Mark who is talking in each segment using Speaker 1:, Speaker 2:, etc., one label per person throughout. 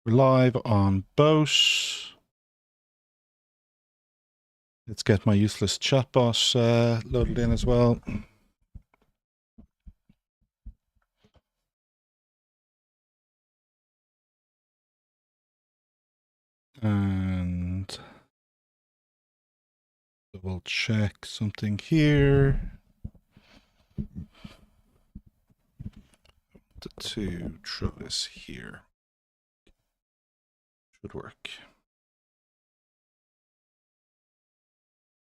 Speaker 1: We're live on boat. Let's get my useless chatbot loaded in as well. And we'll check something here. To throw this here. Should work.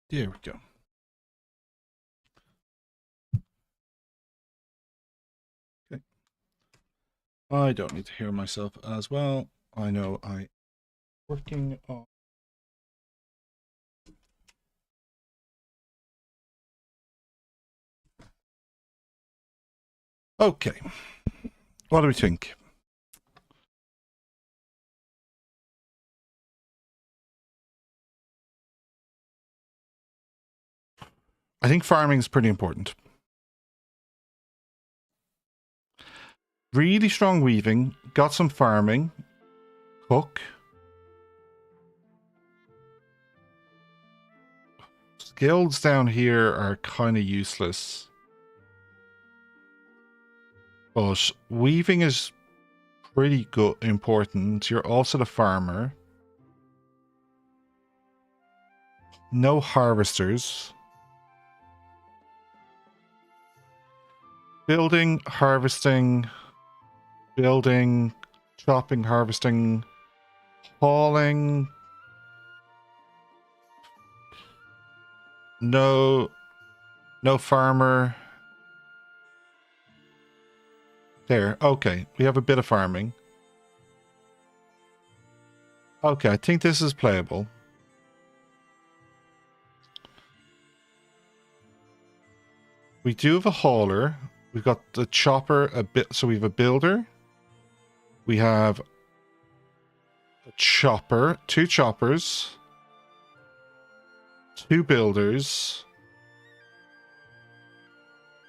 Speaker 1: There we go. Okay. I don't need to hear myself as well. I know I'm working on. Okay. What do we think? I think farming is pretty important. Really strong weaving, got some farming, cook. Skills down here are kind of useless. But weaving is pretty good, important. You're also the farmer. No harvesters. Building, harvesting, building, chopping, harvesting, hauling. No farmer. There, okay. We have a bit of farming. Okay, I think this is playable. We do have a hauler. We've got the chopper a bit, so we have a builder. We have a chopper, 2 choppers, 2 builders,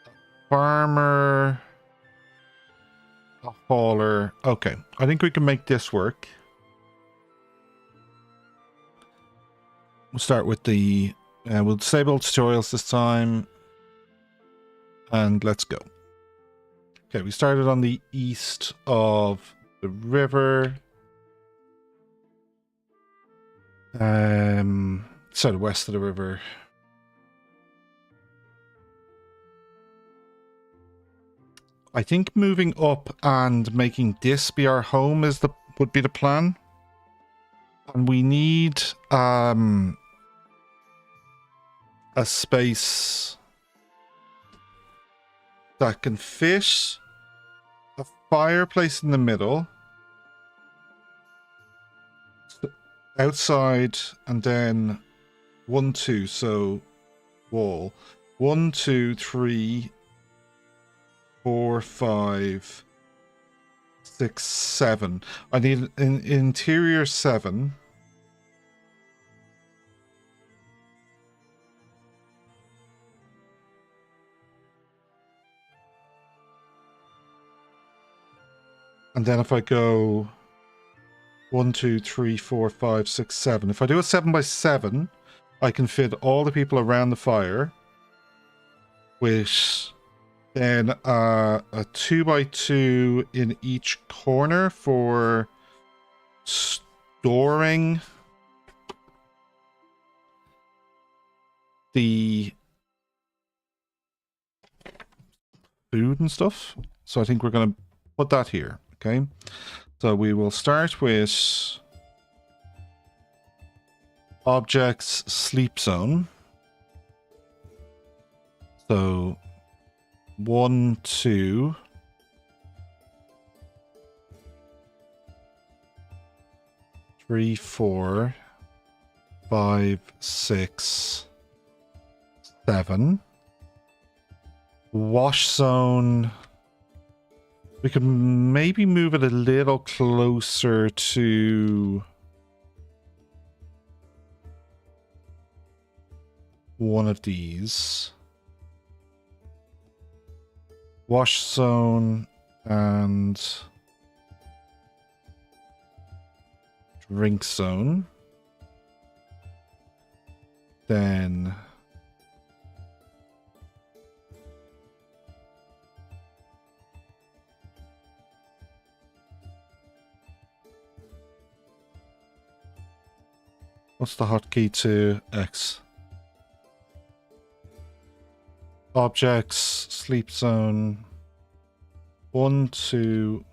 Speaker 1: a farmer, a hauler. Okay, I think we can make this work. We'll start with the, we'll disable tutorials this time. And let's go. Okay, we started on the east of the river. So the west of the river. I think moving up and making this be our home would be the plan. And we need a space that can fit a fireplace in the middle, outside, and then 1, 2, so wall. 1, 2, 3, 4, 5, 6, 7. I need an interior 7. And then if I go 1, 2, 3, 4, 5, 6, 7. If I do a 7 by 7, I can fit all the people around the fire. With then a 2 by 2 in each corner for storing the food and stuff. So I think we're going to put that here. Okay, so we will start with objects sleep zone. So 1, 2, 3, 4, 5, 6, 7. Wash zone. We could maybe move it a little closer to one of these. Wash zone and drink zone. Then what's the hotkey to X? Objects, sleep zone. 1, 2,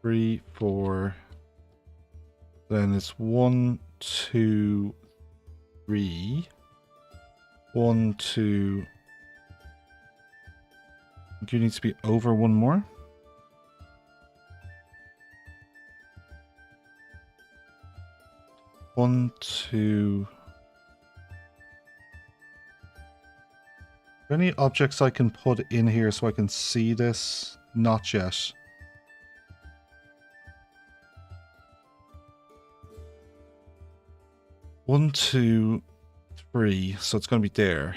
Speaker 1: 3, 4. Then it's 1, 2, 3. 1, 2. You need to be over one more. One, two. Are there any objects I can put in here so I can see this? Not yet. One, two, three. So it's going to be there.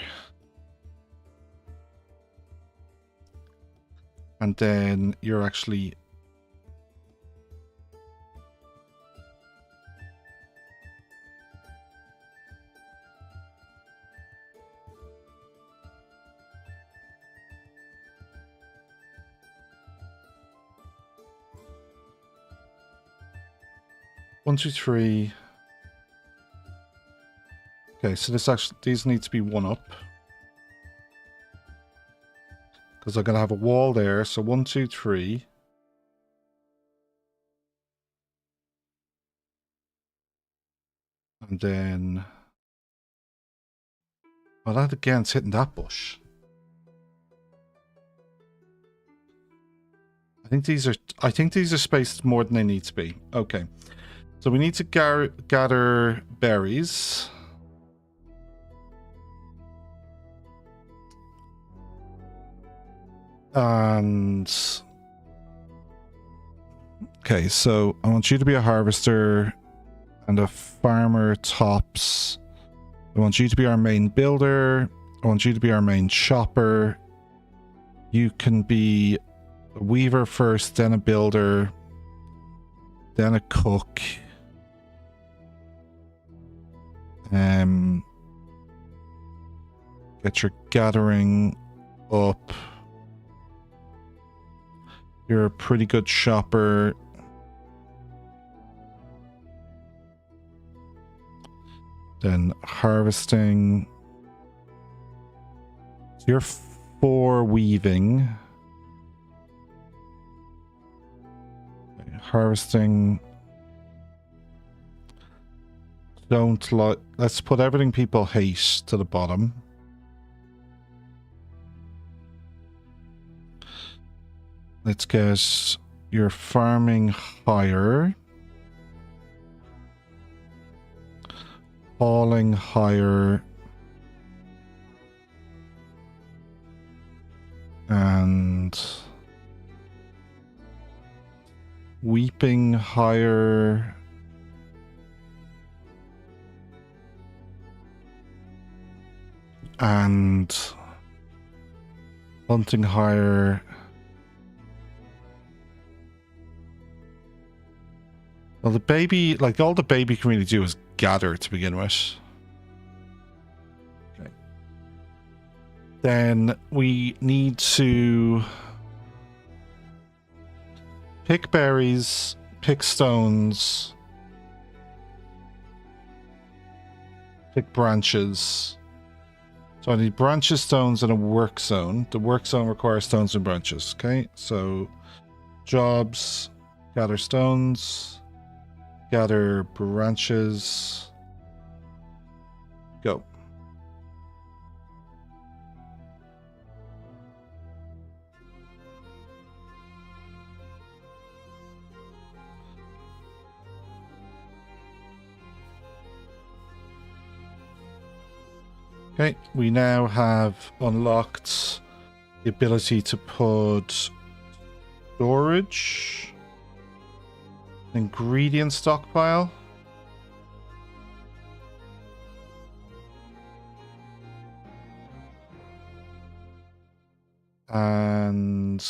Speaker 1: And then you're actually... One, two, three. Okay, so these need to be one up. Because I'm going to have a wall there. So 1, 2, 3. And then... Well, that again's hitting that bush. I think these are spaced more than they need to be. Okay. So we need to gather berries. And... Okay, so I want you to be a harvester and a farmer tops. I want you to be our main builder. I want you to be our main shopper. You can be a weaver first, then a builder, then a cook. Get your gathering up. You're a pretty good shopper. Then harvesting. So you're 4 weaving. Okay, harvesting. Don't like. Let's put everything people hate to the bottom. Let's get your farming higher. Hauling higher. And weeping higher. And hunting higher. Well, the baby, like all the baby can really do is gather to begin with. Okay. Then we need to pick berries, pick stones, pick branches. So I need branches, stones, and a work zone. The work zone requires stones and branches. Okay, so jobs, gather stones, gather branches, go. Okay, we now have unlocked the ability to put storage, ingredient stockpile. And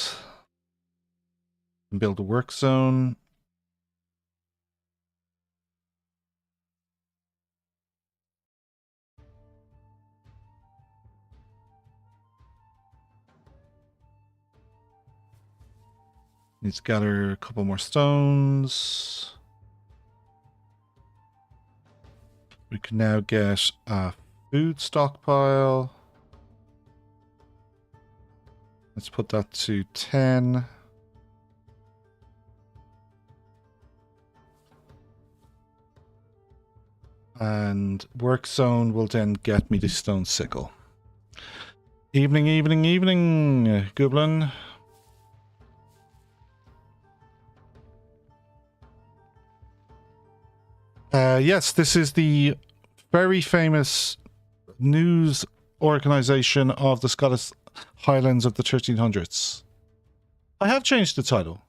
Speaker 1: build a work zone. Need to gather a couple more stones. We can now get a food stockpile. Let's put that to 10. And work zone will then get me the stone sickle. Evening, evening, evening, Goblin. Yes, this is the very famous news organization of the Scottish Highlands of the 1300s. I have changed the title.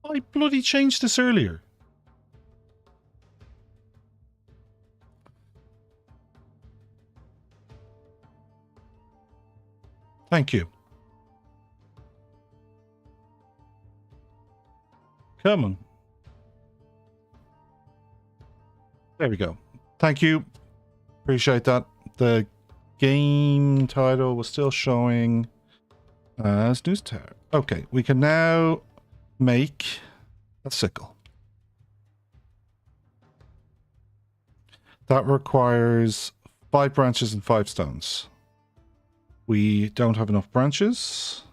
Speaker 1: I bloody changed this earlier. Thank you. Come on. There we go. Thank you. Appreciate that. The game title was still showing as News Tower. Okay, we can now make a sickle. That requires 5 branches and 5 stones. We don't have enough branches.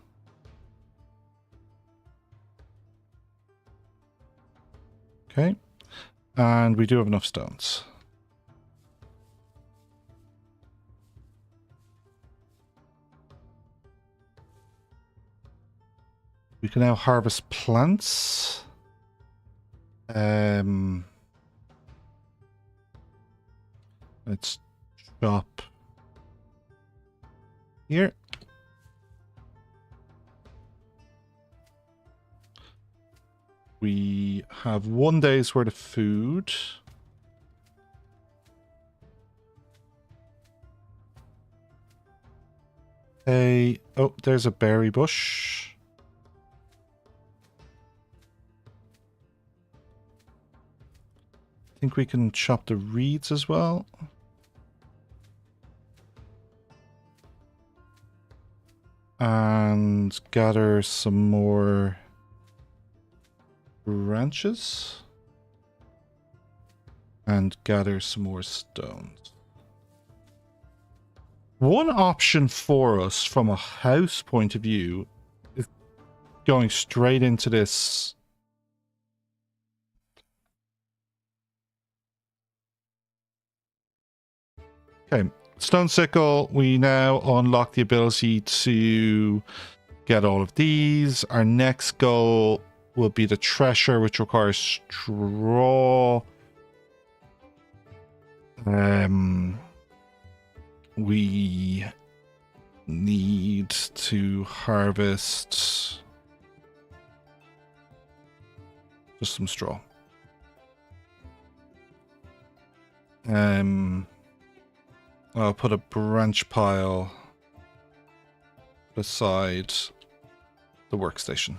Speaker 1: Okay. And we do have enough stones. We can now harvest plants. Let's chop here. We have 1 day's worth of food. Oh, there's a berry bush. I think we can chop the reeds as well. And gather some more branches. And gather some more stones. One option for us from a house point of view is going straight into this. Okay, stone sickle, we now unlock the ability to get all of these. Our next goal will be the treasure, which requires straw. We need to harvest just some straw. I'll put a branch pile beside the workstation.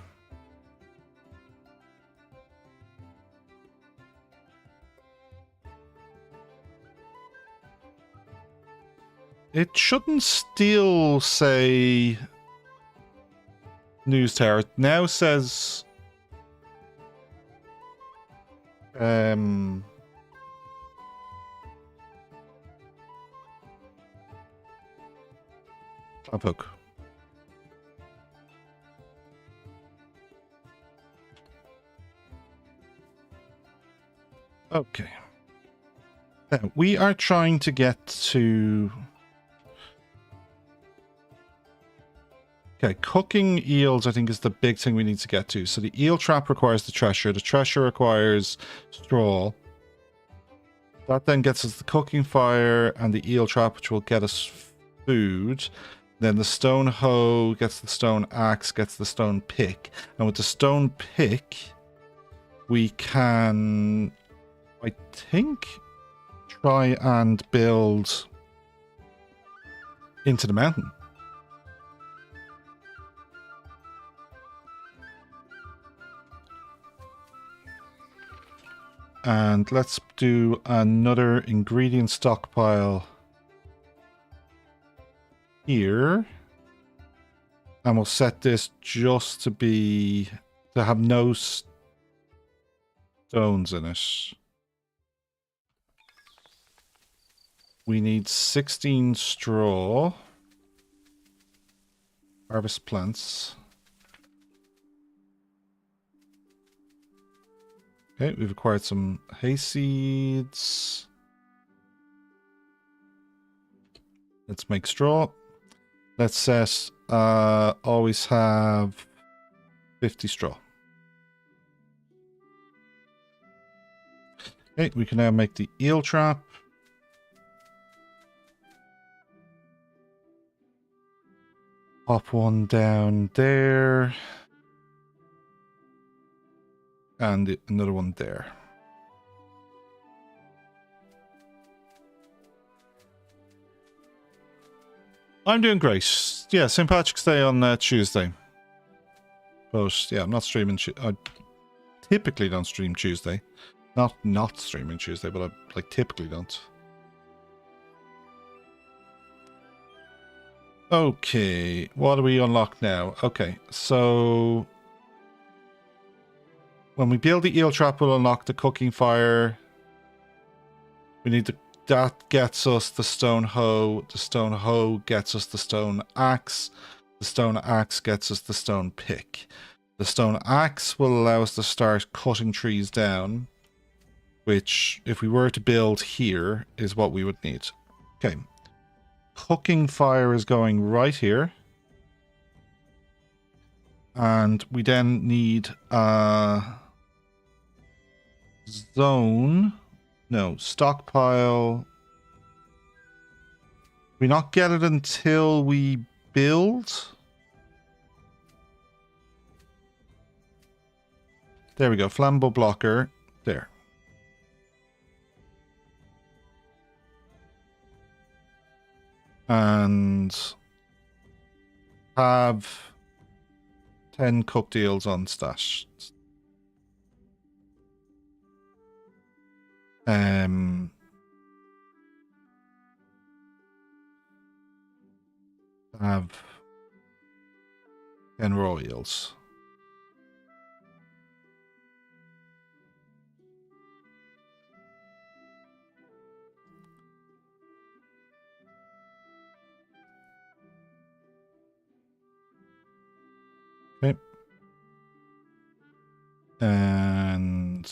Speaker 1: It shouldn't still say News Tower. It now says Clanfolk. Okay. Now, we are trying to get to... Okay, cooking eels, I think, is the big thing we need to get to. So the eel trap requires the treasure. The treasure requires straw. That then gets us the cooking fire and the eel trap, which will get us food. Then the stone hoe gets the stone axe, gets the stone pick. And with the stone pick, we can, I think, try and build into the mountain. And let's do another ingredient stockpile here. And we'll set this just to have no stones in it. We need 16 straw. Harvest plants. Okay, we've acquired some hay seeds. Let's make straw. Let's set always have 50 straw. Okay, we can now make the eel trap. Pop one down there. And another one there. I'm doing great. Yeah, St. Patrick's Day on Tuesday. But yeah, I'm not streaming. I typically don't stream Tuesday. Not streaming Tuesday, but I typically don't. Okay, what do we unlock now? Okay, so when we build the eel trap, we'll unlock the cooking fire. We need that gets us the stone hoe. The stone hoe gets us the stone axe. The stone axe gets us the stone pick. The stone axe will allow us to start cutting trees down, which, if we were to build here, is what we would need. Okay. Cooking fire is going right here. And we then need stockpile. We not get it until we build. There we go. Flammable blocker. There. And have 10 cooked eels on stash. Have 10 raw eels. Okay. And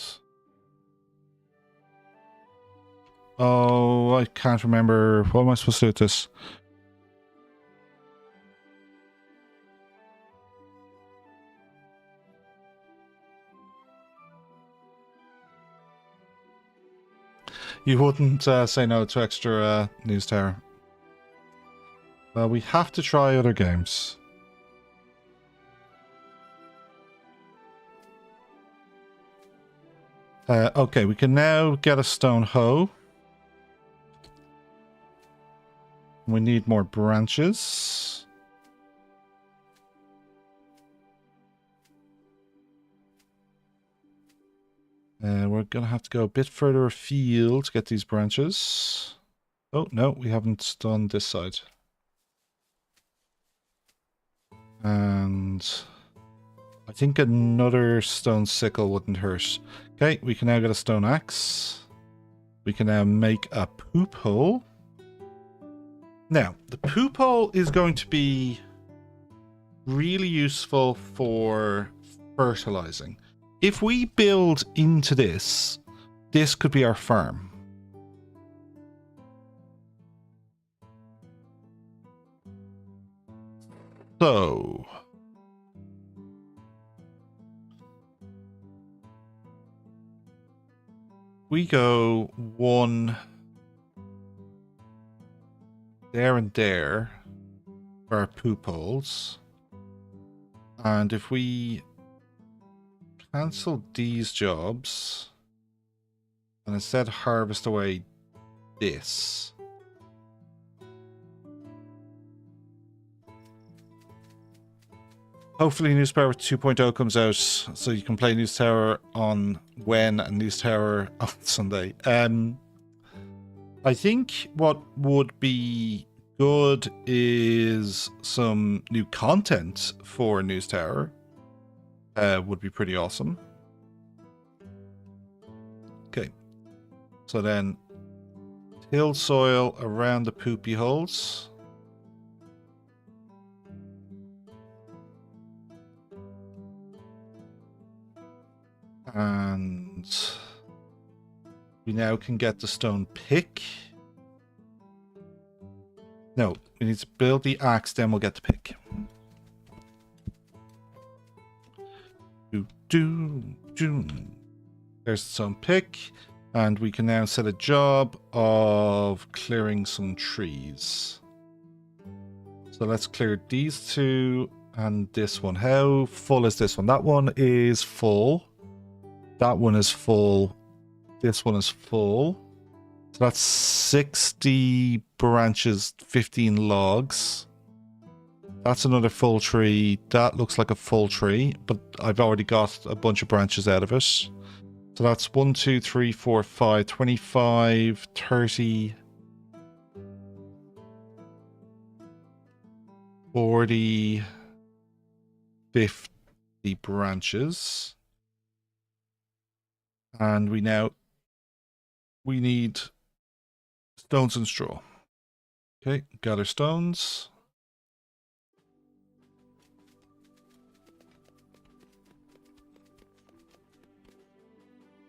Speaker 1: oh, I can't remember. What am I supposed to do with this? You wouldn't say no to extra news tower. Well, we have to try other games. Okay, we can now get a stone hoe. We need more branches. We're going to have to go a bit further afield to get these branches. Oh, no, we haven't done this side. And I think another stone sickle wouldn't hurt. Okay, we can now get a stone axe. We can now make a poop hole. Now, the poop hole is going to be really useful for fertilizing. If we build into this, this could be our farm. So we go one there and there for our poop holes. And if we cancel these jobs and instead harvest away this. Hopefully News Tower 2.0 comes out so you can play News Tower on when and News Tower on Sunday. I think what would be good is some new content for News Tower. Would be pretty awesome. Okay. So then, till soil around the poopy holes. And we now can get the stone pick. No, we need to build the axe, then we'll get the pick. There's the stone pick. And we can now set a job of clearing some trees. So let's clear these two and this one. How full is this one? That one is full. That one is full. This one is full. So that's 60 branches, 15 logs. That's another full tree. That looks like a full tree, but I've already got a bunch of branches out of it. So that's 1, 2, 3, 4, 5, 25, 30, 40, 50 branches. And we need stones and straw. Okay, gather stones.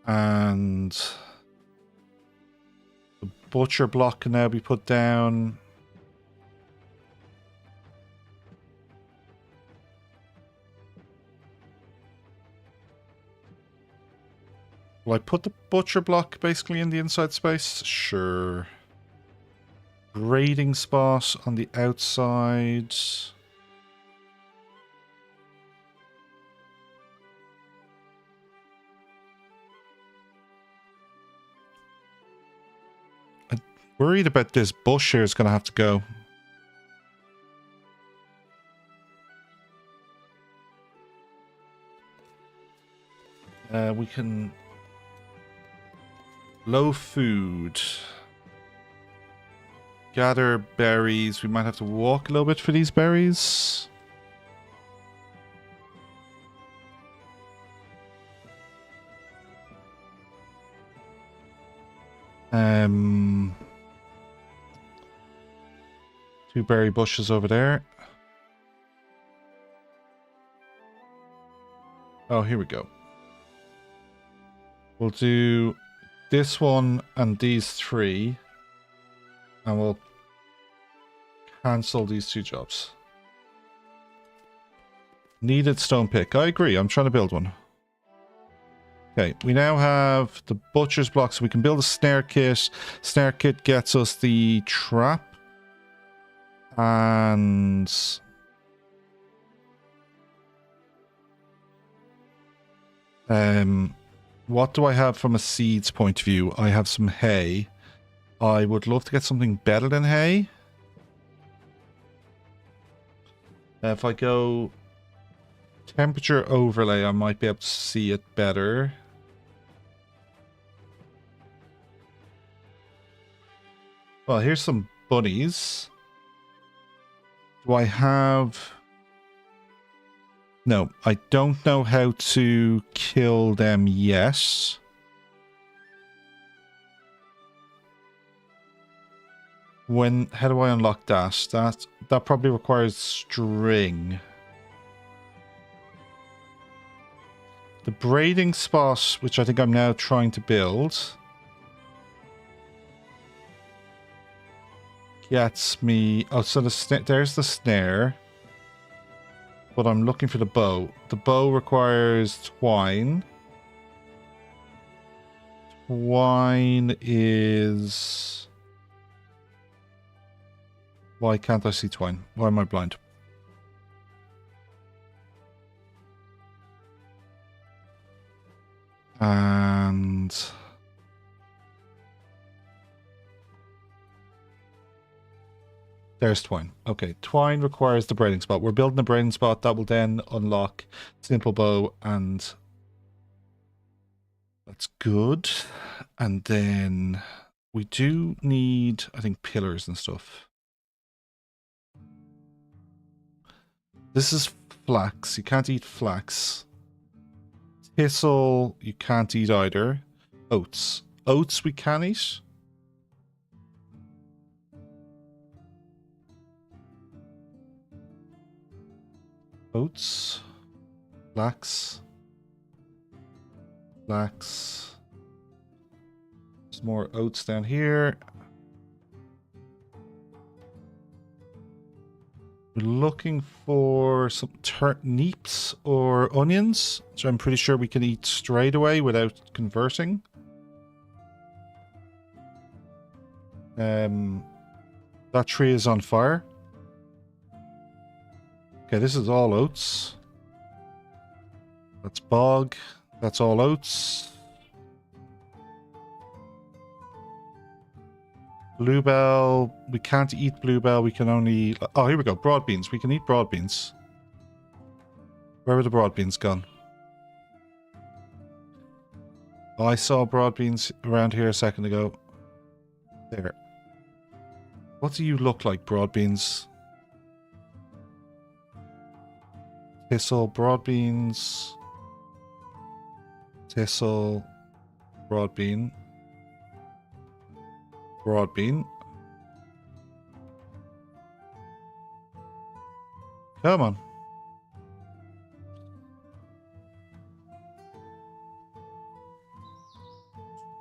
Speaker 1: And the butcher block can now be put down. Will I put the butcher block basically in the inside space? Sure. Grading spot on the outside. I'm worried about this bush here is going to have to go. We can... Low food. Gather berries. We might have to walk a little bit for these berries. Two berry bushes over there. Oh, here we go. We'll do this one and these three. And we'll cancel these two jobs. Needed stone pick. I agree. I'm trying to build one. Okay, we now have the butcher's block, so we can build a snare kit. Snare kit gets us the trap. And... what do I have from a seeds point of view? I have some hay. I would love to get something better than hay. If I go temperature overlay, I might be able to see it better. Well, here's some bunnies. Do I have... No, I don't know how to kill them yet. How do I unlock that? That probably requires string. The braiding spot, which I think I'm now trying to build, gets me... Oh, so there's the snare. But I'm looking for the bow. The bow requires twine. Twine is... Why can't I see twine? Why am I blind? And... There's twine. Okay, twine requires the braiding spot. We're building a braiding spot that will then unlock simple bow, and that's good. And then we do need, I think, pillars and stuff. This is flax. You can't eat flax. Thistle, you can't eat either. Oats. Oats we can eat. Oats. Flax. Flax. There's more oats down here. We're looking for some turnips or onions, which I'm pretty sure we can eat straight away without converting. That tree is on fire. Okay, this is all oats. That's bog. That's all oats. Bluebell. We can't eat bluebell. We can only... Oh, here we go. Broad beans. We can eat broad beans. Where were the broad beans gone? Oh, I saw broad beans around here a second ago. There. What do you look like, broad beans? Thistle, broad beans. Thistle, broad bean. Broad bean. Come on.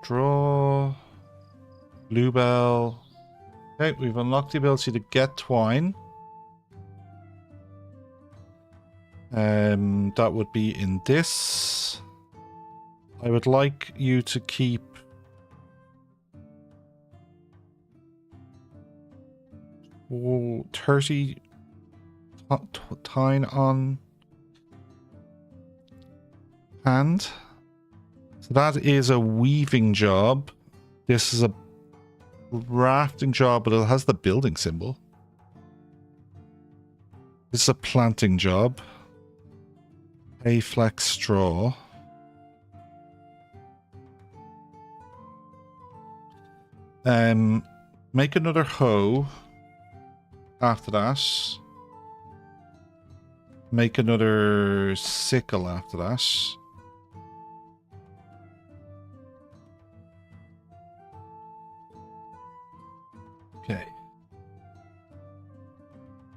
Speaker 1: Draw. Bluebell. Okay, we've unlocked the ability to get twine. That would be in this. I would like you to keep 30 twine on hand. So that is a weaving job. This is a rafting job, but it has the building symbol. This is a planting job. Hay, flax, straw. Make another hoe. After that. Make another sickle after that. Okay.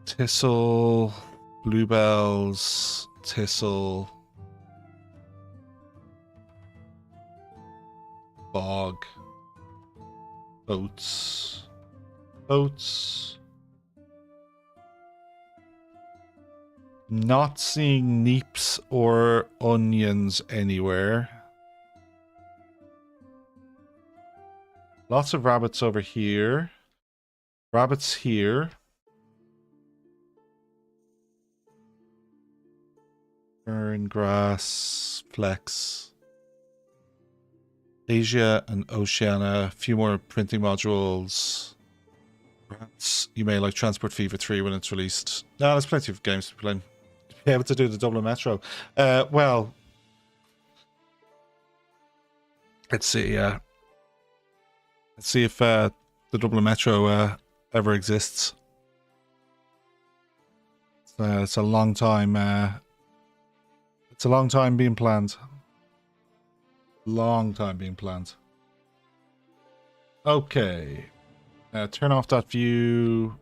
Speaker 1: Thistle, bluebells, thistle, bog, oats, oats. Not seeing neeps or onions anywhere. Lots of rabbits over here. Rabbits here. Fern, grass, flex. Asia and Oceania. A few more printing modules. Perhaps you may like Transport Fever 3 when it's released. No, there's plenty of games to play. Be able to do the Dublin Metro. Well, let's see. Let's see if the Dublin Metro ever exists. It's a long time. It's a long time being planned. Long time being planned. Okay. Turn off that view.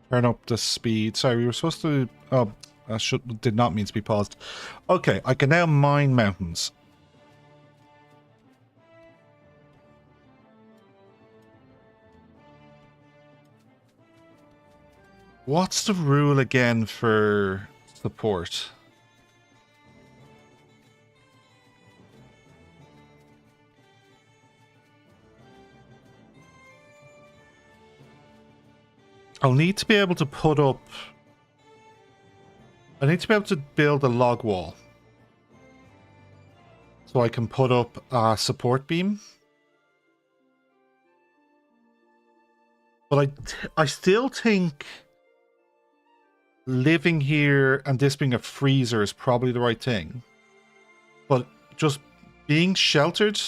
Speaker 1: Turn up the speed. Sorry, we were supposed to... Oh, I did not mean to be paused. Okay, I can now mine mountains. What's the rule again for support? I'll need to be able to put up... I need to be able to build a log wall. So I can put up a support beam. But I still think living here and this being a freezer is probably the right thing. But just being sheltered,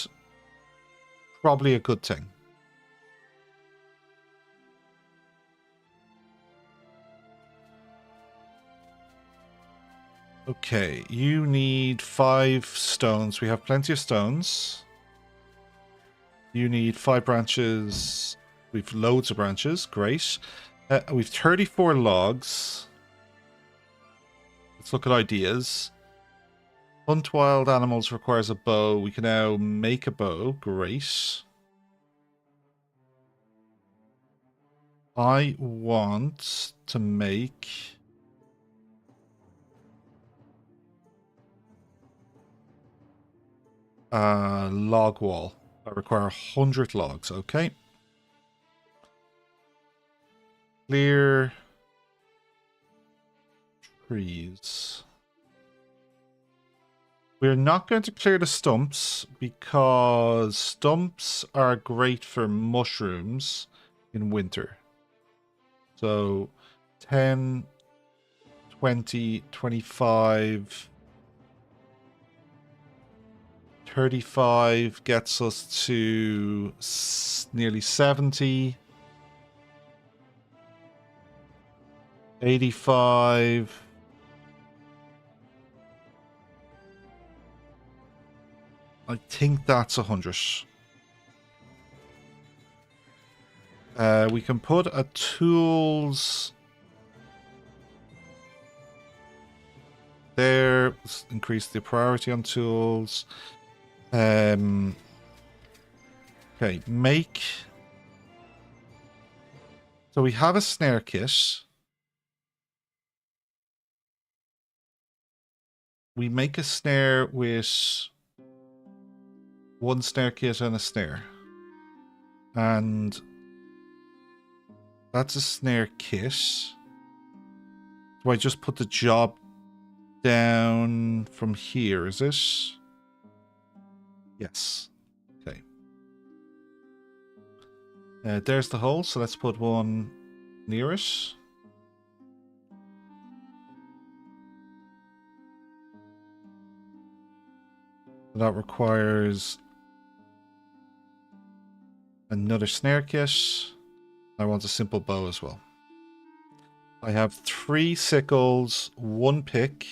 Speaker 1: probably a good thing. Okay, you need 5 stones. We have plenty of stones. You need 5 branches. We've loads of branches. Great. We've 34 logs. Let's look at ideas. Hunt wild animals requires a bow. We can now make a bow. Great. I want to make a log wall. I require 100 logs. Okay. Clear trees. We're not going to clear the stumps because stumps are great for mushrooms in winter. So 10, 20, 25, 35 gets us to nearly 70. 85. I think that's 100. We can put a tools there. Let's increase the priority on tools. Okay, make. So we have a snare kit. We make a snare with 1 snare kit and a snare. And that's a snare kit. Do I just put the job down from here, is it? Yes. Okay. There's the hole, so let's put one near it. That requires another snare kit. I want a simple bow as well. I have 3 sickles, 1 pick,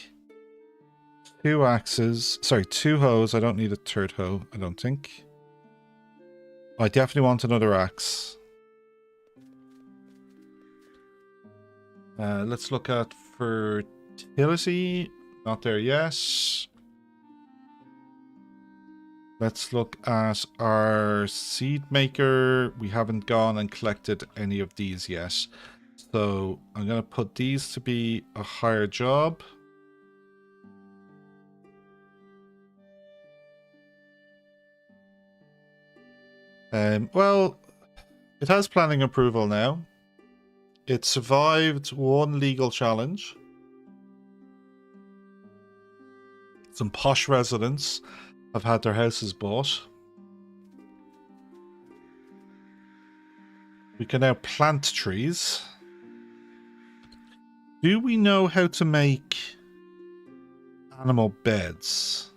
Speaker 1: 2 axes. Sorry, 2 hoes. I don't need a 3rd hoe, I don't think. I definitely want another axe. Let's look at fertility. Not there yet. Let's look at our seed maker. We haven't gone and collected any of these yet. So I'm going to put these to be a higher job. Well, it has planning approval now. It survived 1 legal challenge. Some posh residents have had their houses bought. We can now plant trees. Do we know how to make animal beds?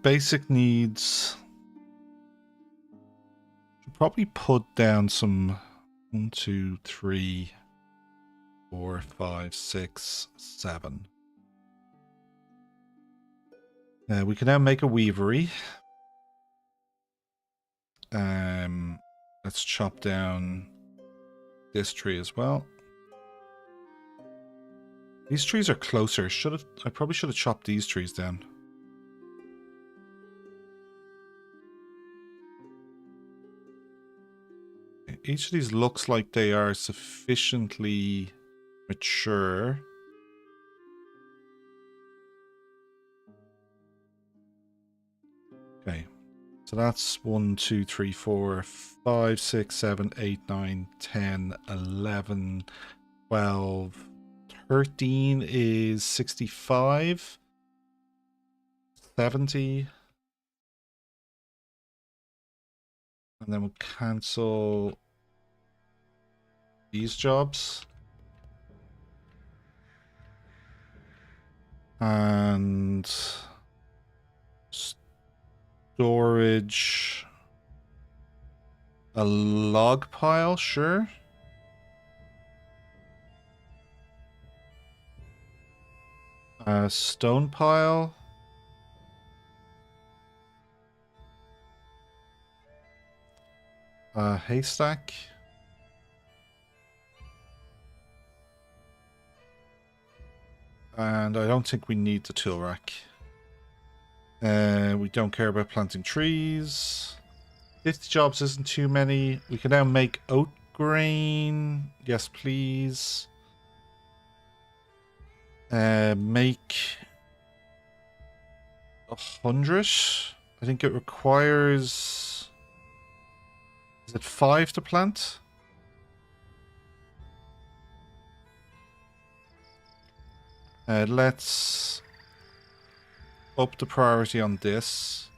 Speaker 1: Basic needs. Should probably put down some 1, 2, 3, 4, 5, 6, 7. We can now make a weavery. Let's chop down this tree as well. These trees are closer. I probably should have chopped these trees down. Each of these looks like they are sufficiently mature. Okay. So that's 1, 2, 3, 4, 5, 6, 7, 8, 9, 10, 11, 12, 13 is 65, 70. And then we'll cancel these jobs. And storage. A log pile, sure. A stone pile. A haystack. And I don't think we need the tool rack. We don't care about planting trees. 50 jobs isn't too many. We can now make oat grain. Yes, please. Make 100. I think it requires... Is it 5 to plant? Let's up the priority on this.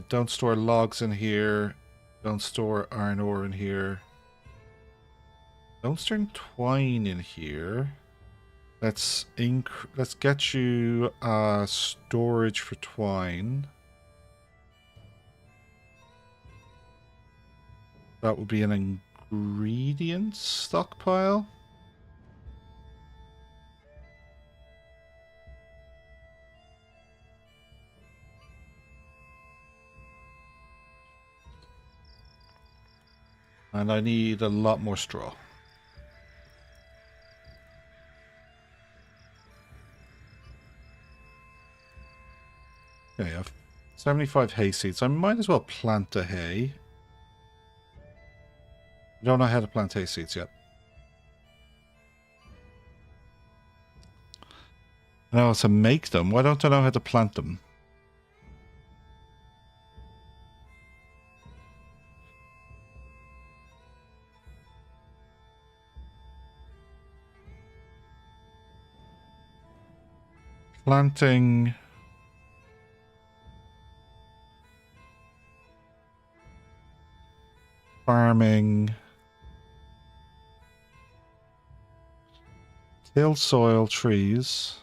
Speaker 1: Don't store logs in here. Don't store iron ore in here. Don't store twine in here. Let's get you storage for twine. That would be an ingredient stockpile. And I need a lot more straw. Okay, I have 75 hay seeds. I might as well plant the hay. I don't know how to plant hay seeds yet. I know how to make them. Why don't I know how to plant them? Planting... Farming... Till soil, trees...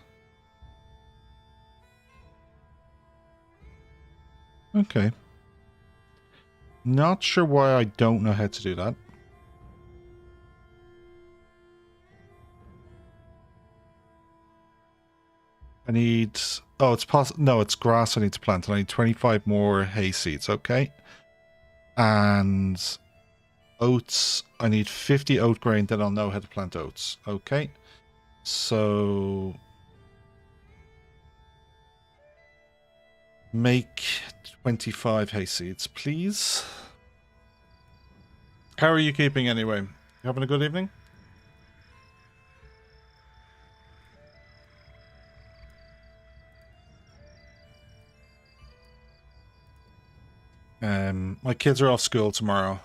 Speaker 1: Okay. Not sure why I don't know how to do that. I need... Oh, it's possible. No, it's grass I need to plant. I need 25 more hay seeds. Okay. And oats. I need 50 oat grain. Then I'll know how to plant oats. Okay. So... Make 25 hay seeds, please. How are you keeping anyway? You having a good evening? My kids are off school tomorrow.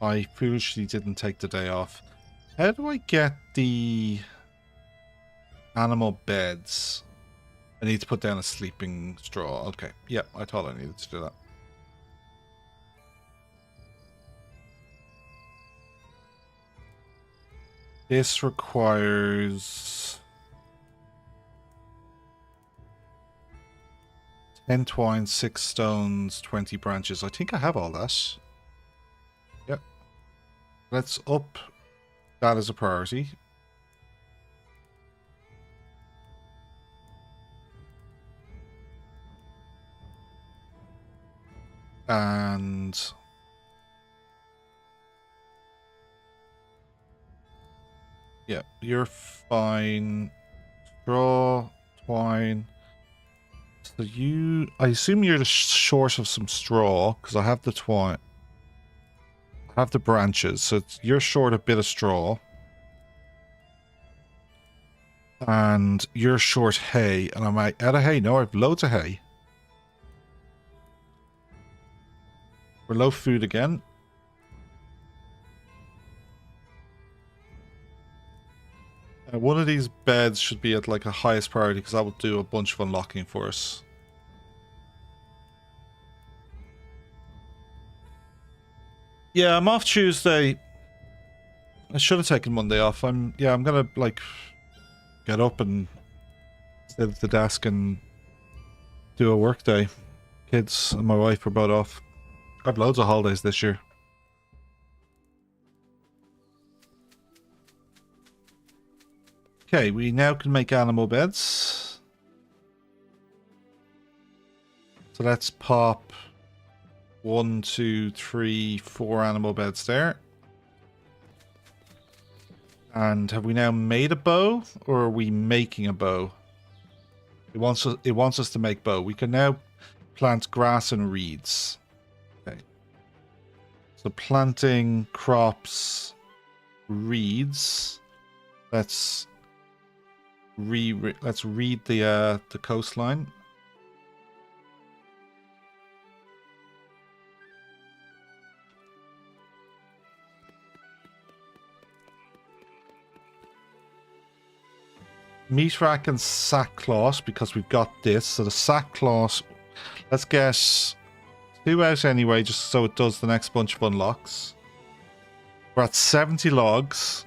Speaker 1: I foolishly didn't take the day off. How do I get the animal beds? I need to put down a sleeping straw. Okay. Yep, I thought I needed to do that. This requires 10 twine, 6 stones, 20 branches. I think I have all that. Yep. Let's up that as a priority. And... yeah, you're fine. Straw, twine. So you... I assume you're short of some straw, because I have the twine. I have the branches, so you're short a bit of straw. And you're short hay, and I'm out of hay. No, I have loads of hay. We're low food again. One of these beds should be at like a highest priority because that will do a bunch of unlocking for us. Yeah, I'm off Tuesday. I should have taken Monday off. I'm gonna like get up and sit at the desk and do a work day. Kids and my wife were both off. I have loads of holidays this year. Okay, we now can make animal beds. So let's pop 1, 2, 3, 4 animal beds there. And have we now made a bow, or are we making a bow? It wants us to make bow. We can now plant grass and reeds. Okay. So planting crops, reeds. Let's read the coastline. Meat rack and sackcloth, because we've got this. So the sackcloth, let's get 2 out anyway, just so it does the next bunch of unlocks. We're at 70 logs.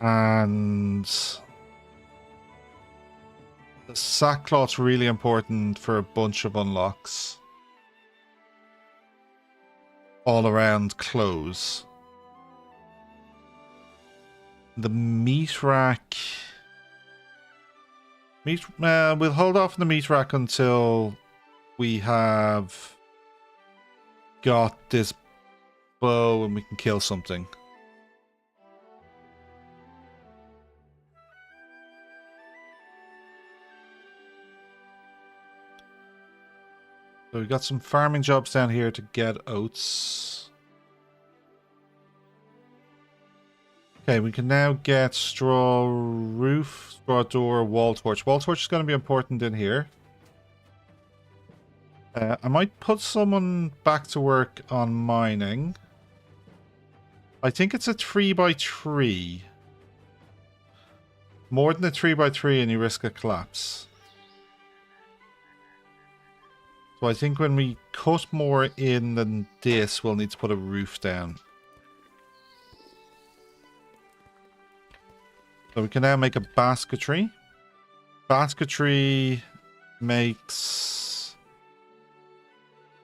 Speaker 1: And the sackcloth's really important for a bunch of unlocks. All around clothes. The meat rack. We'll hold off on the meat rack until we have got this bow and we can kill something. So we've got some farming jobs down here to get oats. Okay, we can now get straw roof, straw door, wall torch. Wall torch is going to be important in here. I might put someone back to work on mining. I think it's a 3x3. More than a 3x3 and you risk a collapse. So I think when we cut more in than this, we'll need to put a roof down. So we can now make a basketry. Basketry makes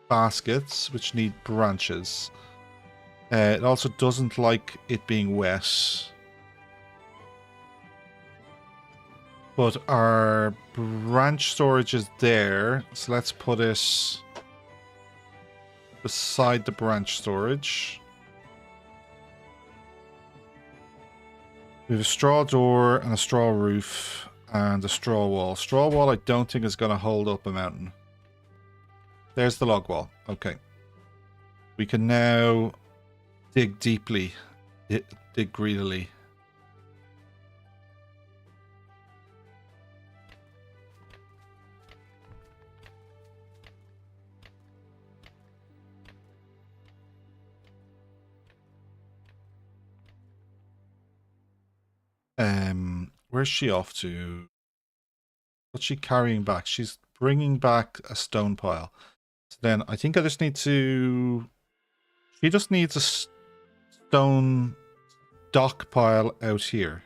Speaker 1: baskets, which need branches. It also doesn't like it being wet. But our branch storage is there, so let's put it beside the branch storage. We have a straw door and a straw roof and a straw wall. Straw wall I don't think is going to hold up a mountain. There's the log wall. Okay. We can now dig deeply. Dig greedily. Where's she off to? What's she carrying back? She's bringing back a stone pile. So then I think I just need to... She just needs a stone dock pile out here.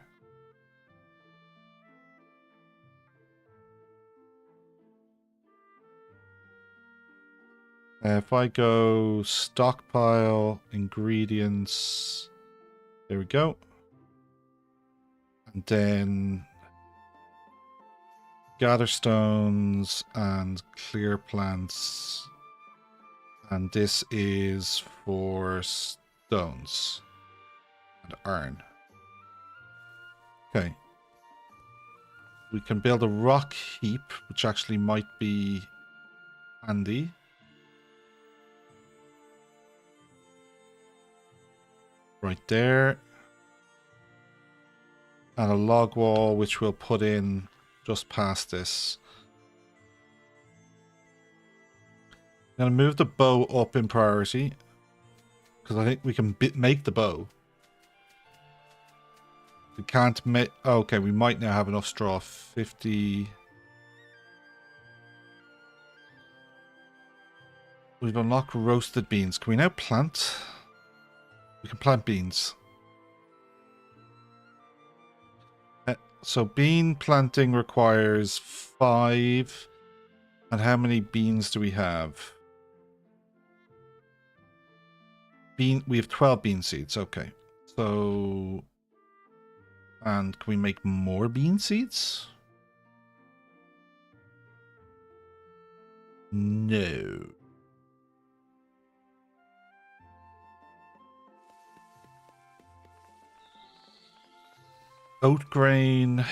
Speaker 1: If I go stockpile, ingredients, there we go. And then gather stones and clear plants. And this is for stones and iron. Okay. We can build a rock heap, which actually might be handy. Right there. And a log wall, which we'll put in just past this. I'm going to move the bow up in priority, because I think we can make the bow. We can't make... Oh, okay, we might now have enough straw. 50... We've unlocked roasted beans. Can we now plant? We can plant beans. So bean planting requires 5. And how many beans do we have? We have 12 bean seeds. Okay. So, and can we make more bean seeds? No. Oat grain.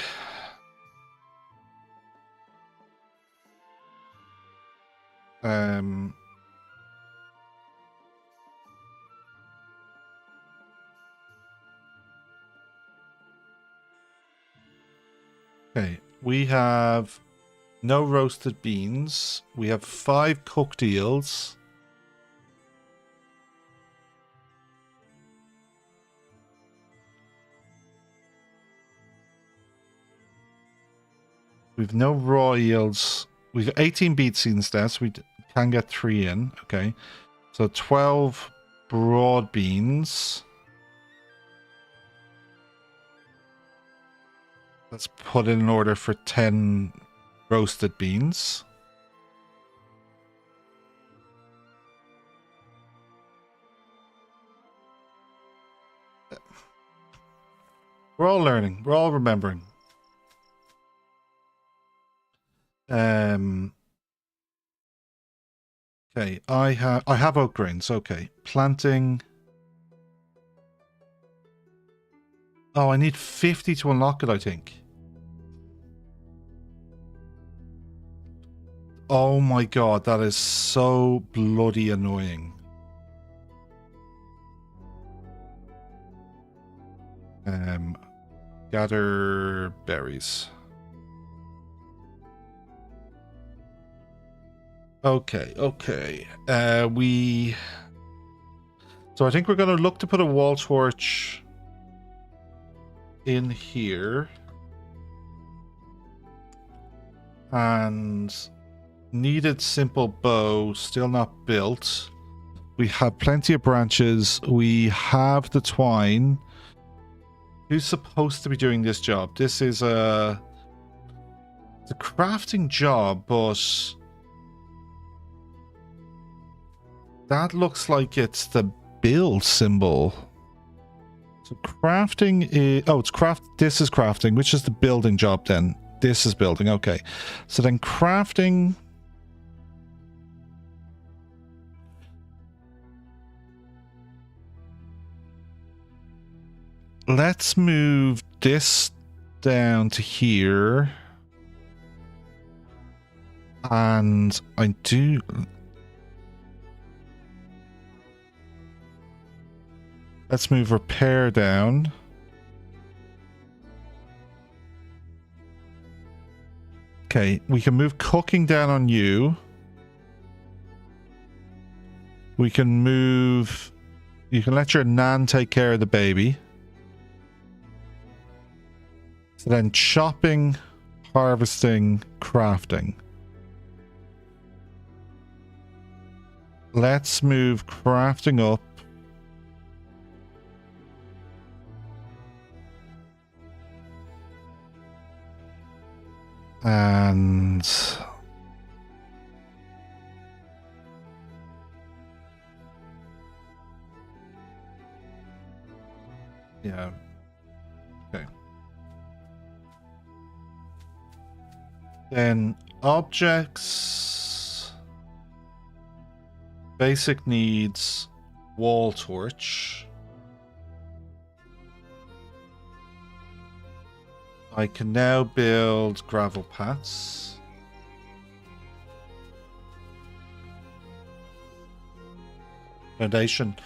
Speaker 1: Okay, we have no roasted beans. We have 5 cooked eels. We've no raw eels. We've 18 beet seeds there, so we can get 3 in. Okay, so 12 broad beans. Let's put in an order for 10 roasted beans. We're all learning. We're all remembering. Okay, I have oat grains. Okay, planting. Oh, I need 50 to unlock it, I think. Oh my god, that is so bloody annoying. Gather berries. Okay, okay. So I think we're going to look to put a wall torch in here. And needed simple bow, still not built. We have plenty of branches. We have the twine. Who's supposed to be doing this job? This is it's a crafting job, but that looks like it's the build symbol. So crafting is... Oh, it's craft... This is crafting, which is the building job then. This is building, okay. So then crafting... Let's move this down to here. And I do... Let's move repair down. Okay, we can move cooking down on you. We can move... You can let your nan take care of the baby. So then chopping, harvesting, crafting. Let's move crafting up. And... Yeah. Okay. Then objects. Basic needs. Wall torch. I can now build gravel paths. Foundation.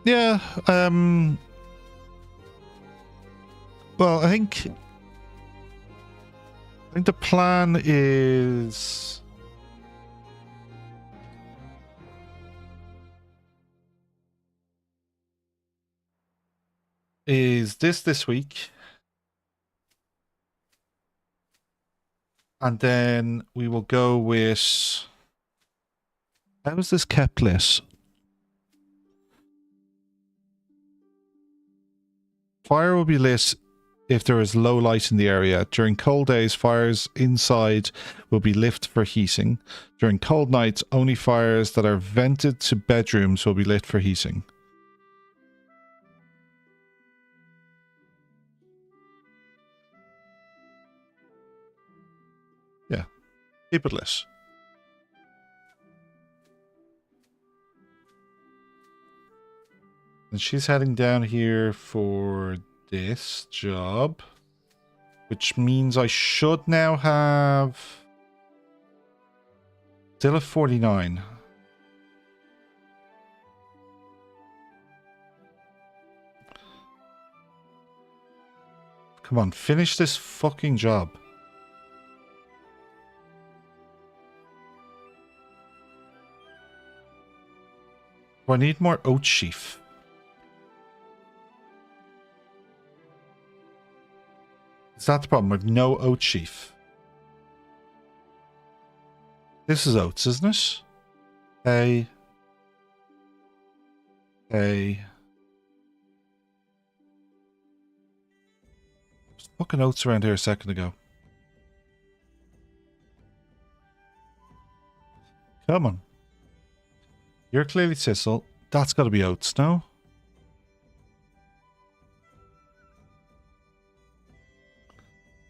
Speaker 1: Yeah, well, I think the plan is this week, and then we will go with... How is this kept lit? Fire will be lit if there is low light in the area. During cold days, fires inside will be lit for heating. During cold nights, only fires that are vented to bedrooms will be lit for heating. Yeah, keep it lit. And she's heading down here for this job, which means I should now have still a 49. Come on, finish this fucking job. Do I need more oat sheaf? Is that the problem? With no oat sheaf. This is oats, isn't it? Hey. Hey. There's fucking oats around here a second ago. Come on. You're clearly thistle. That's got to be oats, no?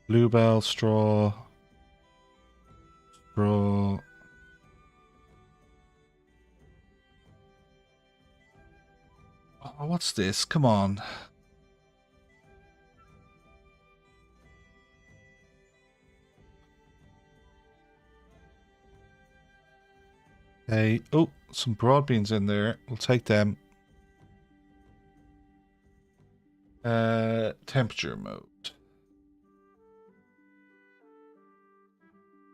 Speaker 1: Bluebell, straw. Straw. Oh, what's this? Come on. Hey, oh, some broad beans in there. We'll take them. Temperature mode.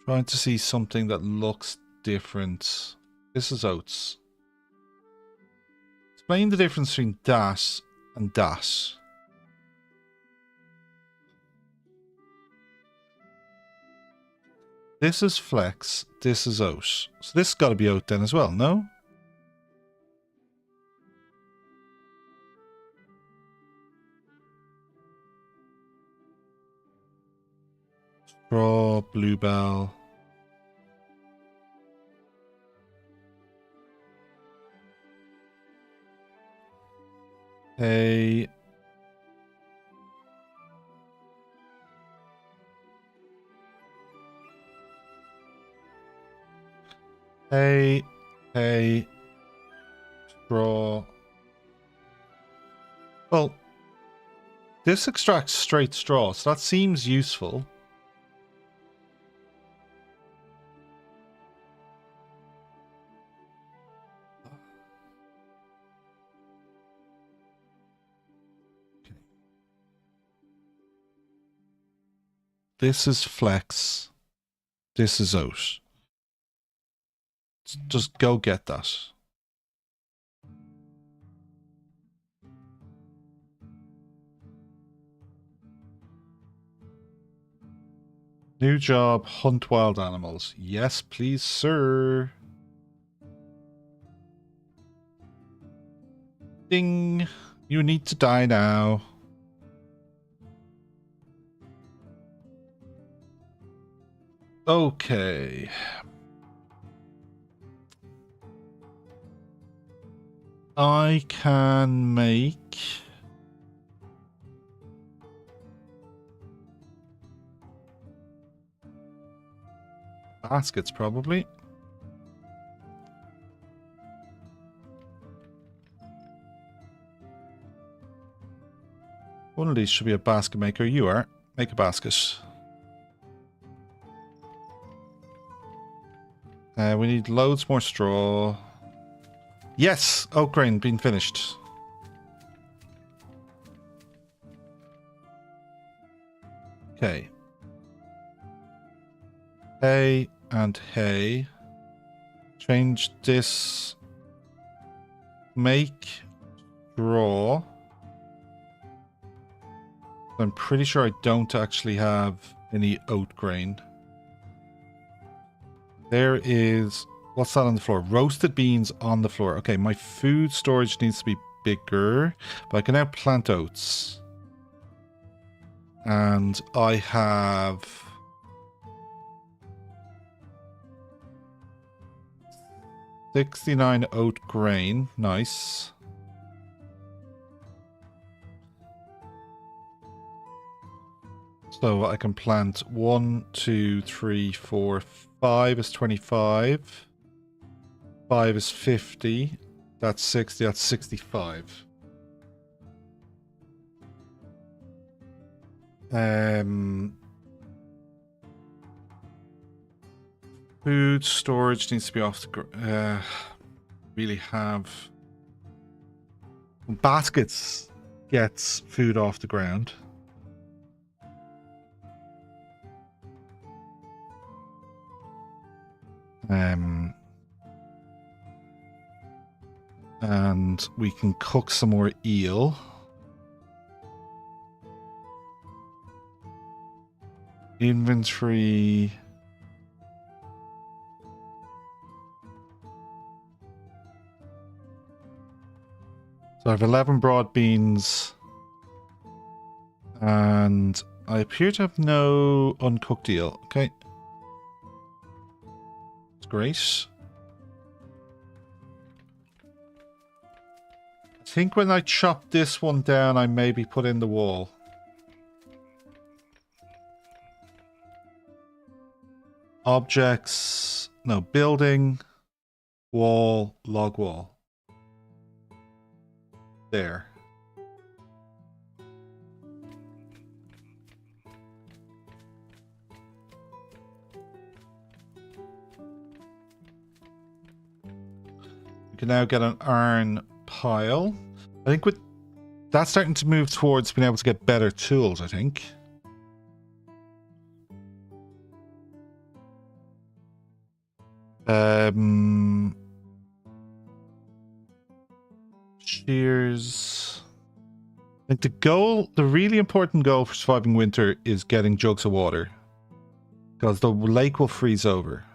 Speaker 1: Trying to see something that looks different. This is oats. Explain the difference between that and that. This is flex, this is oat. So this has got to be oat then as well, no? Straw, bluebell. Hey. Hey. Hey. Straw. Well, this extracts straight straw, so that seems useful. This is flex. This is oat. Just go get that. New job, hunt wild animals. Yes, please, sir. Ding. You need to die now. Okay. I can make baskets, probably. One of these should be a basket maker. You are. Make a basket. We need loads more straw. Yes! Oat grain being finished. Okay. Hay and hay. Change this. Make straw. I'm pretty sure I don't actually have any oat grain. There is... What's that on the floor? Roasted beans on the floor. Okay, my food storage needs to be bigger, but I can now plant oats. And I have 69 oat grain. Nice. So I can plant 1, 2, 3, 4, 5 is 25. 5 is 50. That's 60. That's 65. Food storage needs to be off the really have baskets gets food off the ground. And we can cook some more eel. Inventory. So I have 11 broad beans. And I appear to have no uncooked eel. Okay. That's great. I think when I chop this one down, I maybe put in the wall. Objects. No, building. Wall. Log wall. There. We can now get an iron pile. I think with that's starting to move towards being able to get better tools, I think. Shears. I think the really important goal for surviving winter is getting jugs of water. Because the lake will freeze over.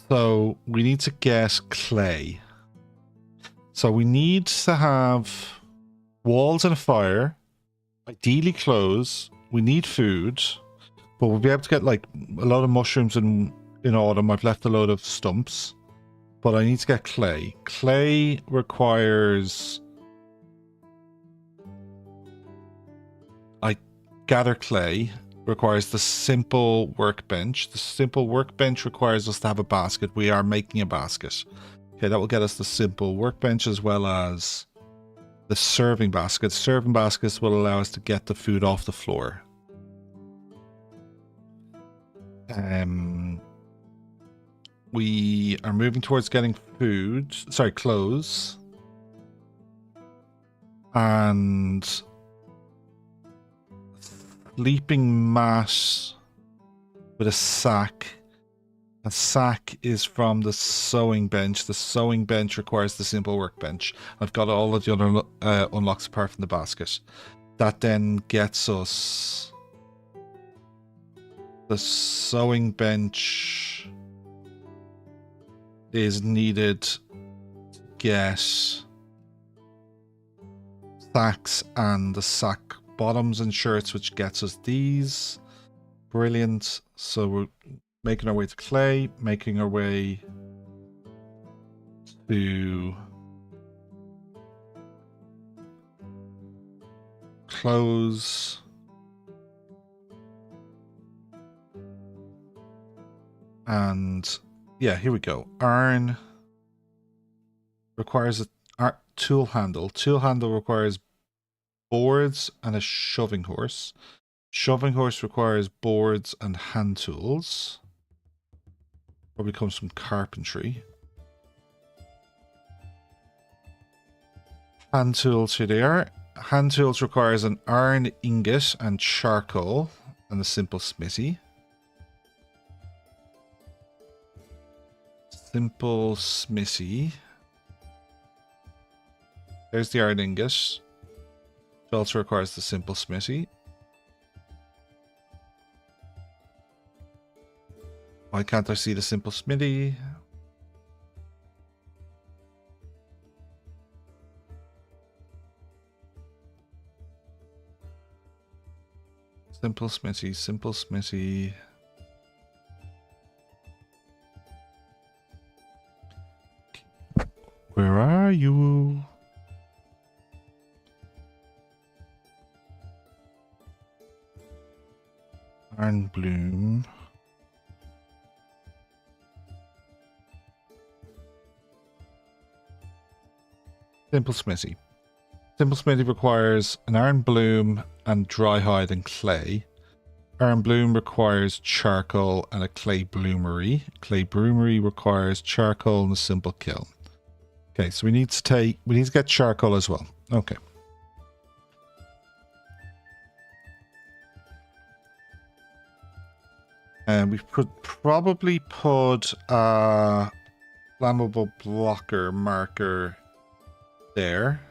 Speaker 1: So we need to get clay. So we need to have walls and a fire. Ideally clothes. We need food. But we'll be able to get like a lot of mushrooms in autumn. I've left a load of stumps. But I need to get clay. Clay requires... I gather clay. Requires the simple workbench. The simple workbench requires us to have a basket. We are making a basket. Okay, that will get us the simple workbench as well as the serving baskets. Serving baskets will allow us to get the food off the floor. We are moving towards getting food. Sorry, clothes. And sleeping mat with a sack. A sack is from the sewing bench. The sewing bench requires the simple workbench. I've got all of the other unlocks apart from the basket. That then gets us the sewing bench is needed to get sacks and the sack bottoms and shirts, which gets us these. Brilliant. So we're making our way to clay, making our way to clothes. And yeah, here we go. Iron requires a tool handle. Tool handle requires boards and a shoving horse. Shoving horse requires boards and hand tools. Probably comes from carpentry. Hand tools, here they are. Hand tools requires an iron ingot and charcoal and a simple smithy. Simple smithy. There's the iron ingot. It also requires the simple smithy. Why can't I see the simple smithy? Simple smithy, simple smithy. Where are you? Iron bloom. Simple smithy. Simple smithy requires an iron bloom and dry hide and clay. Iron bloom requires charcoal and a clay bloomery. Clay bloomery requires charcoal and a simple kiln. Okay, so we need to get charcoal as well. Okay. And we could probably put a flammable blocker marker there.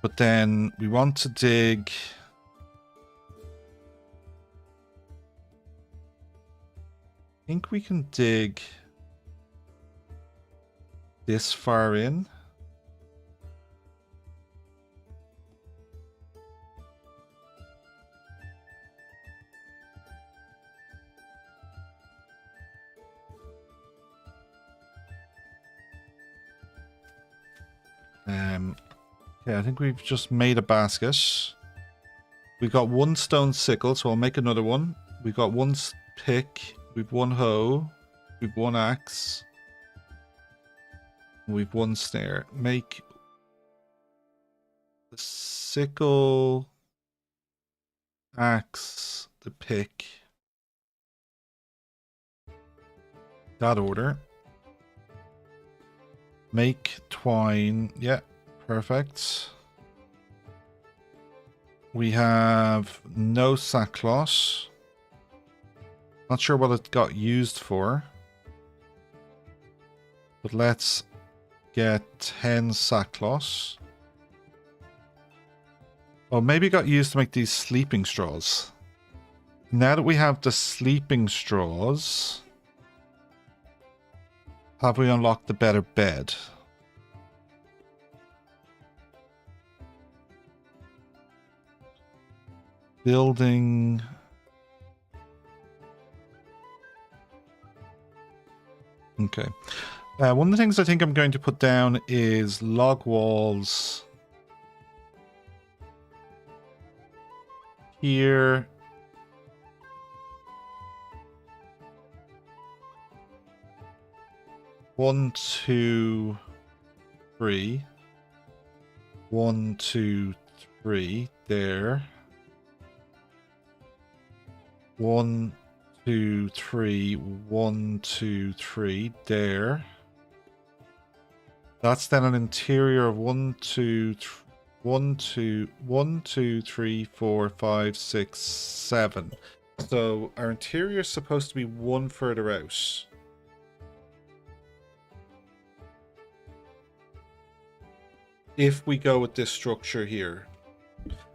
Speaker 1: But then we want to dig... I think we can dig this far in. Okay, I think we've just made a basket. We've got one stone sickle, so I'll make another one. We've got one pick. We've one hoe. We've one axe. We've one snare. Make the sickle, axe, the pick. That order. Make twine. Yeah, perfect. We have no sackcloth. Not sure what it got used for. But let's get 10 sackcloth. Oh, maybe it got used to make these sleeping straws. Now that we have the sleeping straws, have we unlocked the better bed? Building... Okay. One of the things I think I'm going to put down is log walls here. One, two, three. 1, 2, 3. There. 1, 2, 3. 1, 2, 3. There. That's then an interior of 1, 2, 3, 4, 5, 6, 7. So our interior is supposed to be one further out. If we go with this structure here.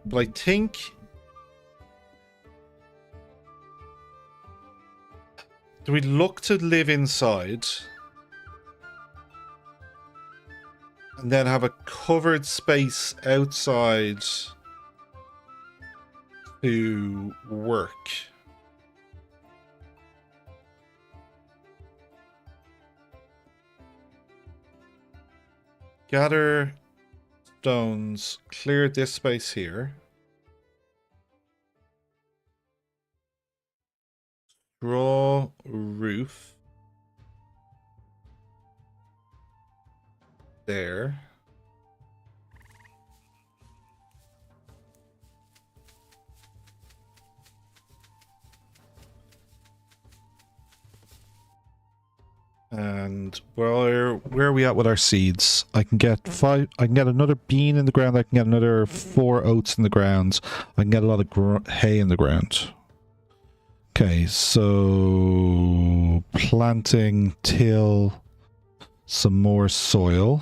Speaker 1: But I think... do we look to live inside? And then have a covered space outside to work. Gather stones, clear this space here. Draw roof. There. And where are we at with our seeds? I can get 5. I can get another bean in the ground. I can get another 4 oats in the ground. I can get a lot of hay in the ground. Okay, so planting, till, some more soil.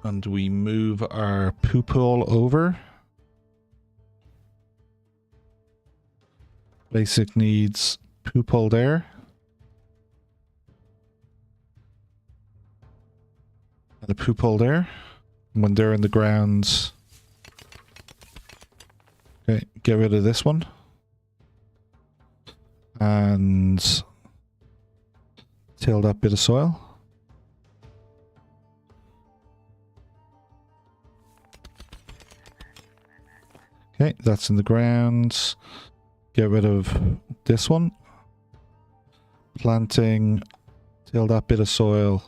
Speaker 1: And we move our poop hole over. Basic needs poop hole there. And a poop hole there. And when they're in the ground... Okay, get rid of this one. And... till that bit of soil. Okay, that's in the ground. Get rid of this one. Planting. Till that bit of soil.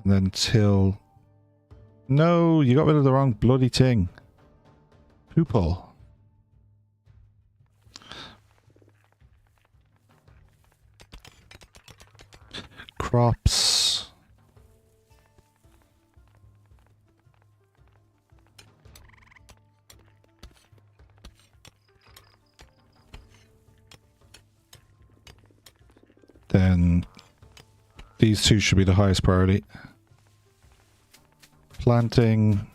Speaker 1: And then till... No, you got rid of the wrong bloody thing. Poop hole. Crops. Then these two should be the highest priority. Planting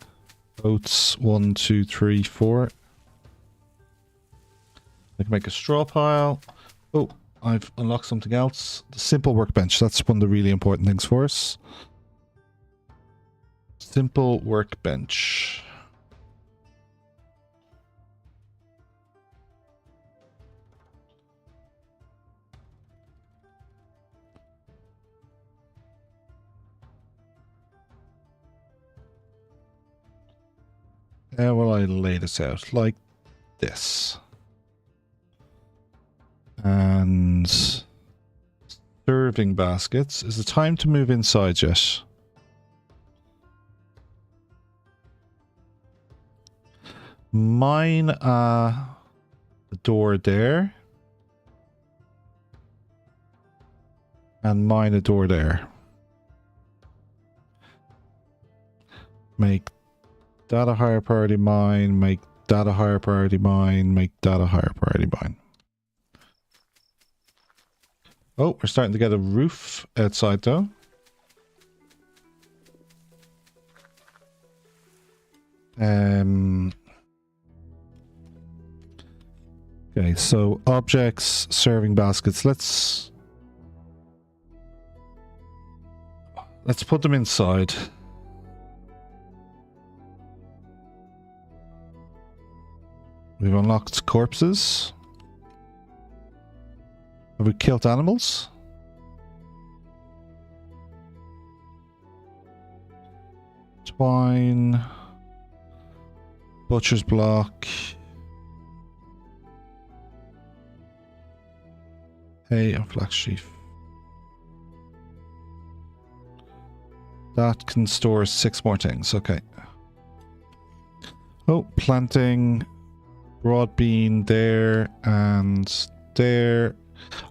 Speaker 1: oats 1, 2, 3, 4. I can make a straw pile. Oh, I've unlocked something else. The simple workbench. That's one of the really important things for us. Simple workbench. How will I lay this out? Like this. And serving baskets. Is it time to move inside yet? Mine the door there. And mine a door there. Make that a higher priority mine, make that a higher priority mine, make that a higher priority mine. Oh, we're starting to get a roof outside though. Okay, so objects, serving baskets. Let's put them inside. We've unlocked corpses. Have we killed animals? Twine. Butcher's block. Hay and flax sheaf. That can store 6 more things. Okay. Oh, planting. Broad bean there and there.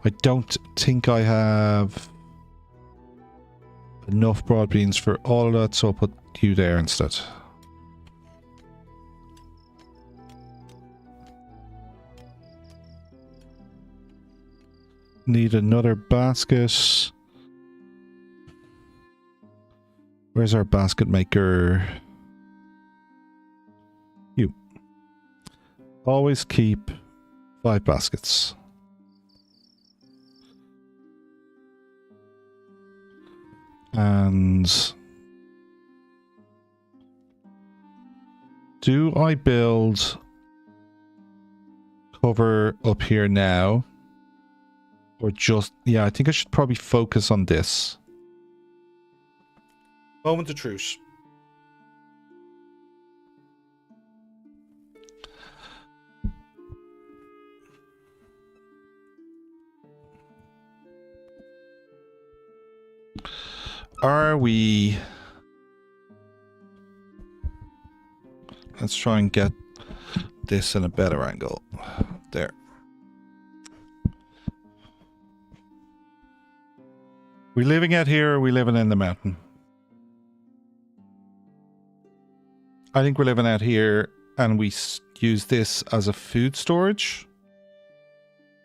Speaker 1: I don't think I have enough broad beans for all of that, so I'll put you there instead. Need another basket. Where's our basket maker? You. Always keep 5 baskets. And do I build cover up here now? Or just, yeah, I think I should probably focus on this. Moment of truth. Are we... Let's try and get this in a better angle. There. We living out here or are we living in the mountain? I think we're living out here and we use this as a food storage.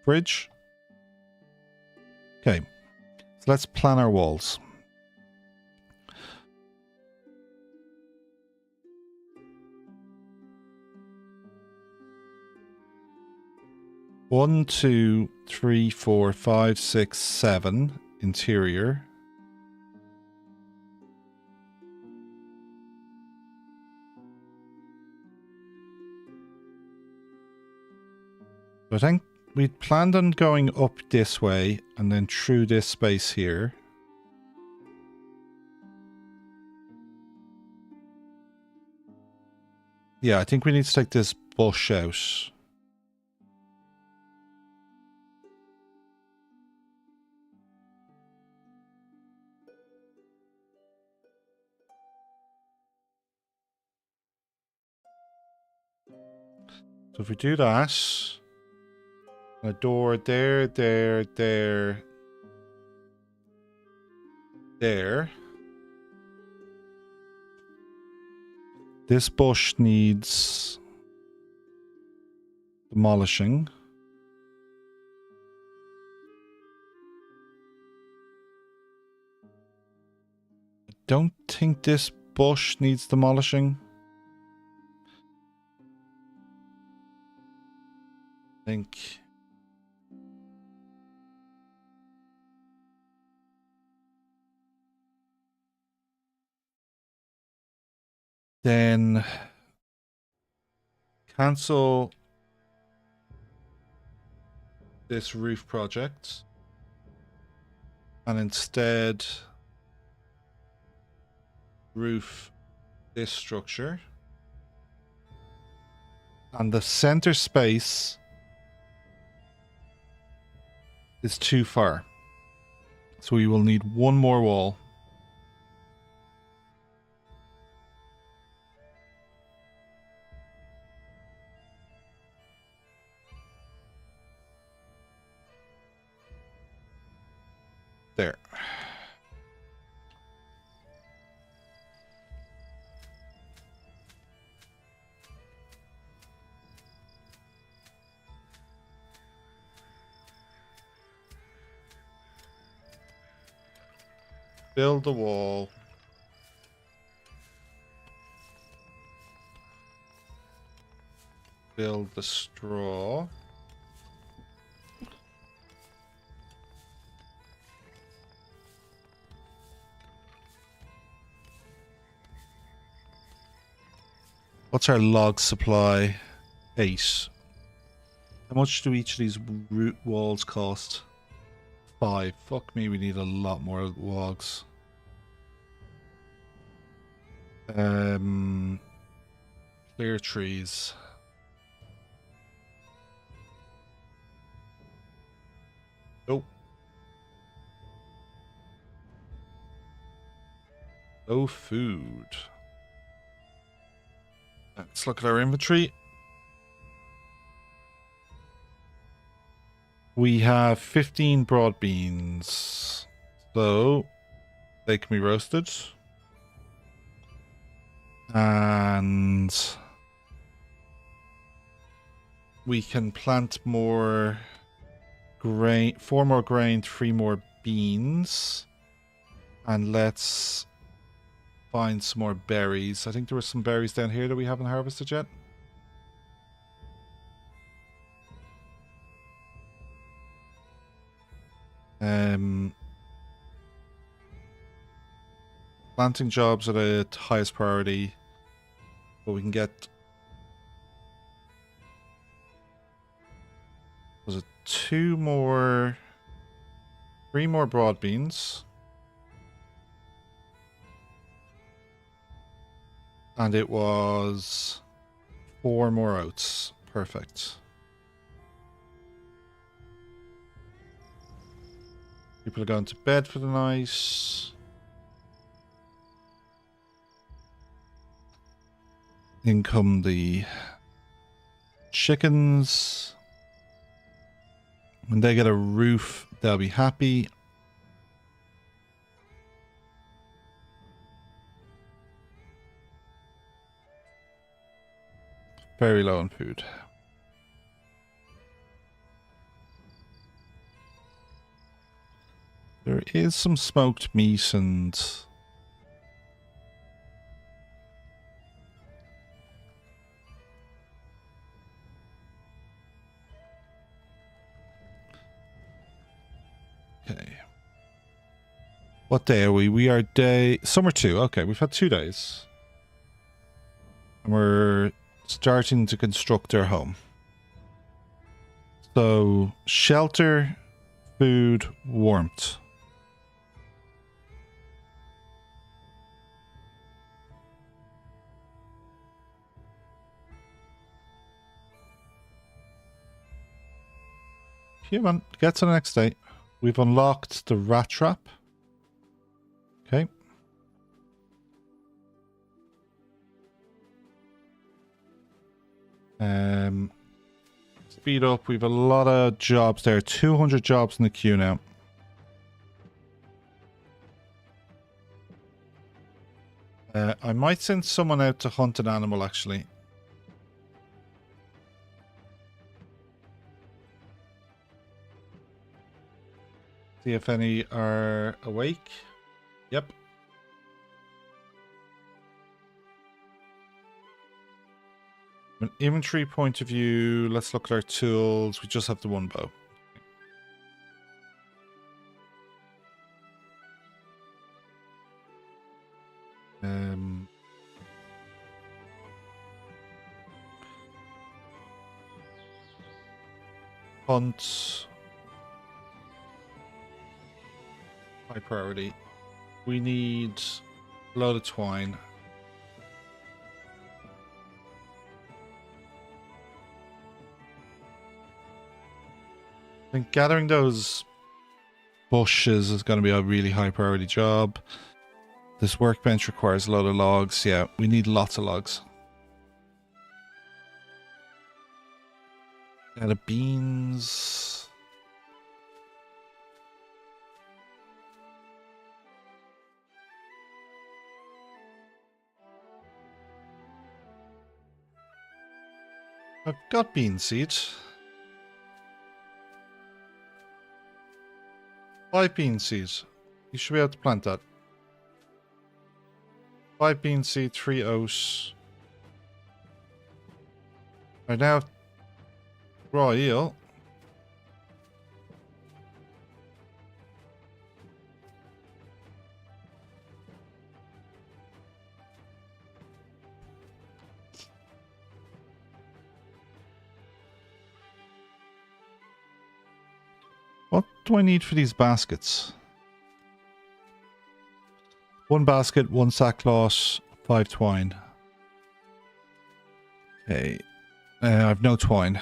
Speaker 1: Fridge. Okay. So let's plan our walls. 1, 2, 3, 4, 5, 6, 7 interior. I think we planned on going up this way and then through this space here. Yeah, I think we need to take this bush out. So if we do that, a door there, there, there, there. This bush needs demolishing. I don't think this bush needs demolishing. I think... Then cancel this roof project and instead roof this structure. And the center space is too far. So we will need one more wall. There. Build the wall. Build the straw. What's our log supply? 8. How much do each of these root walls cost? 5. Fuck me, we need a lot more logs. Clear trees. Oh. No food. Let's look at our inventory. We have 15 broad beans. So they can be roasted. And we can plant more grain, 4 more grain, 3 more beans. And let's find some more berries. I think there were some berries down here that we haven't harvested yet. Planting jobs are the highest priority, but we can get, was it 3 more broad beans, and it was 4 more oats. Perfect. People are going to bed for the night. In come the chickens. When they get a roof, they'll be happy. Very low on food. There is some smoked meat and... What day are we? We are day... Summer 2. Okay, we've had 2 days. And we're starting to construct our home. So, shelter, food, warmth. Human, get to the next day. We've unlocked the rat trap. Okay. Speed up. We've a lot of jobs there. 200 jobs in the queue now. I might send someone out to hunt an animal, actually. See if any are awake. Yep. From an inventory point of view, let's look at our tools. We just have the one bow. Hunt. High priority. We need a load of twine. I think gathering those bushes is going to be a really high priority job. This workbench requires a lot of logs. Yeah, we need lots of logs. Out of beans. I've got bean seeds. 5 bean seeds. You should be able to plant that. 5 bean seed, 3 oats. I now have raw eel. What do I need for these baskets? 1 basket, 1 sackcloth, 5 twine. Okay. I've no twine.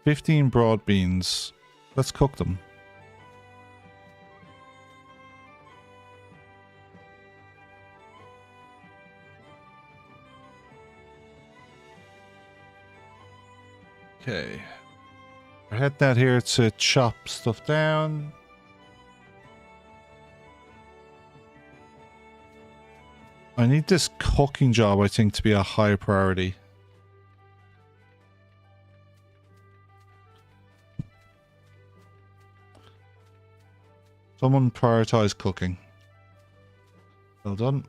Speaker 1: 15 broad beans. Let's cook them. Okay. We're heading out here to chop stuff down. I need this cooking job, I think, to be a high priority. Someone prioritize cooking. Well done.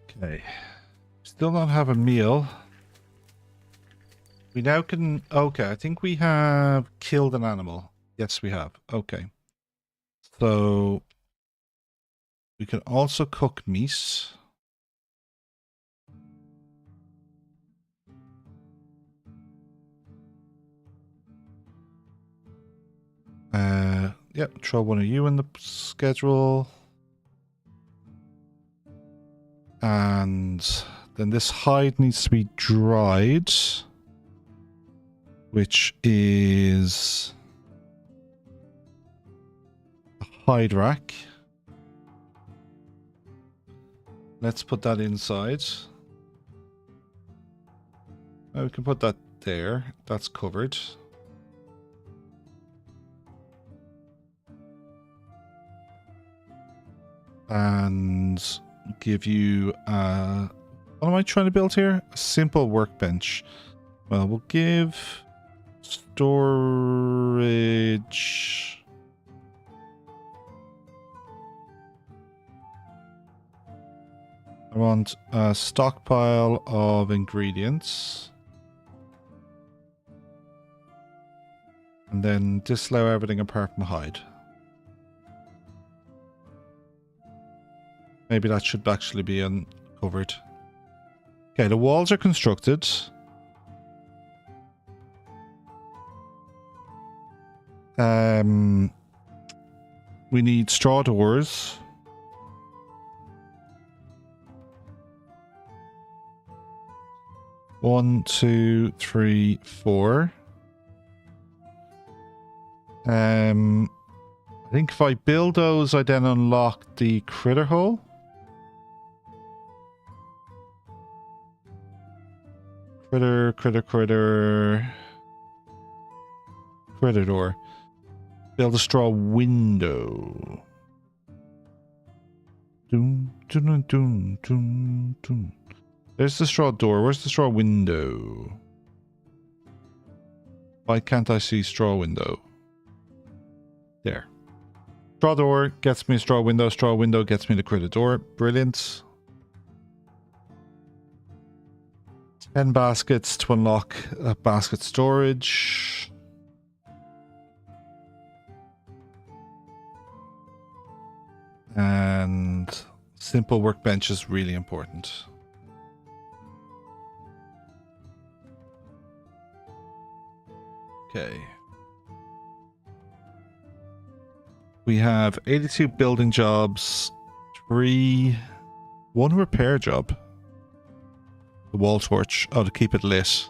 Speaker 1: Okay. Still don't have a meal. We now can... Okay, I think we have killed an animal. Yes, we have. Okay. So... we can also cook meat. Yep, throw one of you in the schedule. And then this hide needs to be dried, which is a hide rack. Let's put that inside. We can put that there. That's covered. And give you what am I trying to build here? A simple workbench. Well, we'll give storage. I want a stockpile of ingredients. And then disallow everything apart from hide. Maybe that should actually be uncovered. Okay, the walls are constructed. We need straw doors. One, two, three, four. I think if I build those, I then unlock the critter hole. Critter door. Build a straw window. Doom, doom, doom, doom, doom. There's the straw door. Where's the straw window? Why can't I see straw window? There. Straw door gets me a straw window. Straw window gets me the critter door. Brilliant. 10 baskets to unlock basket storage. And simple workbench is really important. Okay. We have 82 building jobs, 1 repair job. The wall torch. Oh, to keep it lit.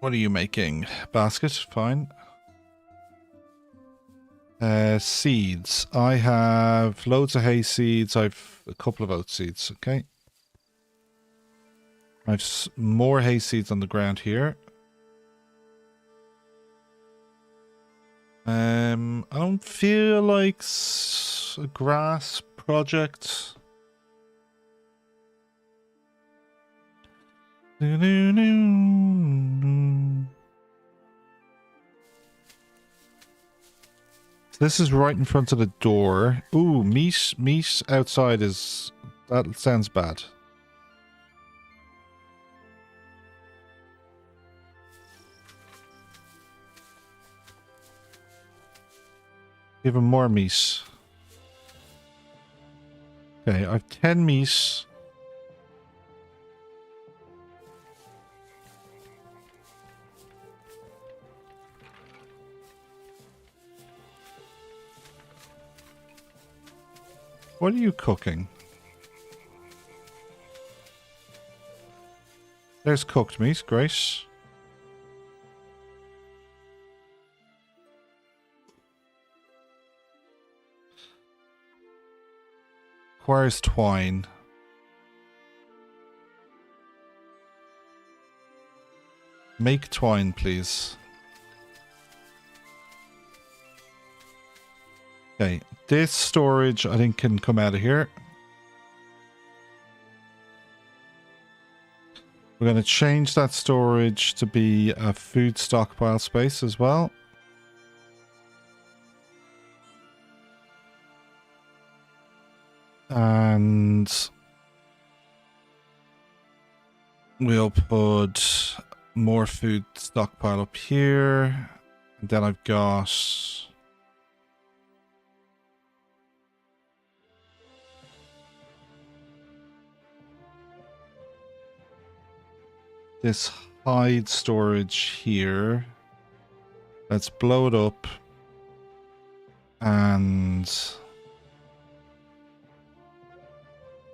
Speaker 1: What are you making? Basket, fine. Seeds. I have loads of hay seeds. I've a couple of oat seeds, okay. I've more hay seeds on the ground here. I don't feel like a grass project. This is right in front of the door. Ooh, meat outside is... That sounds bad. Give him more meat. Okay, I have 10 meat. What are you cooking? There's cooked meat, great. Requires twine. Make twine, please. Okay, this storage I think can come out of here. We're going to change that storage to be a food stockpile space as well. And we'll put more food stockpile up here. And then I've got... this hide storage here. Let's blow it up and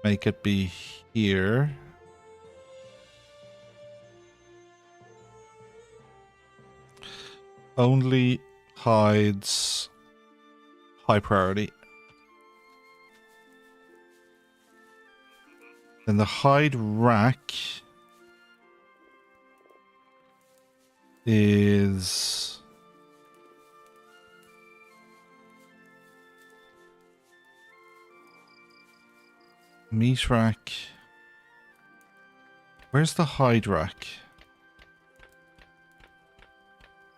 Speaker 1: make it be here. Only hides high priority. Then the hide rack is meat rack. Where's the hide rack?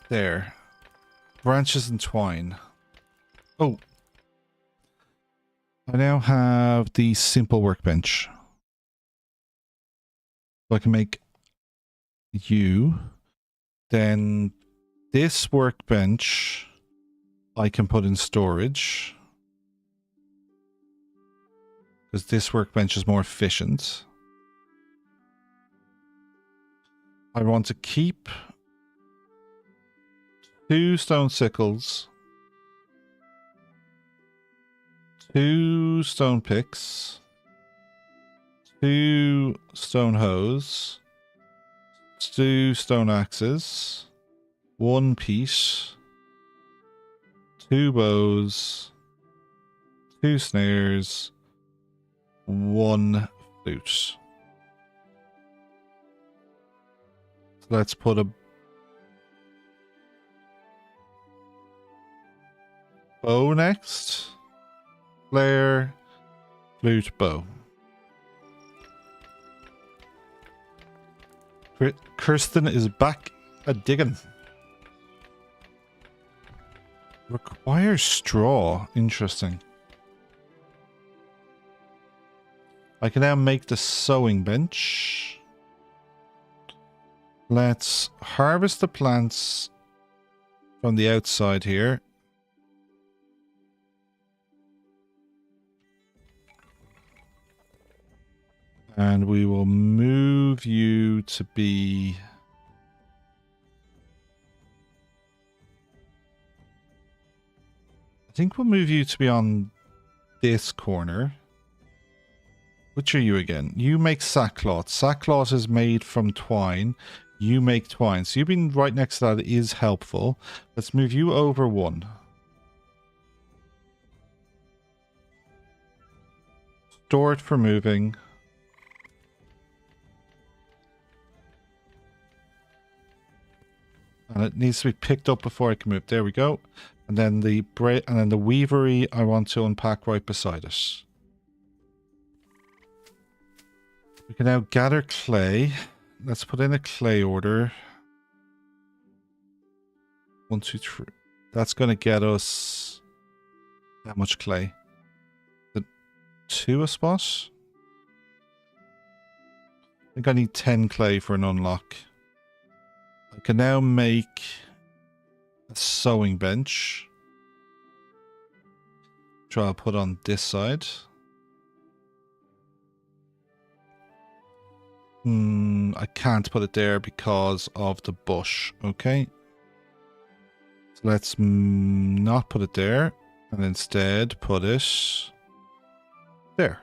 Speaker 1: There. Branches and twine. Oh. I now have the simple workbench. So I can make you. Then this workbench I can put in storage. Because this workbench is more efficient. I want to keep 2 stone sickles, 2 stone picks, 2 stone hoes, 2 stone axes, 1 piece, 2 bows, 2 snares, 1 flute. So let's put a bow next. Flare, flute, bow. Kirsten is back at digging. Requires straw. Interesting. I can now make the sewing bench. Let's harvest the plants from the outside here. And we will move you to be... I think we'll move you to be on this corner. Which are you again? You make sackcloth. Sackcloth is made from twine. You make twine. So you being right next to that is helpful. Let's move you over 1. Store it for moving. And it needs to be picked up before I can move. There we go. And then the weavery I want to unpack right beside it. We can now gather clay. Let's put in a clay order. 1, 2, 3. That's going to get us that much clay. The 2 a spot? I think I need 10 clay for an unlock. I can now make a sewing bench, which I'll put on this side. I can't put it there because of the bush. Okay. So let's not put it there and instead put it there.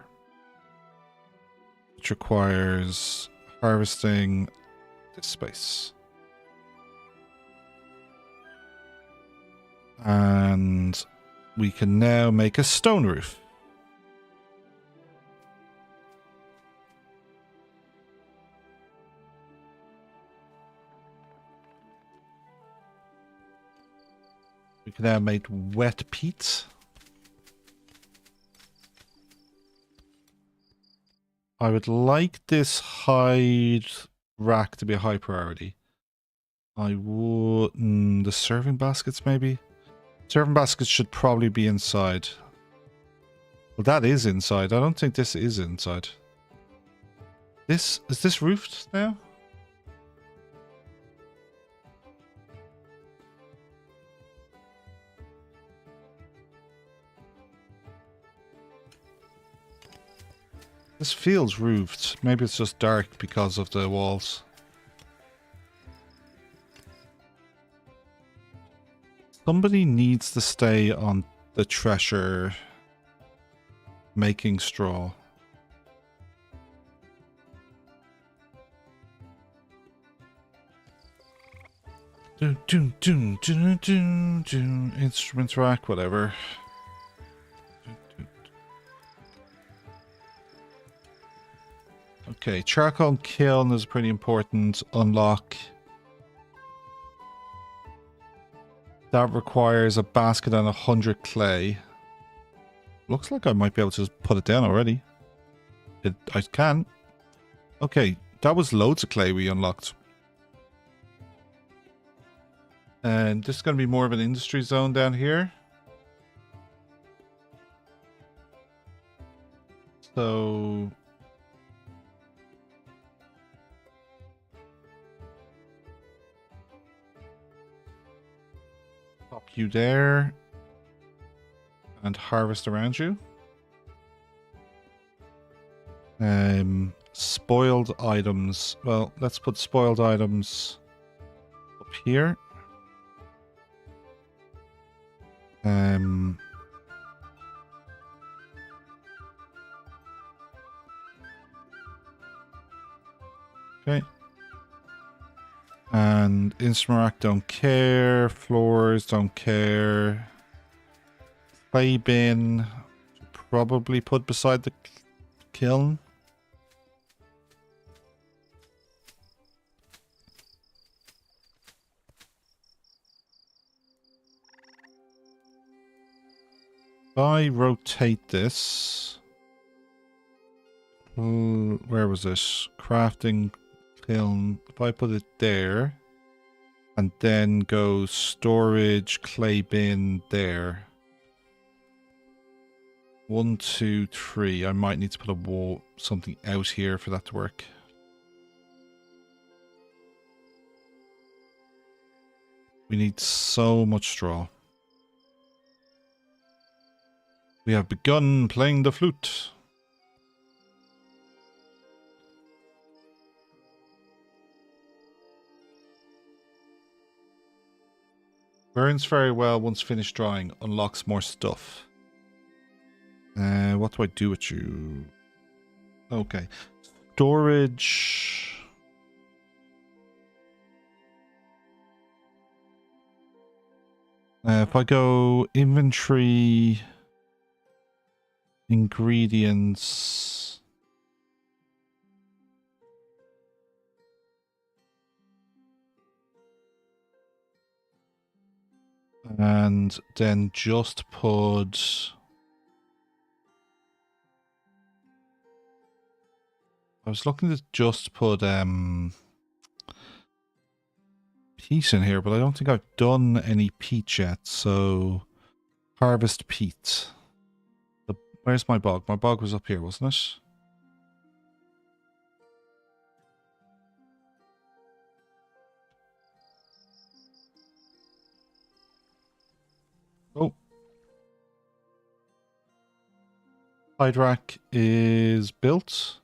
Speaker 1: Which requires harvesting this space. And we can now make a stone roof. We can now make wet peat. I would like this hide rack to be a high priority. I would... the serving baskets maybe? Serving baskets should probably be inside. Well, that is inside. I don't think this is inside. Is this roofed now? This feels roofed. Maybe it's just dark because of the walls. Somebody needs to stay on the treasure making straw. Instruments rack, whatever. Okay, charcoal kiln is a pretty important unlock. That requires a basket and 100 clay. Looks like I might be able to just put it down already. I can. Okay, that was loads of clay we unlocked. And this is going to be more of an industry zone down here. So pop you there and harvest around you. Spoiled items. Well, let's put spoiled items up here. Okay. And Instamark don't care. Floors don't care. Clay bin. Probably put beside the kiln. If I rotate this. Where was it? Crafting kiln. If I put it there. And then go storage, clay bin there. 1, 2, 3. I might need to put a wall, something out here for that to work. We need so much straw. We have begun playing the flute. Burns very well once finished drying. Unlocks more stuff. What do I do with you? Okay. Storage. If I go inventory, ingredients. And then just put... I was looking to just put peat in here, but I don't think I've done any peat yet, so harvest peat. Where's my bog? My bog was up here, wasn't it? Oh. Hide rack is built.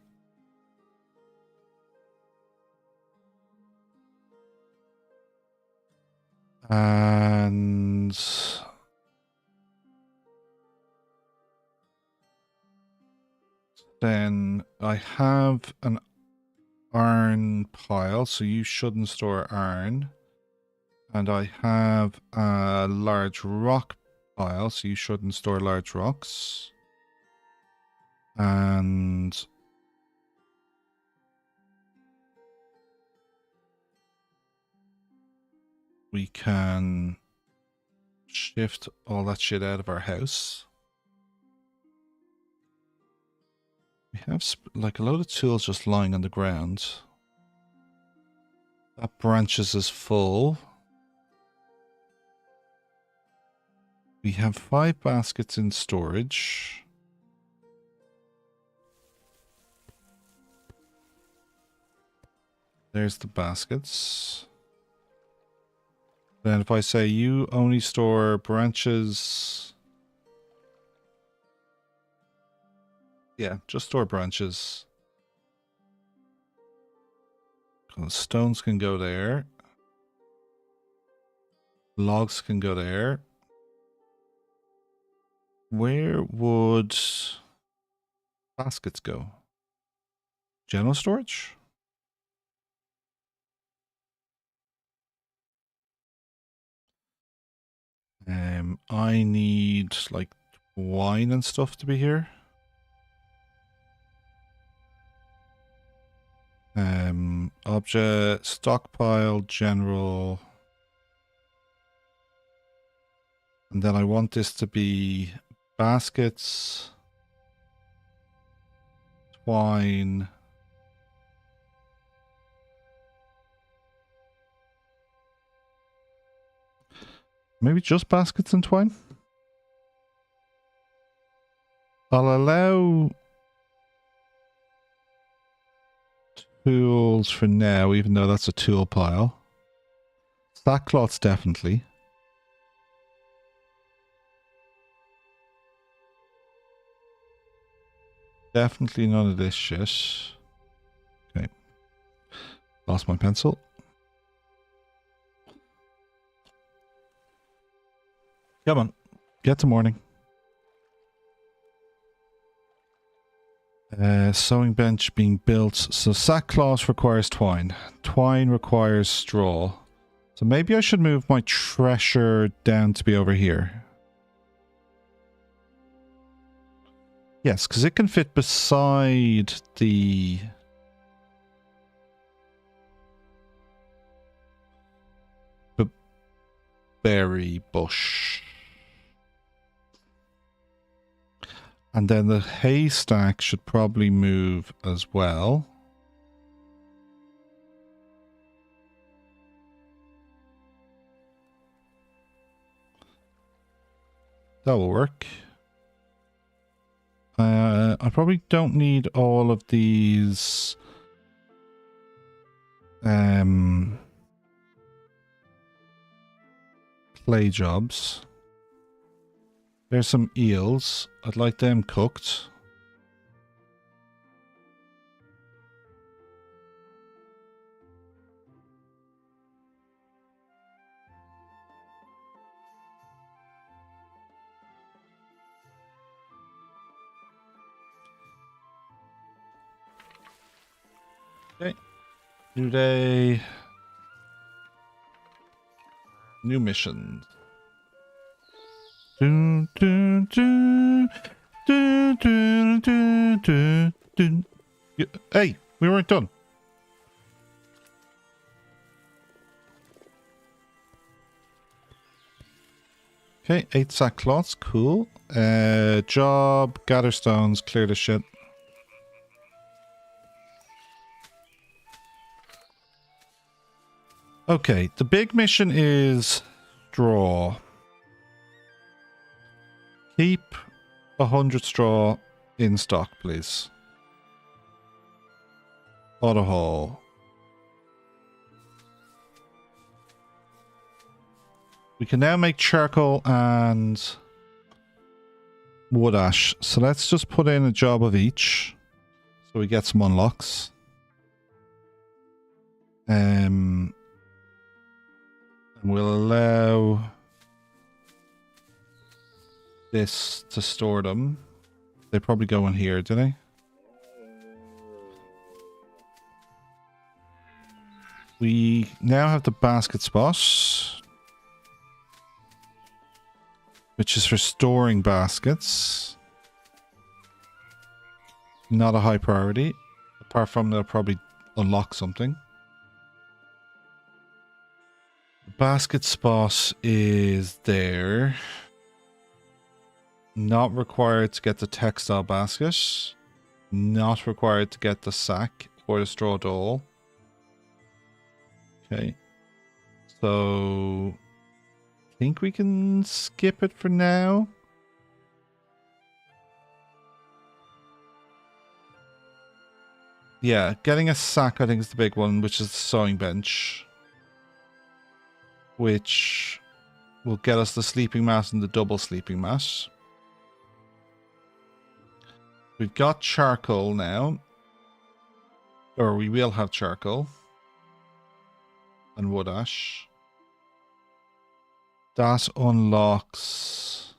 Speaker 1: And then I have an iron pile, so you shouldn't store iron. And I have a large rock pile, so you shouldn't store large rocks. And we can shift all that shit out of our house. We have like a load of tools just lying on the ground. That branches is full. We have 5 baskets in storage. There's the baskets. Then if I say you only store branches... Yeah, just store branches. Stones can go there. Logs can go there. Where would baskets go? General storage? I need like wine and stuff to be here. Object, stockpile, general. And then I want this to be baskets, twine, Maybe just baskets and twine? I'll allow tools for now, even though that's a tool pile. Sackcloths definitely. Definitely none of this shit. Okay. Lost my pencil. Come on. Get to morning. Sewing bench being built. So sackcloth requires twine. Twine requires straw. So maybe I should move my treasure down to be over here. Yes, because it can fit beside the... berry bush. And then the haystack should probably move as well. That will work. I probably don't need all of these clay jobs. There's some eels. I'd like them cooked. Okay. New day. New missions. Hey, we weren't done. Okay, 8 sackcloths, cool. Job, gather stones, clear the shit. Okay, the big mission is straw. Keep 100 straw in stock, please. Auto haul. We can now make charcoal and wood ash. So let's just put in a job of each. So we get some unlocks. And we'll allow this to store them. They probably go in here, do they? We now have the basket spot, which is for storing baskets. Not a high priority. Apart from they'll probably unlock something. The basket spot is there. Not required to get the textile basket. Not required to get the sack or the straw doll. Okay. So I think we can skip it for now. Yeah, getting a sack I think is the big one, which is the sewing bench. Which will get us the sleeping mat and the double sleeping mat. We've got charcoal now. Or we will have charcoal. And wood ash. That unlocks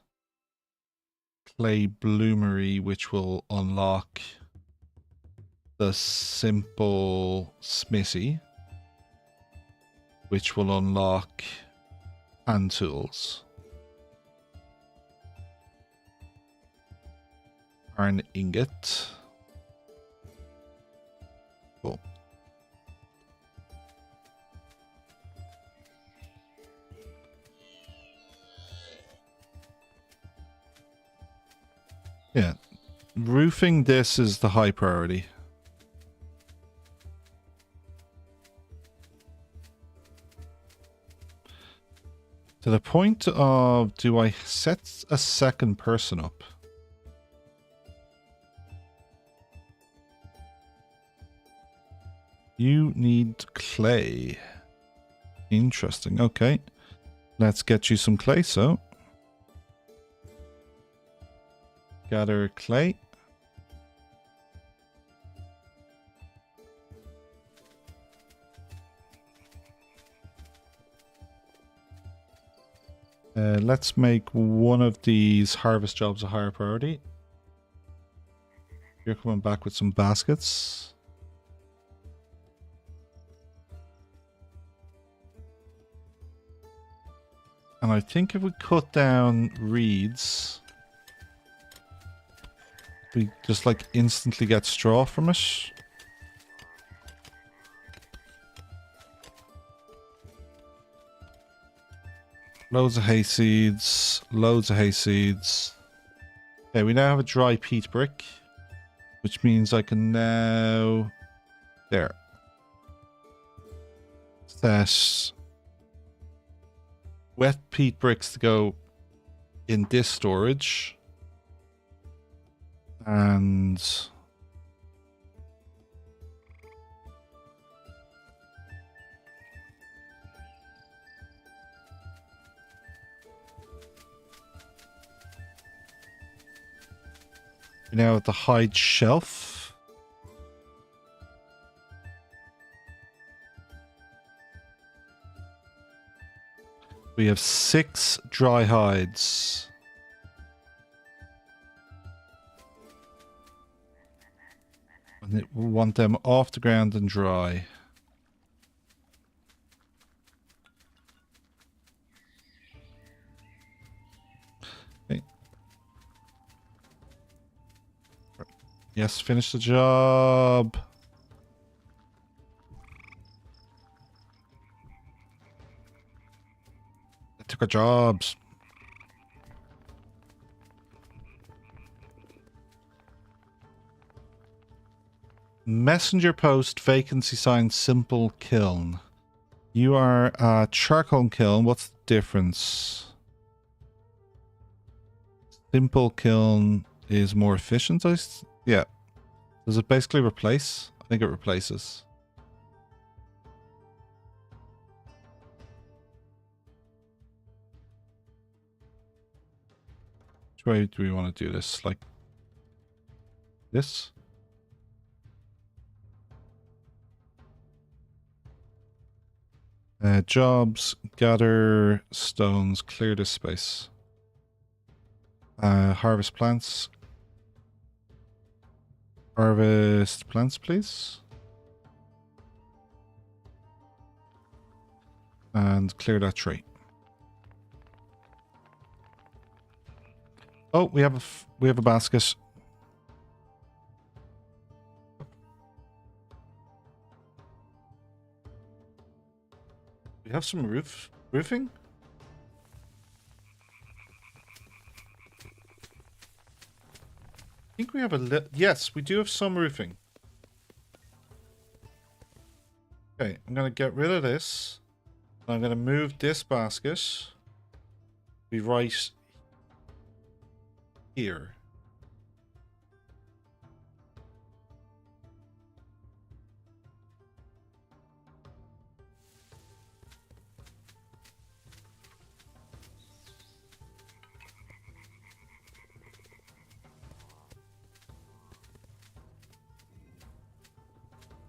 Speaker 1: clay bloomery, which will unlock the simple smithy, which will unlock hand tools. Iron ingot. Cool. Yeah. Roofing this is the high priority. To the point of, do I set a second person up? You need clay. Interesting. Okay. Let's get you some clay, so. Gather clay. Let's make one of these harvest jobs a higher priority. You're coming back with some baskets. And I think if we cut down reeds, we just like instantly get straw from it. Loads of hay seeds. Loads of hay seeds. Okay, we now have a dry peat brick, which means I can now... There. Set wet peat bricks to go in this storage. And... now at the hide shelf. We have 6 dry hides. And we want them off the ground and dry. Okay. Yes, finish the job. They took our jobs. Messenger post vacancy sign simple kiln. You are a charcoal kiln. What's the difference? Simple kiln is more efficient. Yeah. Does it basically replace? I think it replaces. Which way do we want to do this? Like this? Jobs, gather stones, clear this space. Harvest plants. Harvest plants, please. And clear that tree. Oh, we have a basket. We have some roofing? I think we have yes, we do have some roofing. Okay, I'm going to get rid of this. I'm going to move this basket. Be right here.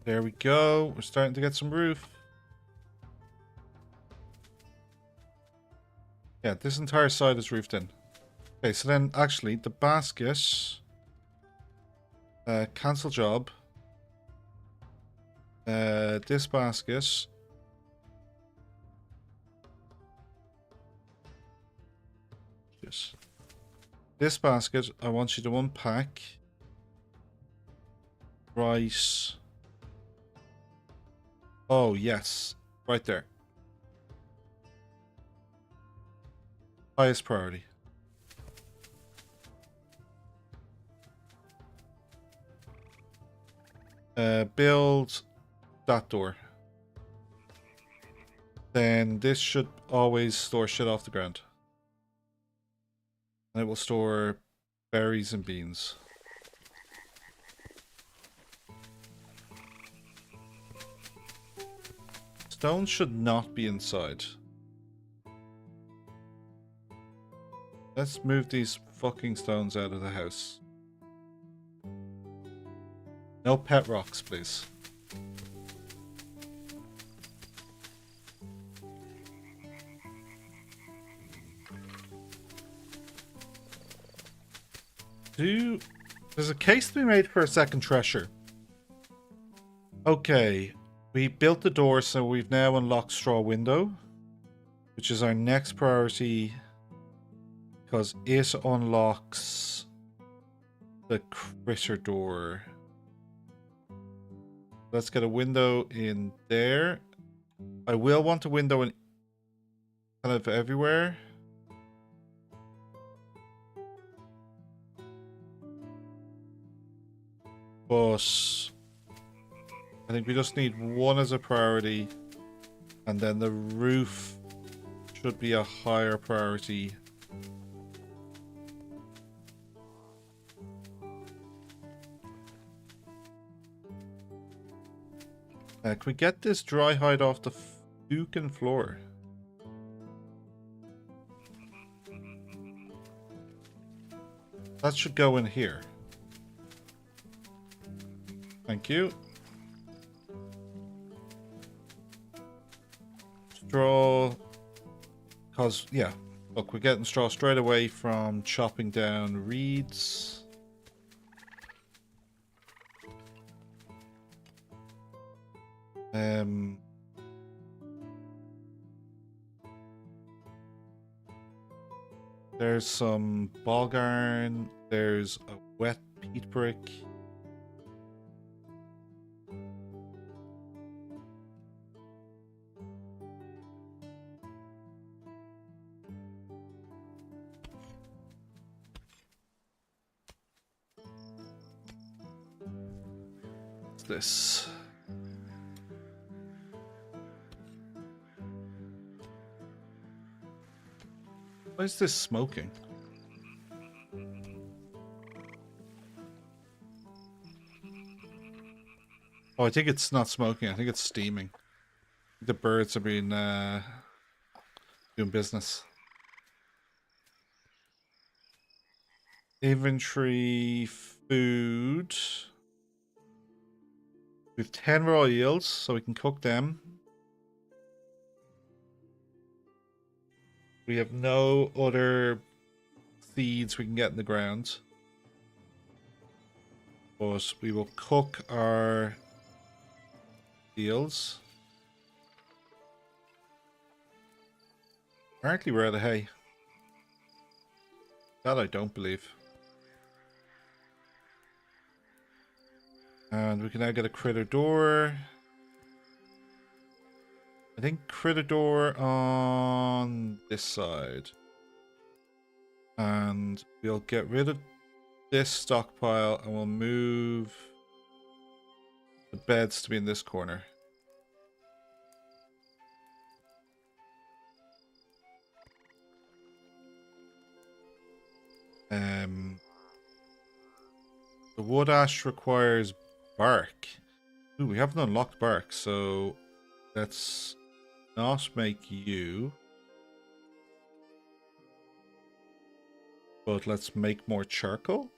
Speaker 1: There we go. We're starting to get some roof. Yeah, this entire side is roofed in. Okay, so then actually the basket... cancel job. This basket... Yes. This basket, I want you to unpack. Right... Oh, yes. Right there. Highest priority. Build that door. then this should always store shit off the ground. And it will store berries and beans. Stones should not be inside. Let's move these fucking stones out of the house. No pet rocks, please. There's a case to be made for a second treasure. Okay, we built the door, so we've now unlocked straw window, which is our next priority because it unlocks the critter door. Let's get a window in there. I will want a window in kind of everywhere. But I think we just need one as a priority, and then the roof should be a higher priority. Can we get this dry hide off the fucking floor? That should go in here. Thank you. Straw. Because, yeah. Look, we're getting straw straight away from chopping down reeds. There's some bog iron. There's a wet peat brick. What's this? Why is this smoking? Oh, I think it's not smoking. I think it's steaming. The birds have been doing business. Inventory, food. We have 10 raw eels, so we can cook them. We have no other seeds we can get in the ground. But we will cook our eels. Apparently we're out of hay. That I don't believe. And we can now get a critter door. I think critter door on this side. And we'll get rid of this stockpile and we'll move the beds to be in this corner. The wood ash requires bark. Ooh, we haven't unlocked bark, so let's not make you. But let's make more charcoal.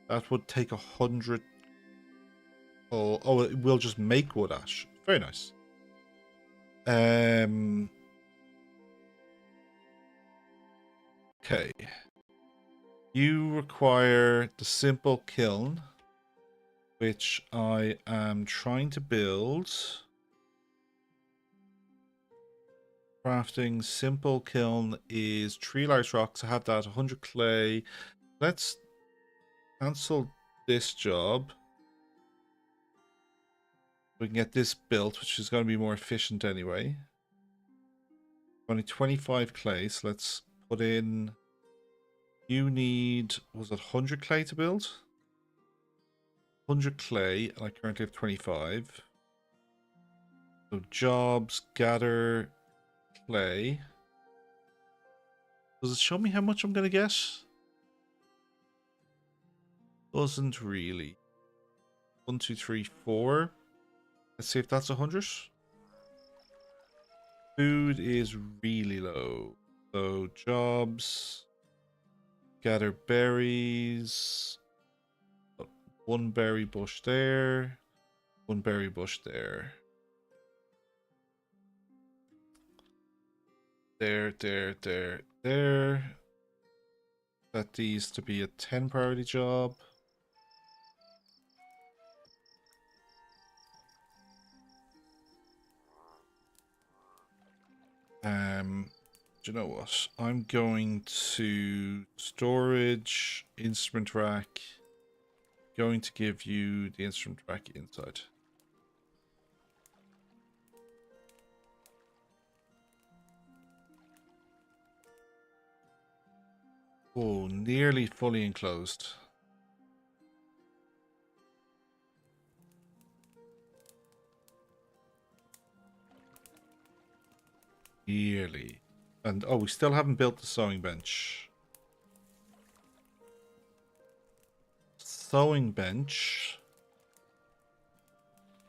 Speaker 1: That would take 100. Oh, it will just make wood ash. Very nice. Okay. You require the simple kiln, which I am trying to build. Crafting simple kiln is 3 large rocks. I have that. 100 clay. Let's cancel this job. We can get this built, which is going to be more efficient anyway. Only 25 clay, so let's put in. You need, was it 100 clay to build? 100 clay, and I currently have 25. So jobs, gather, clay. Does it show me how much I'm gonna get? Doesn't really. 1, 2, 3, 4. Let's see if that's 100. Food is really low. So jobs, gather berries. One berry bush there. One berry bush there. There. That needs to be a 10 priority job. Do you know what? I'm going to storage, instrument rack. Going to give you the instrument rack inside. Oh, nearly fully enclosed. Nearly. And oh, we still haven't built the sewing bench. Sewing bench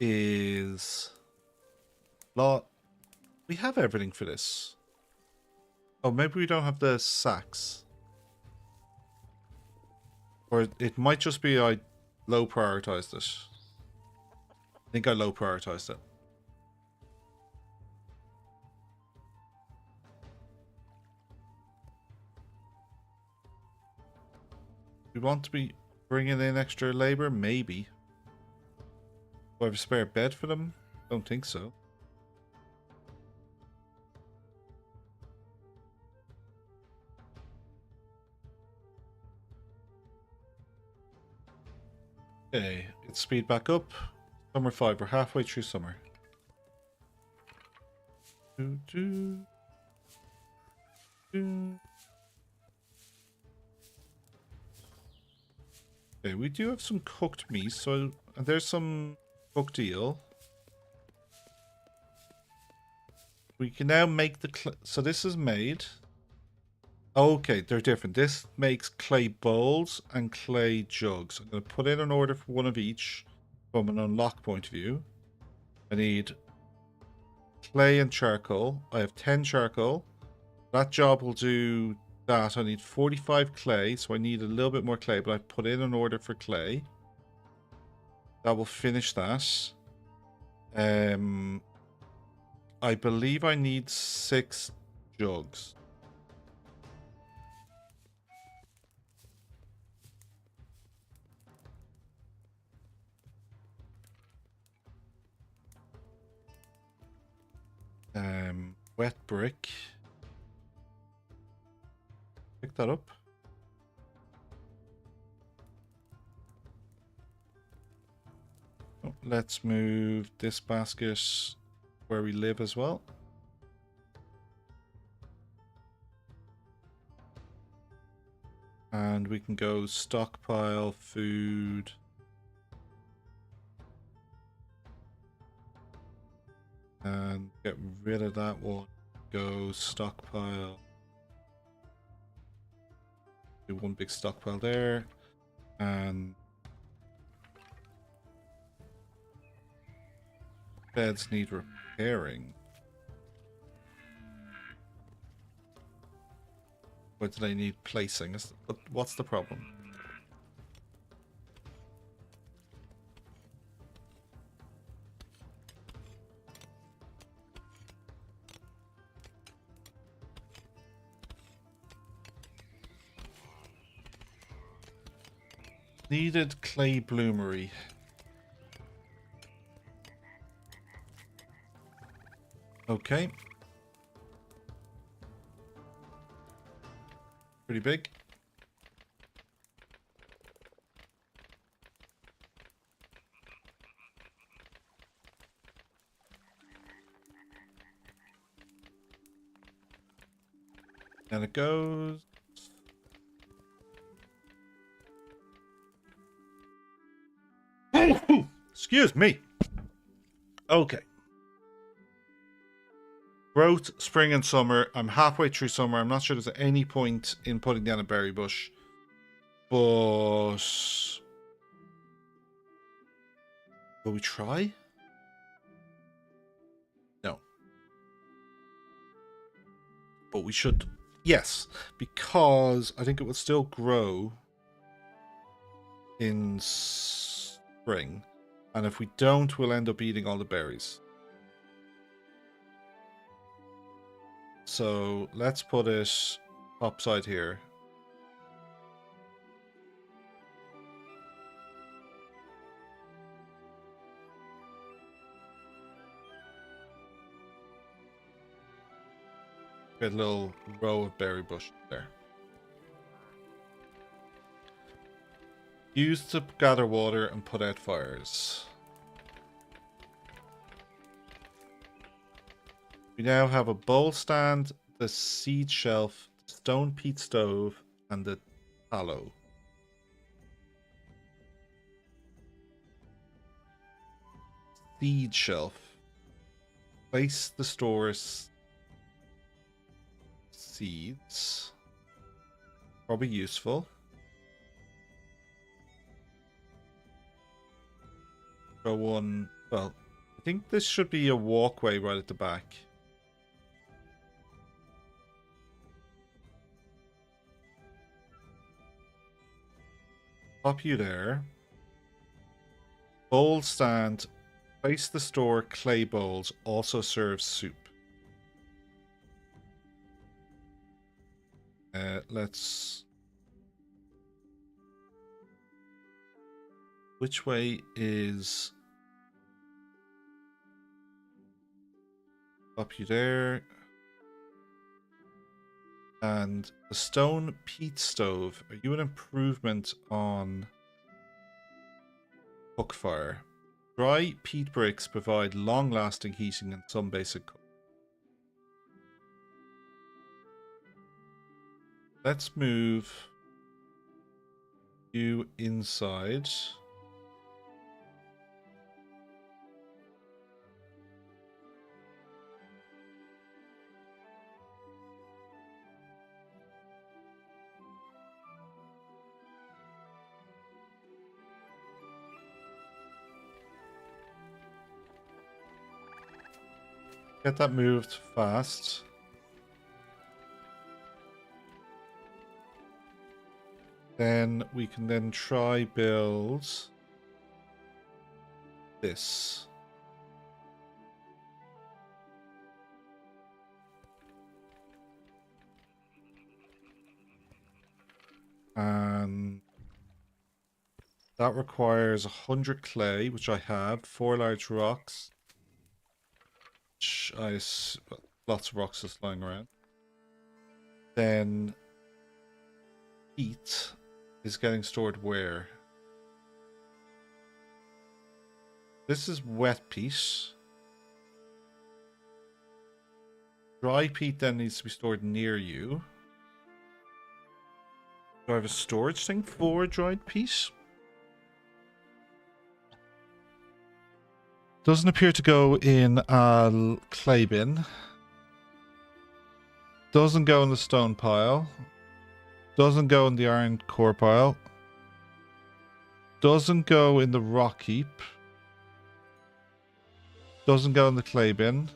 Speaker 1: is lot. We have everything for this. Oh, maybe we don't have the sacks. Or it might just be I low prioritized it. I think I low prioritized it. We want to be bringing in extra labor? Maybe. Do I have a spare bed for them? Don't think so. Okay, let's speed back up. Summer 5, we're halfway through summer. Okay, we do have some cooked meat, so there's some cooked eel. We can now make the so this is made. Okay, they're different. This makes clay bowls and clay jugs. I'm going to put in an order for one of each from an unlock point of view. I need clay and charcoal. I have 10 charcoal. That job will do that. I need 45 clay, so I need a little bit more clay, but I put in an order for clay. That will finish that. I believe I need 6 jugs. Wet brick. Pick that up. Oh, let's move this basket where we live as well. And we can go stockpile food. And get rid of that one. Go stockpile. Do one big stockpile there. And beds need repairing. Or do they need placing? What's the problem? Needed clay bloomery. Okay. Pretty big. And it goes. Excuse me. Okay. Growth, spring and summer. I'm halfway through summer. I'm not sure there's any point in putting down a berry bush. But... will we try? No. But we should... yes. Because I think it will still grow in spring. And if we don't, we'll end up eating all the berries. So let's put it topside here. Get a little row of berry bush there. Use to gather water and put out fires. We now have a bowl stand, the seed shelf, stone peat stove, and the tallow. Seed shelf. Place the stores seeds. Probably useful. Throw one. Well, I think this should be a walkway right at the back. Pop you there. Bowl stand. Place the store clay bowls. Also serves soup. Let's... which way is... up you there. And the stone peat stove. Are you an improvement on hook fire? Dry peat bricks provide long-lasting heating and some basic cooking. Let's move you inside. Get that moved fast. Then we can then try build this. And that requires 100 clay, which I have, 4 large rocks. Which lots of rocks just lying around. Then peat is getting stored where? This is wet peat. Dry peat then needs to be stored near you. Do I have a storage thing for dried peat? Doesn't appear to go in a clay bin. Doesn't go in the stone pile. Doesn't go in the iron core pile. Doesn't go in the rock heap. Doesn't go in the clay bin.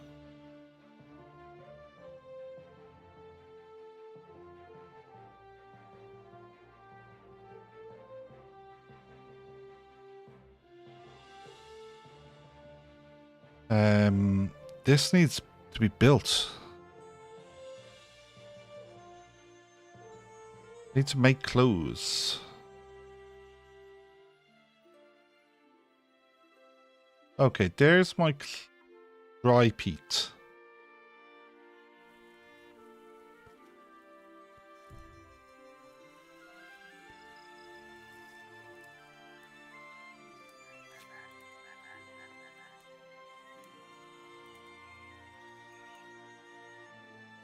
Speaker 1: This needs to be built. Need to make clothes. Okay, there's my dry peat.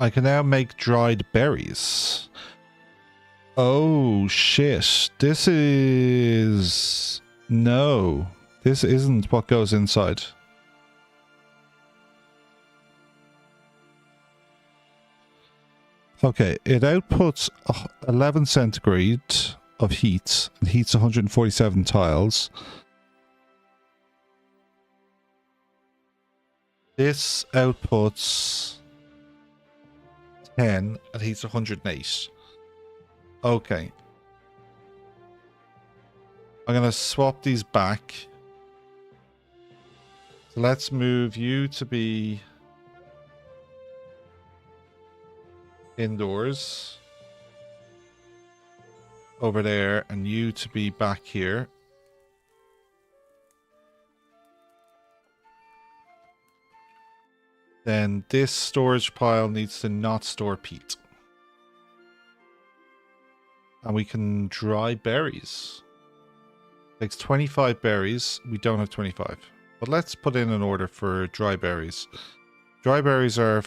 Speaker 1: I can now make dried berries. Oh shit. This is... no. This isn't what goes inside. Okay, it outputs 11 centigrade of heat and heats 147 tiles. This outputs 10 and heats 108. Okay. I'm going to swap these back. So let's move you to be indoors over there and you to be back here. Then this storage pile needs to not store peat. And we can dry berries. Takes 25 berries. We don't have 25. But let's put in an order for dry berries. Dry berries are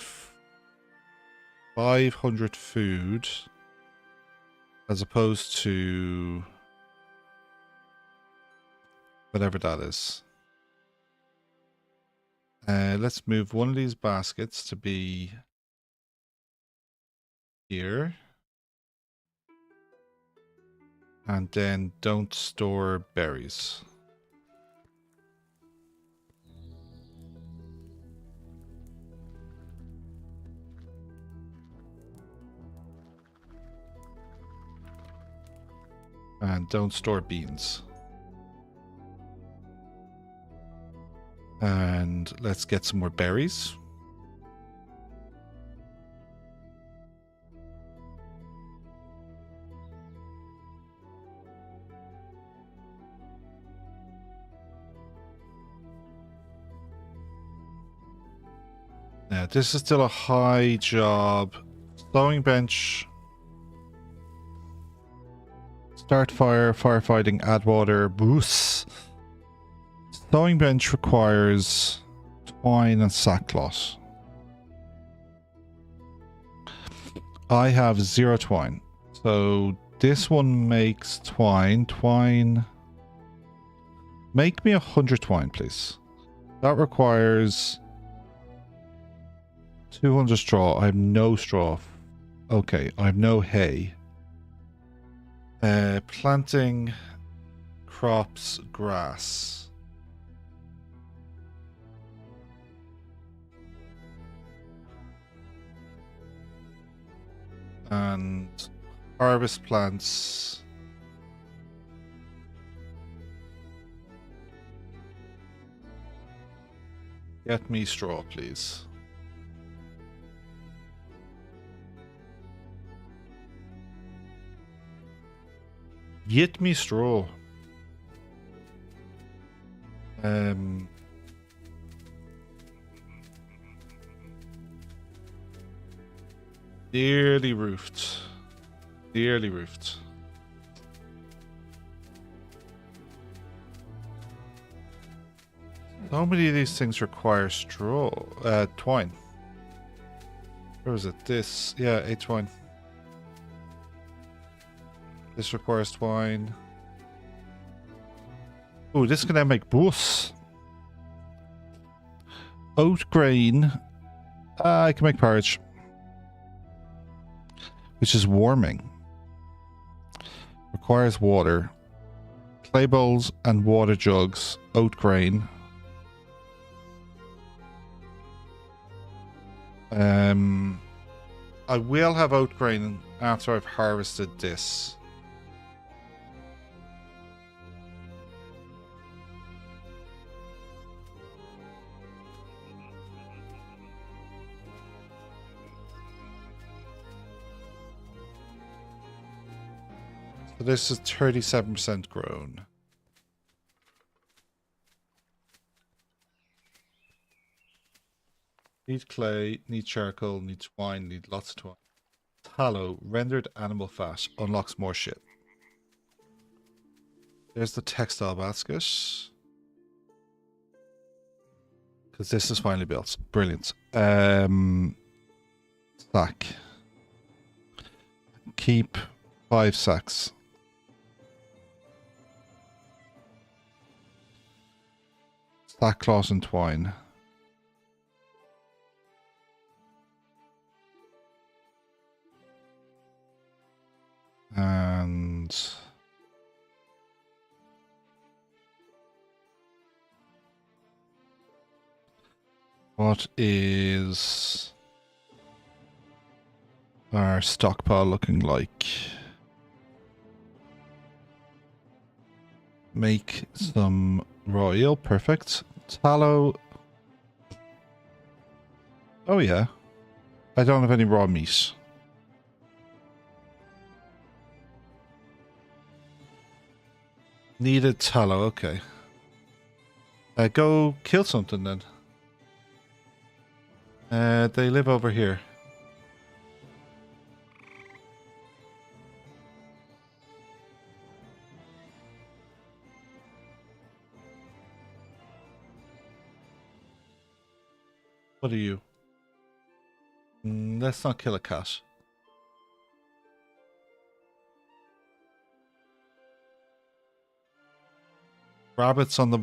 Speaker 1: 500 food. As opposed to whatever that is. Let's move one of these baskets to be here. And then don't store berries. And don't store beans. And let's get some more berries. Now, this is still a high job. Sewing bench. Start fire, firefighting, add water, boost. Sewing bench requires twine and sackcloth. I have 0 twine. So this one makes twine. Twine. Make me 100 twine, please. That requires 200 straw. I have no straw. Okay, I have no hay. Planting crops, grass. And harvest plants. Get me straw, please. Get me straw. Dearly roofed. Dearly roofed. So many of these things require straw. Twine. Where was it? This. Yeah, 8 twine. This requires twine. Oh, this can now make boosts. Oat grain. I can make porridge. Which is warming. Requires water. Clay bowls and water jugs. Oat grain. I will have oat grain after I've harvested this. So this is 37% grown. Need clay, need charcoal, need twine, need lots of twine. Tallow, rendered animal fat, unlocks more shit. There's the textile basket. Because this is finally built. Brilliant. Sack. Keep 5 sacks. Sackcloth and twine. And what is our stockpile looking like? Make some royal, perfect. Tallow. Oh yeah. I don't have any raw meat. Needed tallow, okay. Go kill something then. They live over here. What are you? Let's not kill a cat. Rabbits on the...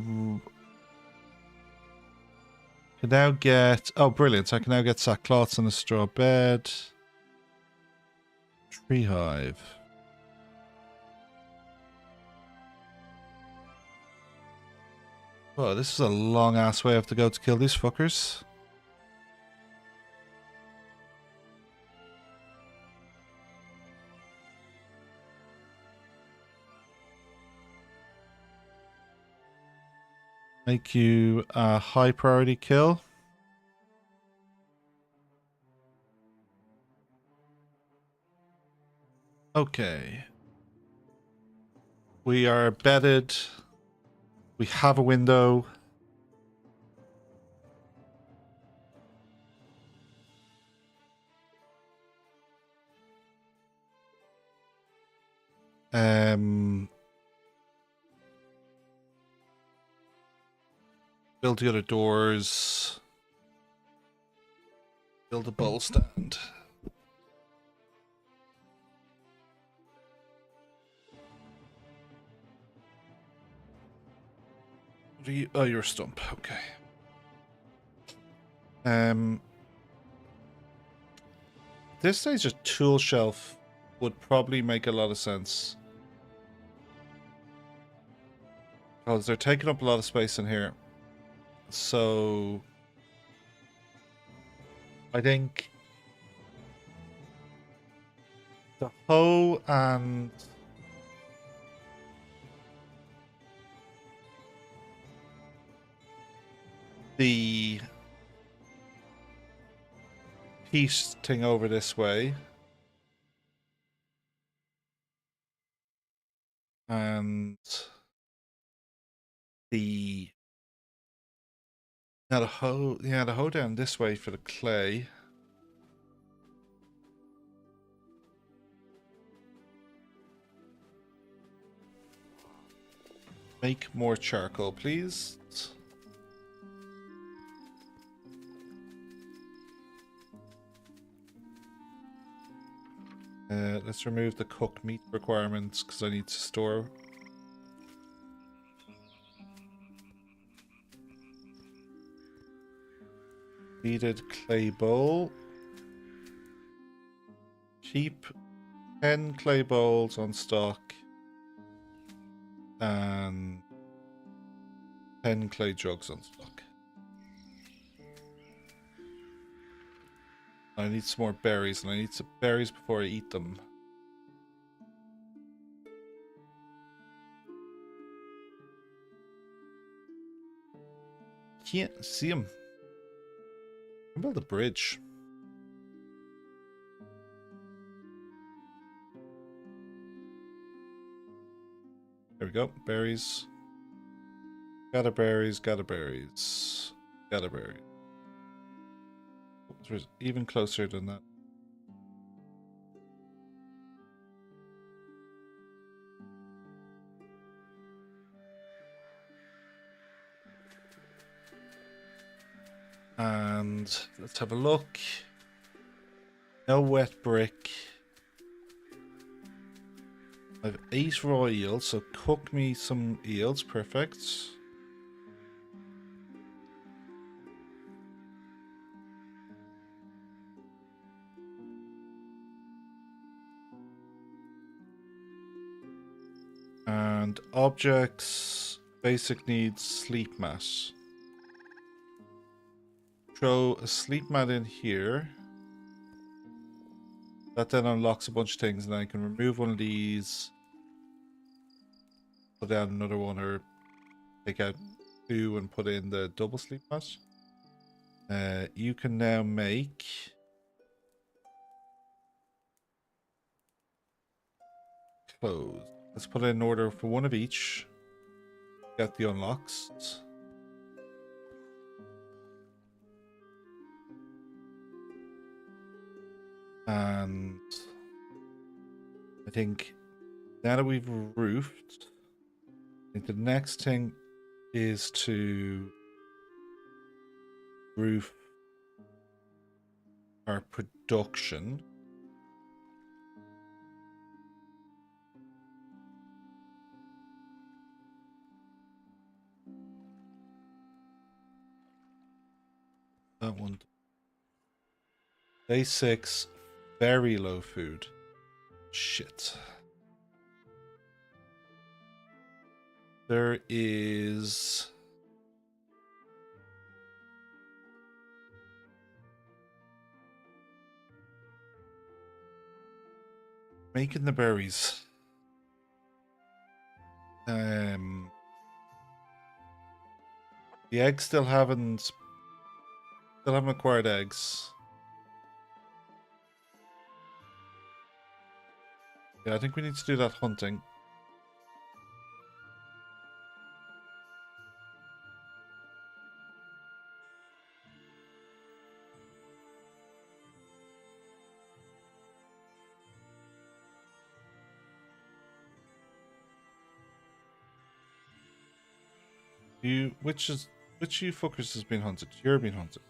Speaker 1: Can now get... Oh, brilliant. I can now get sackcloths and a straw bed. Tree hive. Oh, this is a long-ass way I have to go to kill these fuckers. Make you a high priority kill. Okay. We are bedded. We have a window. Build the other doors. Build a bowl stand. What are you? Oh, you're a stump. Okay. This stage a tool shelf would probably make a lot of sense. Because they're taking up a lot of space in here. So I think the hoe and the piece thing over this way. And the the hoe down this way for the clay. Make more charcoal, please. Let's remove the cooked meat requirements because I need to store. Needed clay bowl. Keep 10 clay bowls on stock. And 10 clay jugs on stock. I need some more berries, and I need some berries before I eat them. Can't see them. How about the bridge? There we go. Berries. Gather berries, gather berries. Gather berries. There's even closer than that. And let's have a look. No wet brick. I have 8 raw eels, so cook me some eels. Perfect. And objects, basic needs, sleep mat. Throw a sleep mat in here. That then unlocks a bunch of things, and I can remove one of these, put down another one, or take out two and put in the double sleep mat. You can now make clothes. Let's put it in order for one of each. Get the unlocks. And I think now that we've roofed, I think the next thing is to roof our production. That one. Day 6, very low food. Shit. There is... making the berries. The eggs still haven't acquired eggs. Yeah, I think we need to do that hunting. Which you fuckers has been hunted? You're being hunted.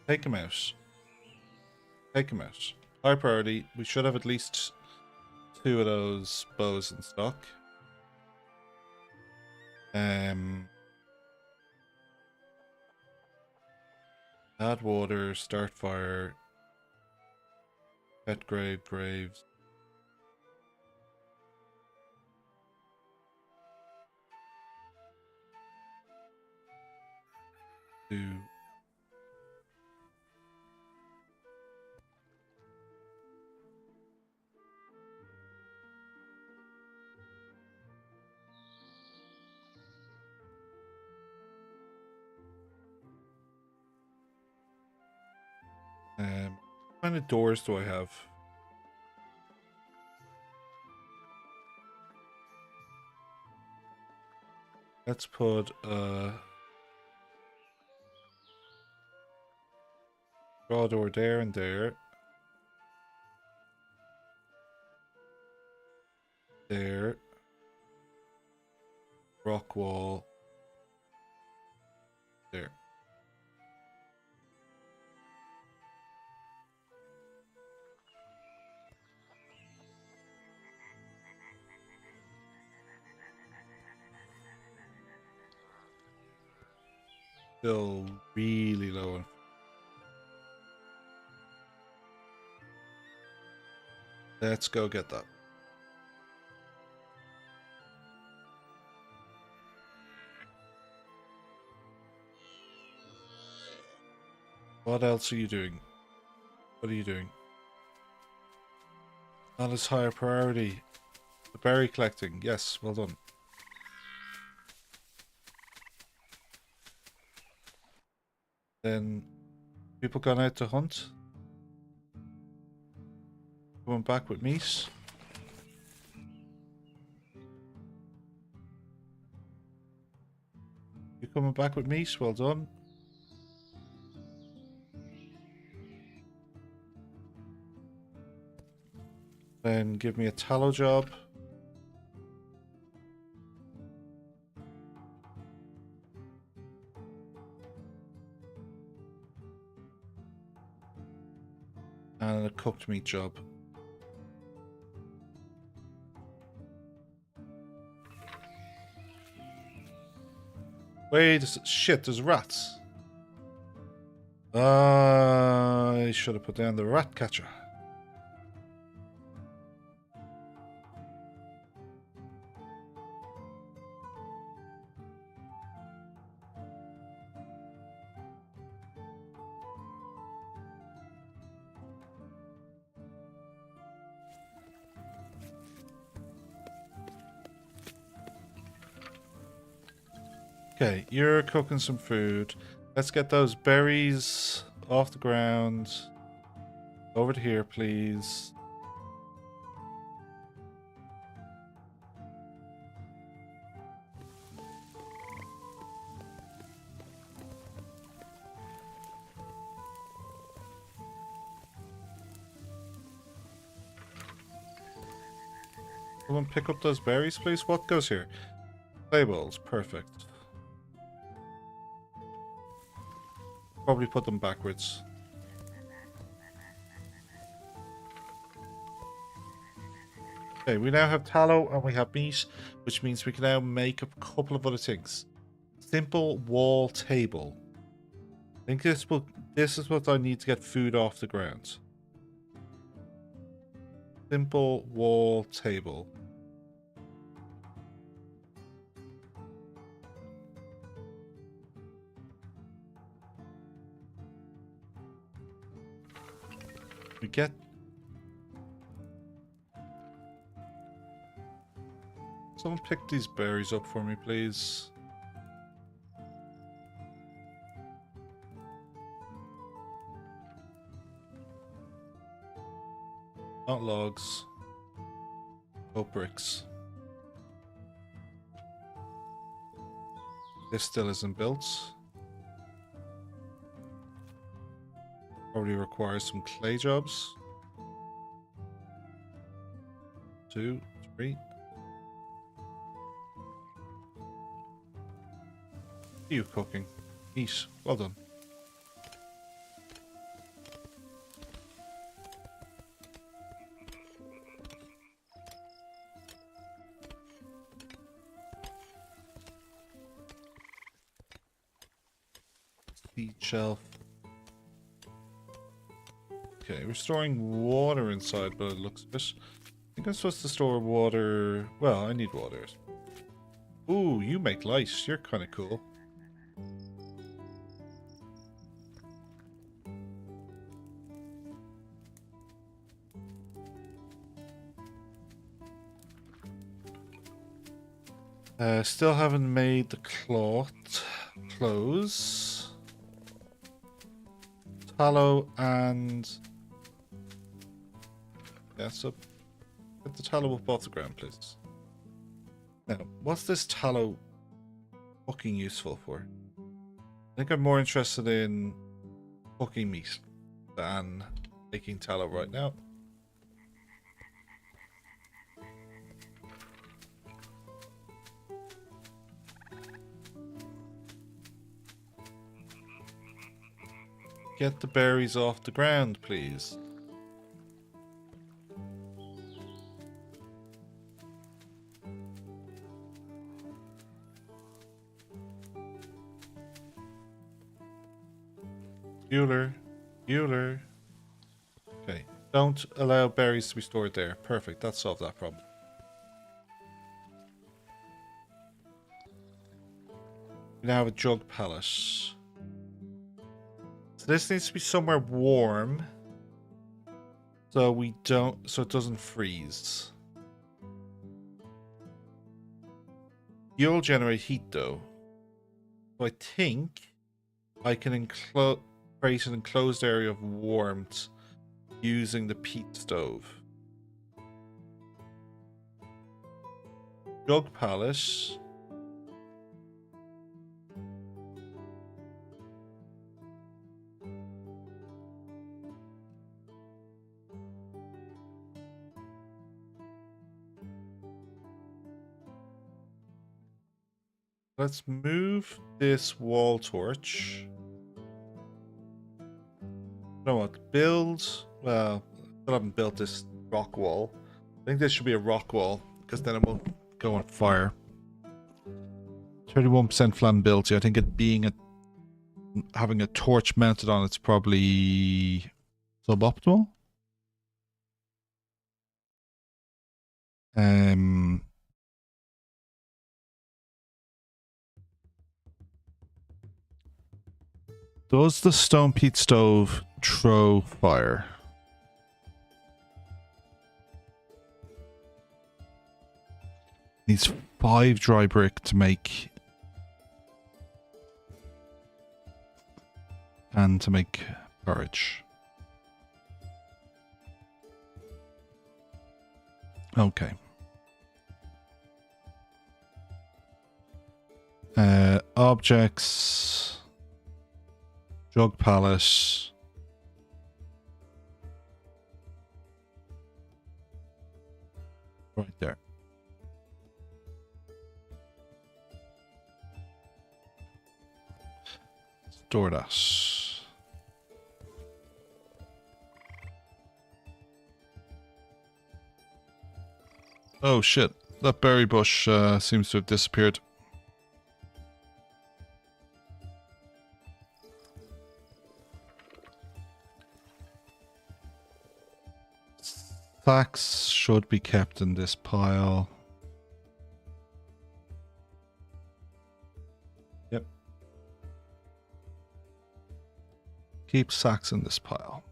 Speaker 1: Take him out. Take him out. High priority. We should have at least 2 of those bows in stock. Add water, start fire, pet graves. Do what kind of doors do I have? Let's put draw door there and there. There. Rock wall. There. Still really low on. Let's go get that. What else are you doing? What are you doing? Not as high a priority. The berry collecting. Yes, well done. Then people gone out to hunt. Going back with meat. You coming back with meat? Well done. Then give me a tallow job. And a cooked meat job. Wait, shit, there's rats. I should have put down the rat catcher. Okay, you're cooking some food. Let's get those berries off the ground. Over to here, please. Someone pick up those berries, please. What goes here? Clay balls. Perfect. Probably put them backwards. Okay, we now have tallow and we have meat, which means we can now make a couple of other things. Simple wall table. I think this is what I need to get food off the ground. Simple wall table. We get... Someone pick these berries up for me, please. Not logs. Oh, bricks. This still isn't built. Probably requires some clay jobs. 2, 3. You cooking. Eat. Well done. Seed shelf. Okay, we're storing water inside, but it looks a bit... I think I'm supposed to store water... Well, I need water. Ooh, you make light. You're kind of cool. Still haven't made the clothes. Tallow and... Yeah, so get the tallow up off the ground, please. Now, what's this tallow fucking useful for? I think I'm more interested in cooking meat than making tallow right now. Get the berries off the ground, please. Bueller. Okay, don't allow berries to be stored there. Perfect, that solved that problem. We now have a jug pallet. So this needs to be somewhere warm, so it doesn't freeze. You'll generate heat though. So I think I can create an enclosed area of warmth using the peat stove. Jug pallet. Let's move this wall torch. You know what? Build. Well, I still haven't built this rock wall. I think this should be a rock wall because then it won't go on fire. 31% flammability. I think having a torch mounted on it's probably suboptimal. Does the stone peat stove throw fire? Needs 5 dry brick to make and to make porridge. Okay. Objects. Jug pallet. Right there. Store that. Oh shit, that berry bush seems to have disappeared. Sacks should be kept in this pile. Yep. Keep sacks in this pile.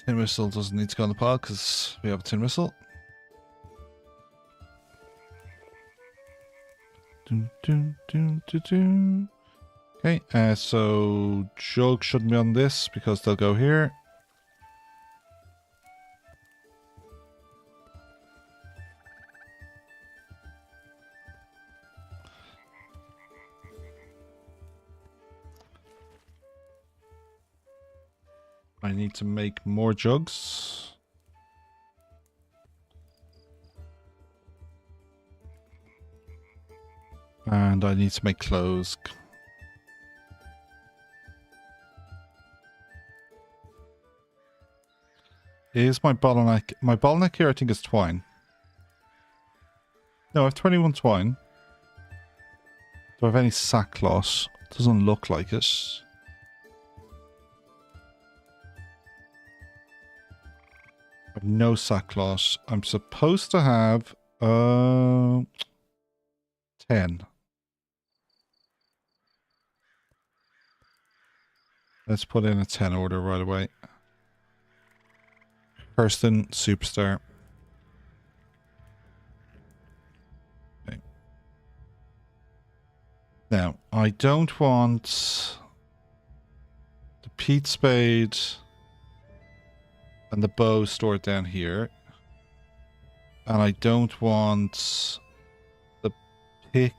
Speaker 1: Tin whistle doesn't need to go in the pile because we have a tin whistle. Dun, dun, dun, dun, dun. Okay, so jug shouldn't be on this because they'll go here. I need to make more jugs. And I need to make clothes. Is my bottleneck... My bottleneck here, I think, is twine. No, I have 21 twine. Do I have any sackcloth? Doesn't look like it. I have no sackcloth. I'm supposed to have 10. Let's put in a 10 order right away. Kirsten, superstar. Okay. Now, I don't want the peat spade and the bow stored down here. And I don't want the pick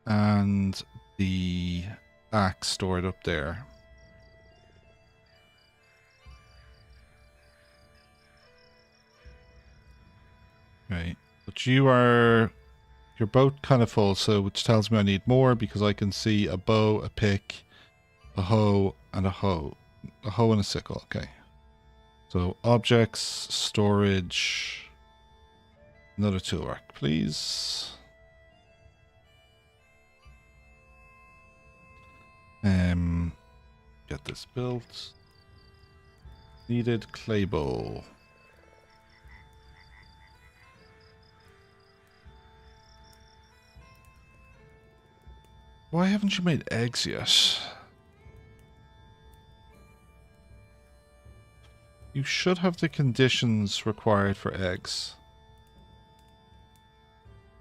Speaker 1: and the axe stored up there. Okay, but you're both kind of full, so which tells me I need more because I can see a bow, a pick, a hoe, and a hoe. A hoe and a sickle, okay. So objects, storage, another tool rack, please. Get this built. Needed clay bowl. Why haven't you made eggs yet? You should have the conditions required for eggs.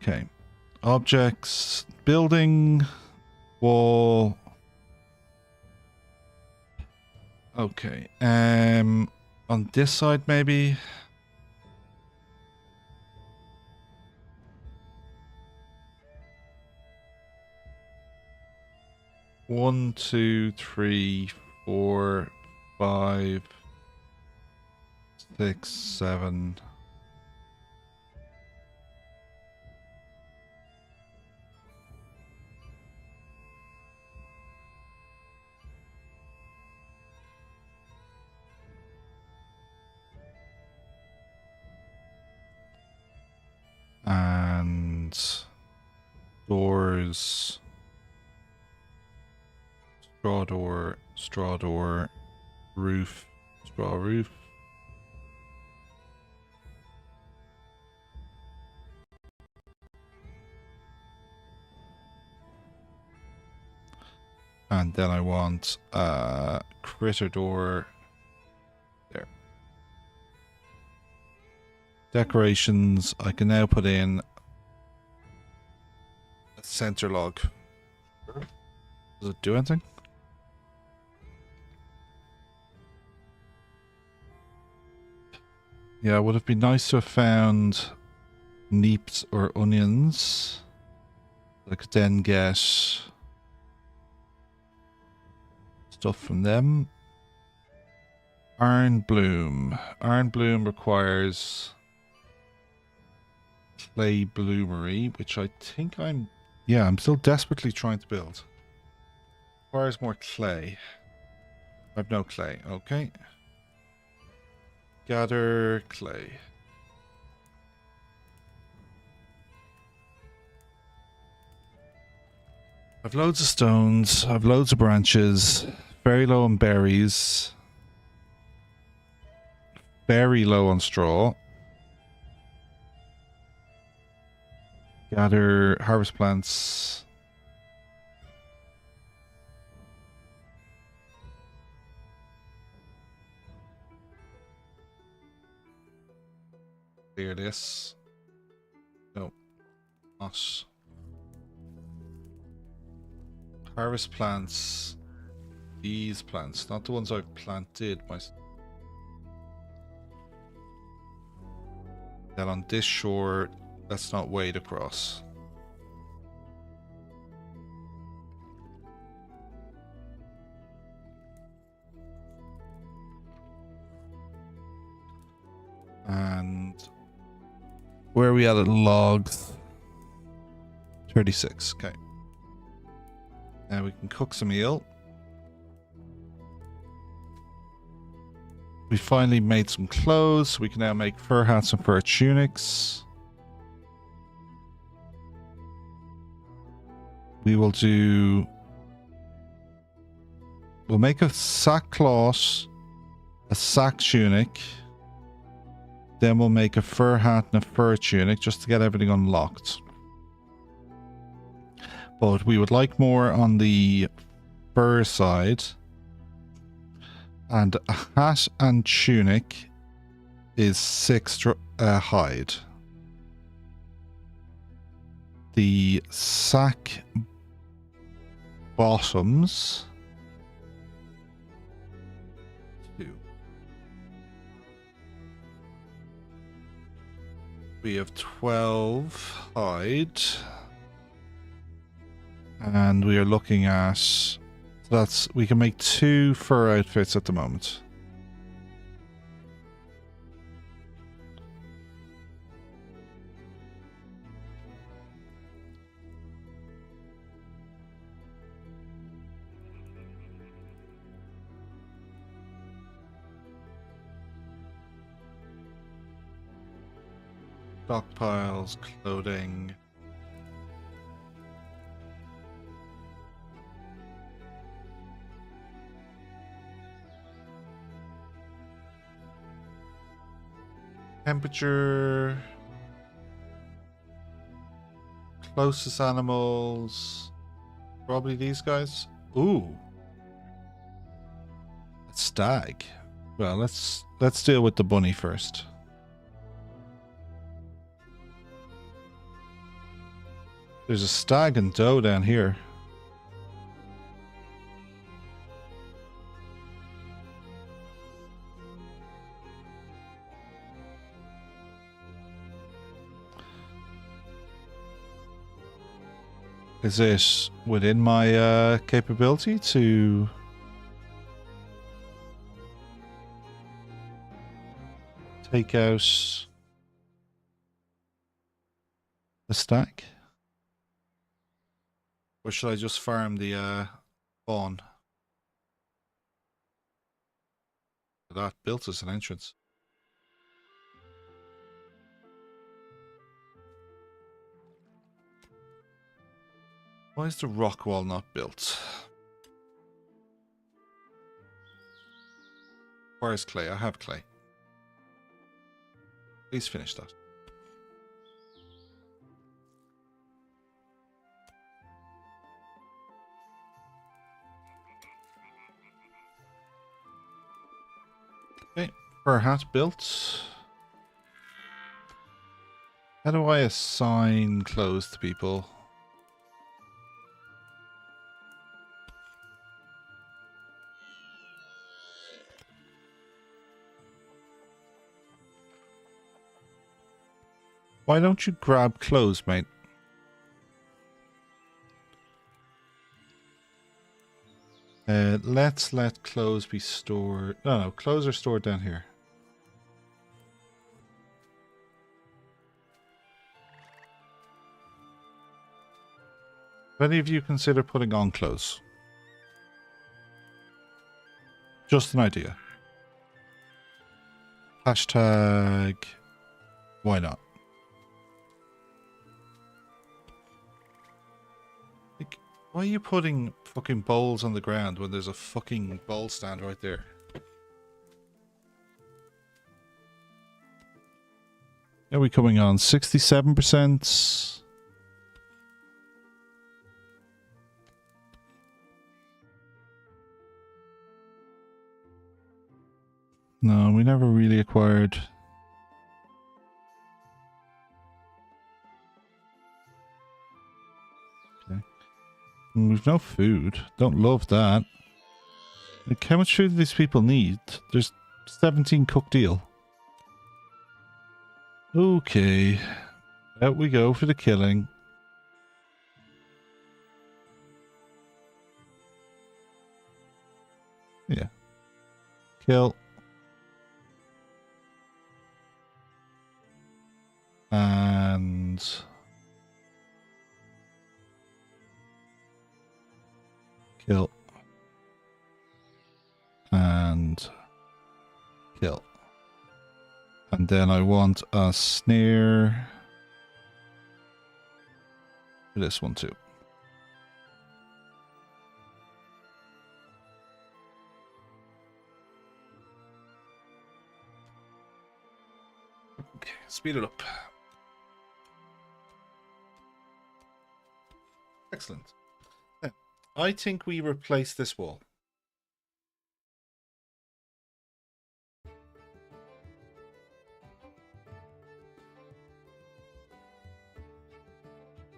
Speaker 1: Okay. Objects, building, wall. Okay. On this side maybe. One, two, three, 4, 5, 6, 7. And doors, straw door, roof, straw roof. And then I want a critter door there. Decorations, I can now put in center log. Does it do anything? Yeah, it would have been nice to have found neeps or onions. I could then get stuff from them. Iron bloom. Iron bloom requires clay bloomery, which I think I'm still desperately trying to build. Requires more clay. I have no clay. Okay. Gather clay. I've loads of stones. I've loads of branches. Very low on berries. Very low on straw. Gather harvest plants. Clear this. No. Not. Harvest plants. These plants. Not the ones I've planted myself. Then on this shore, let's not wade across. And where are we at logs? 36. Okay. Now we can cook some eel. We finally made some clothes. We can now make fur hats and fur tunics. We'll make a sackcloth, a sack tunic. Then we'll make a fur hat and a fur tunic just to get everything unlocked. But we would like more on the fur side. And a hat and tunic is 6 hide. The sack bottoms 2. We have 12 hide. And we are looking at... we can make 2 fur outfits at the moment. Stockpiles, clothing. Temperature. Closest animals. Probably these guys. Ooh. A stag. Well, let's deal with the bunny first. There's a stag and doe down here. Is it within my capability to take out the stack? Or should I just farm the spawn? That built us an entrance. Why is the rock wall not built? Where's clay? I have clay. Please finish that. Okay, fur hat built. How do I assign clothes to people? Why don't you grab clothes, mate? Let's let clothes be stored. No, clothes are stored down here. Have any of you consider putting on clothes? Just an idea. Hashtag, why not? Like, why are you putting fucking bowls on the ground when there's a fucking bowl stand right there? Are we coming on 67%? No, we never really acquired. Okay. We've no food. Don't love that. Like, how much food do these people need? There's 17 cooked eel. Okay. Out we go for the killing. Yeah. Kill. And kill. And kill. And then I want a snare for this one too. Okay, speed it up. Excellent. Now, I think we replace this wall.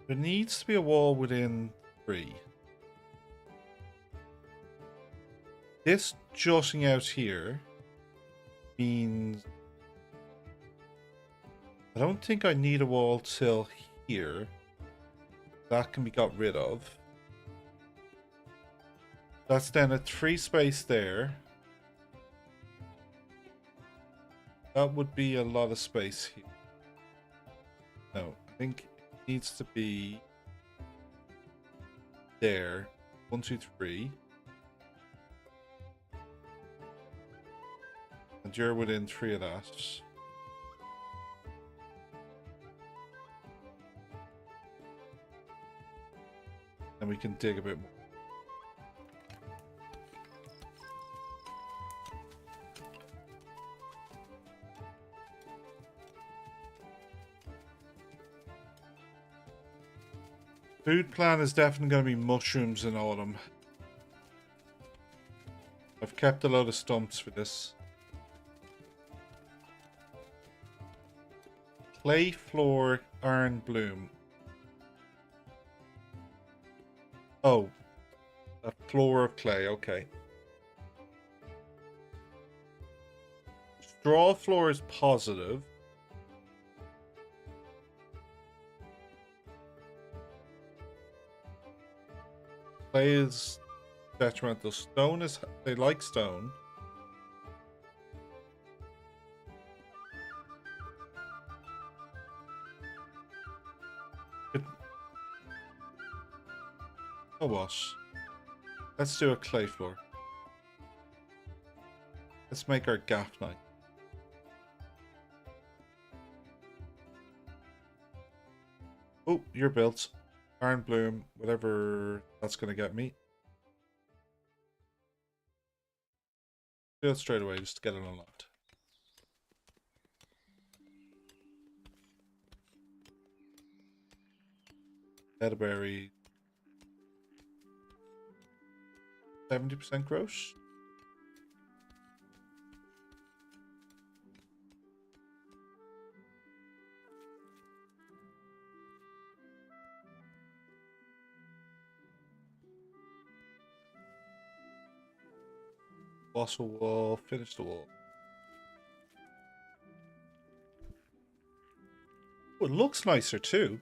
Speaker 1: There needs to be a wall within 3. This jutting out here means I don't think I need a wall till here. That can be got rid of. That's then a 3 space there. That would be a lot of space here. No, I think it needs to be there. 1, 2, 3. And you're within 3 of that. And we can dig a bit more. Food plan is definitely going to be mushrooms in autumn. I've kept a load of stumps for this. Clay floor, iron bloom. Oh, a floor of clay, okay. Straw floor is positive. Clay is detrimental. Stone is, they like stone. Oh what? Let's do a clay floor. Let's make our gaff night. Oh, you're built. Iron bloom, whatever that's gonna get me. Do it straight away just to get it unlocked. Elderberry. 70% gross. Boss a wall, finish the wall. Oh, it looks nicer too.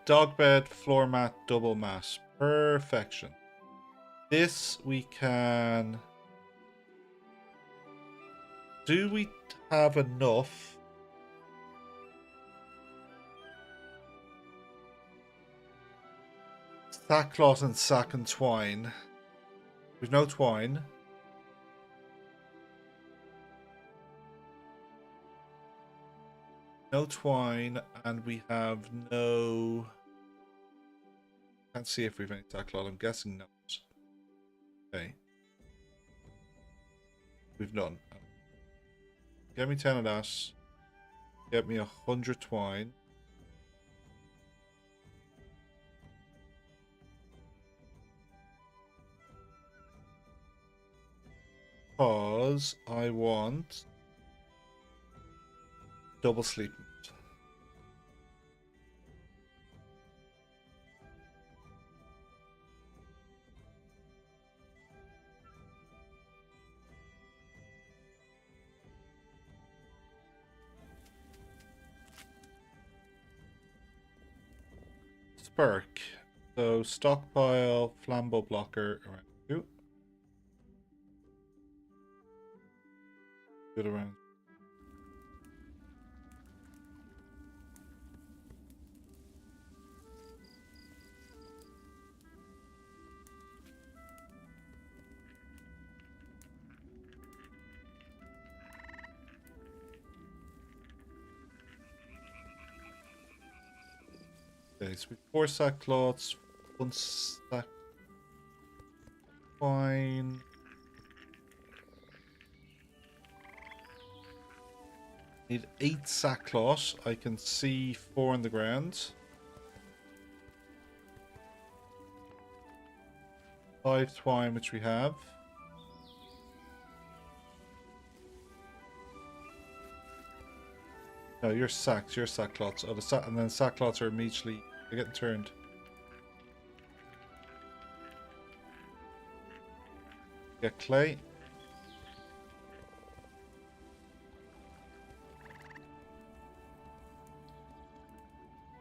Speaker 1: Dog bed, floor mat, double mat. Perfection. This we can... Do we have enough? Sackcloth and sack and twine. We've no twine. No twine, and we have no... Can't see if we've any sackcloth. I'm guessing not. Okay. We've none. Get me 10 of that. Get me 100 twine. Because I want double sleep. Spurk. So stockpile, flambeau blocker around 2. Good around. Okay, so we have 4 sackcloths, 1 sack twine. Need 8 sackcloth. I can see 4 on the ground. 5 twine, which we have. No, your sacks, your sackcloths. Oh, and then sackcloths are immediately getting turned. Get clay.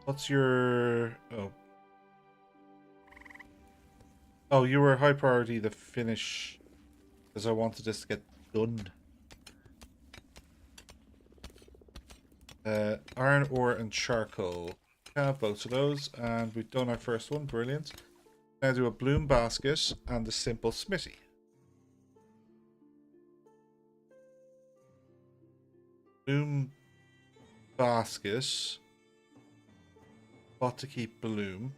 Speaker 1: What's your... Oh. Oh, you were high priority to finish because I wanted this to get done. Iron ore and charcoal. We have both of those, and we've done our first one. Brilliant. Now do a bloom basket and a simple smithy. Bloom basket. Spot to keep bloom.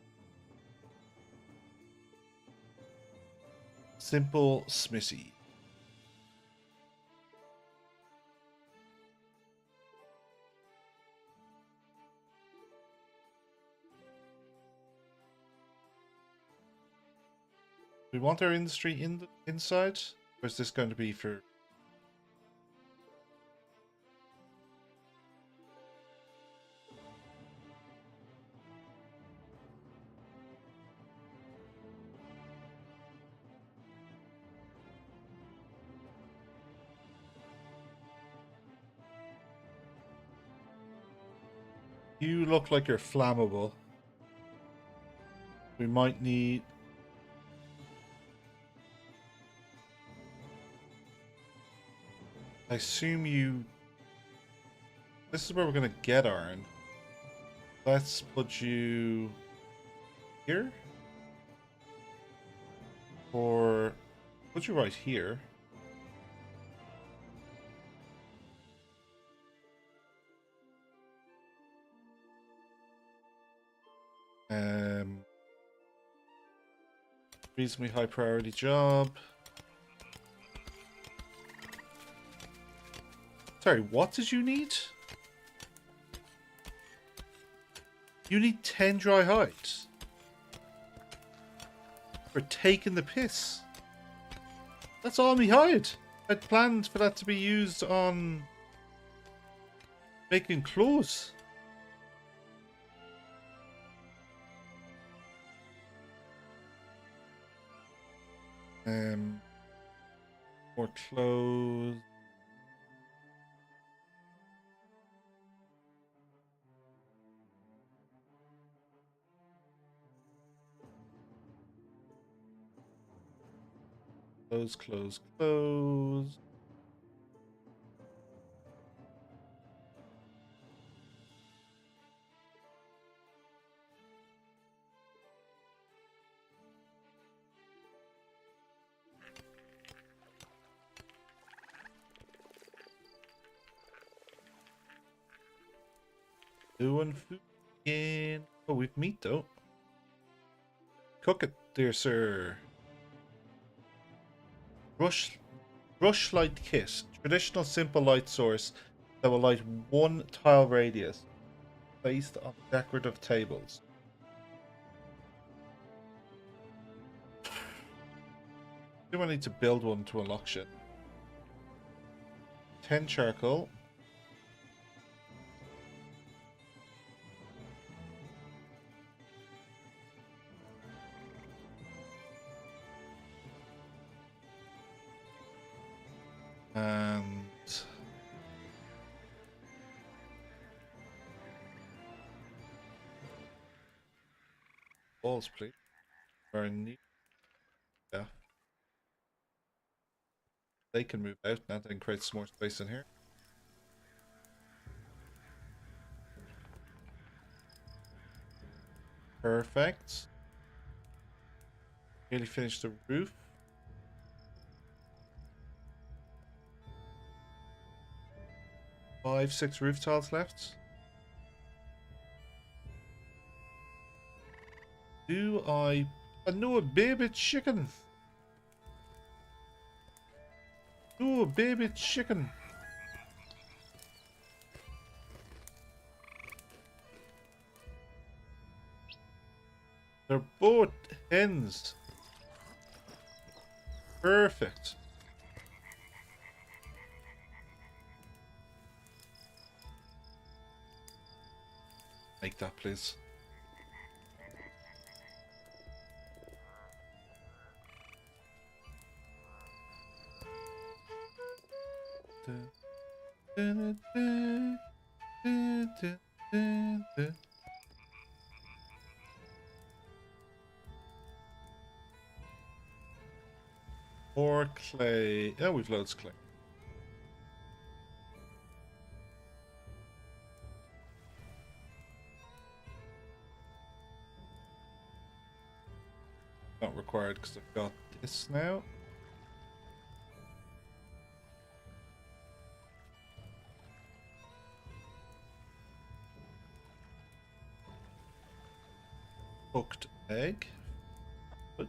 Speaker 1: Simple smithy. We want our industry in the inside, or is this going to be for... You look like you're flammable. We might need... I assume you... This is where we're going to get iron. Let's put you... here? Or... put you right here. Reasonably high priority job. Sorry, what did you need? You need 10 dry hides. For taking the piss. That's all me hide. I'd planned for that to be used on making clothes. More clothes. Close, close, close. Doing food again. Oh, we've meat though. Cook it, dear sir. Rush light kit. Traditional simple light source that will light one tile radius placed on decorative tables. Do I need to build one to unlock shit? 10 charcoal. And balls, please. Very neat. Yeah. They can move out now, then create some more space in here. Perfect. Nearly finished the roof. 5, 6 roof tiles left. Do I know a baby chicken? Oh, baby chicken. They're both hens. Perfect. Make that, please. More clay. Oh, we've loads of clay. Not required because I've got this now. Cooked egg. Good.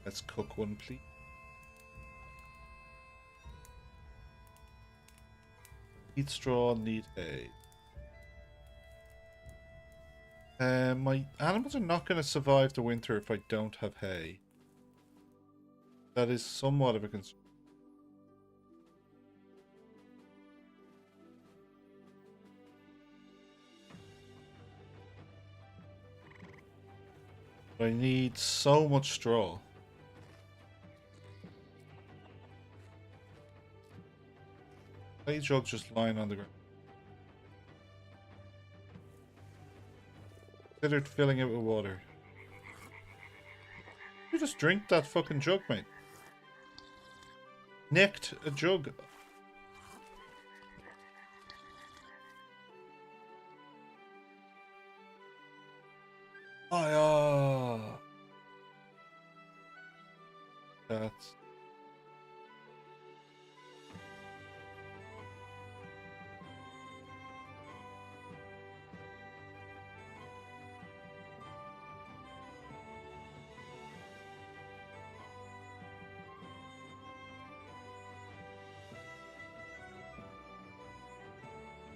Speaker 1: Let's cook one, please. Need straw, need hay. My animals are not going to survive the winter if I don't have hay. That is somewhat of a concern. But I need so much straw. Clay jug just lying on the ground. Considered filling it with water. You just drink that fucking jug, mate. Nicked a jug. Oh, yeah. That's...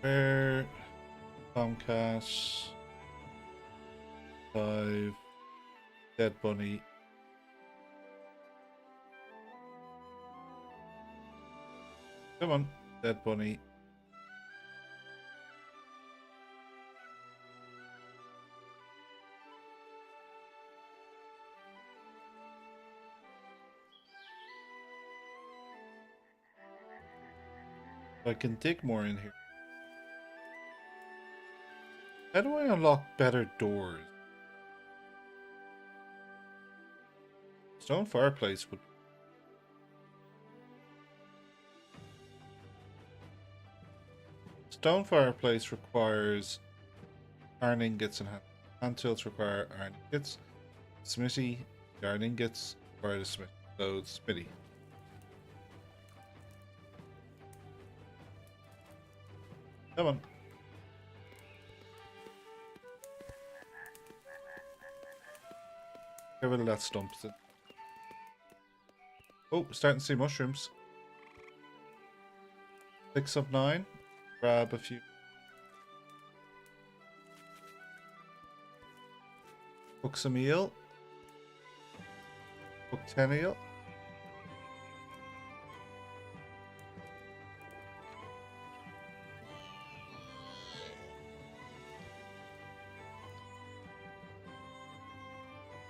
Speaker 1: Bear, Tomcat, Dive, Dead Bunny. Come on, Dead Bunny. I can dig more in here. How do I unlock better doors? Stone fireplace would... Stone fireplace requires iron ingots and hand tools require iron ingots. Smithy, the iron ingots require the smith. So it's smithy. Come on. Get rid of that stump. Oh, starting to see mushrooms. 6 of 9. Grab a few. Cook some eel. Cook 10 eel.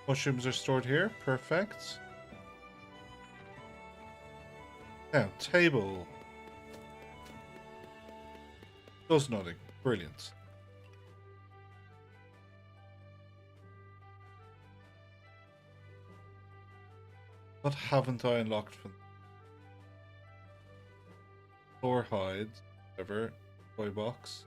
Speaker 1: Mushrooms are stored here. Perfect. Now, table. Does nothing. Brilliant. What haven't I unlocked from floor hides? Whatever. Toy box.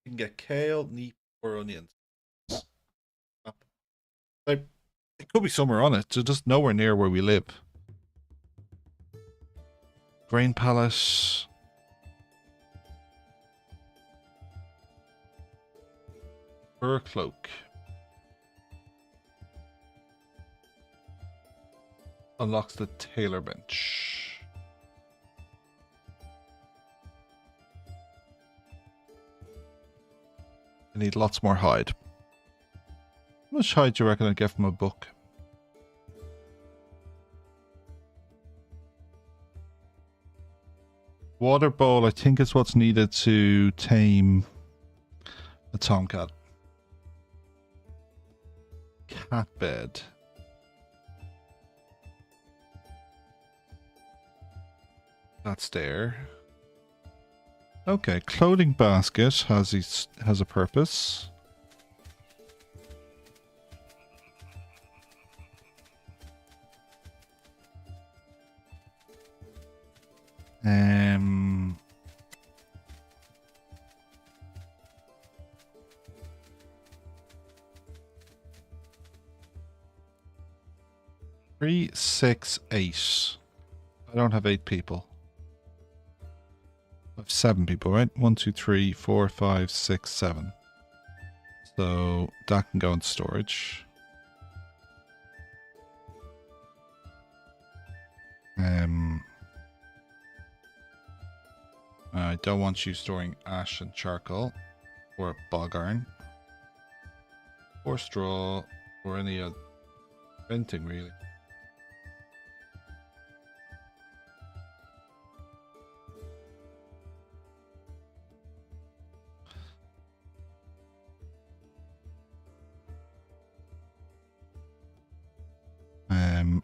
Speaker 1: You can get kale, neep, or onions. Like, it could be somewhere on it, so just nowhere near where we live. Grain pallet. Fur cloak. Unlocks the tailor bench. I need lots more hide. How much hide do you reckon I'd get from a book? Water bowl, I think, is what's needed to tame a tomcat. Cat bed. That's there. Okay, clothing basket has a purpose. Three, 6, 8. I don't have 8 people. I have 7 people, right? 1, 2, 3, 4, 5, 6, 7. So that can go in storage. I don't want you storing ash and charcoal, or bog iron, or straw, or anything really.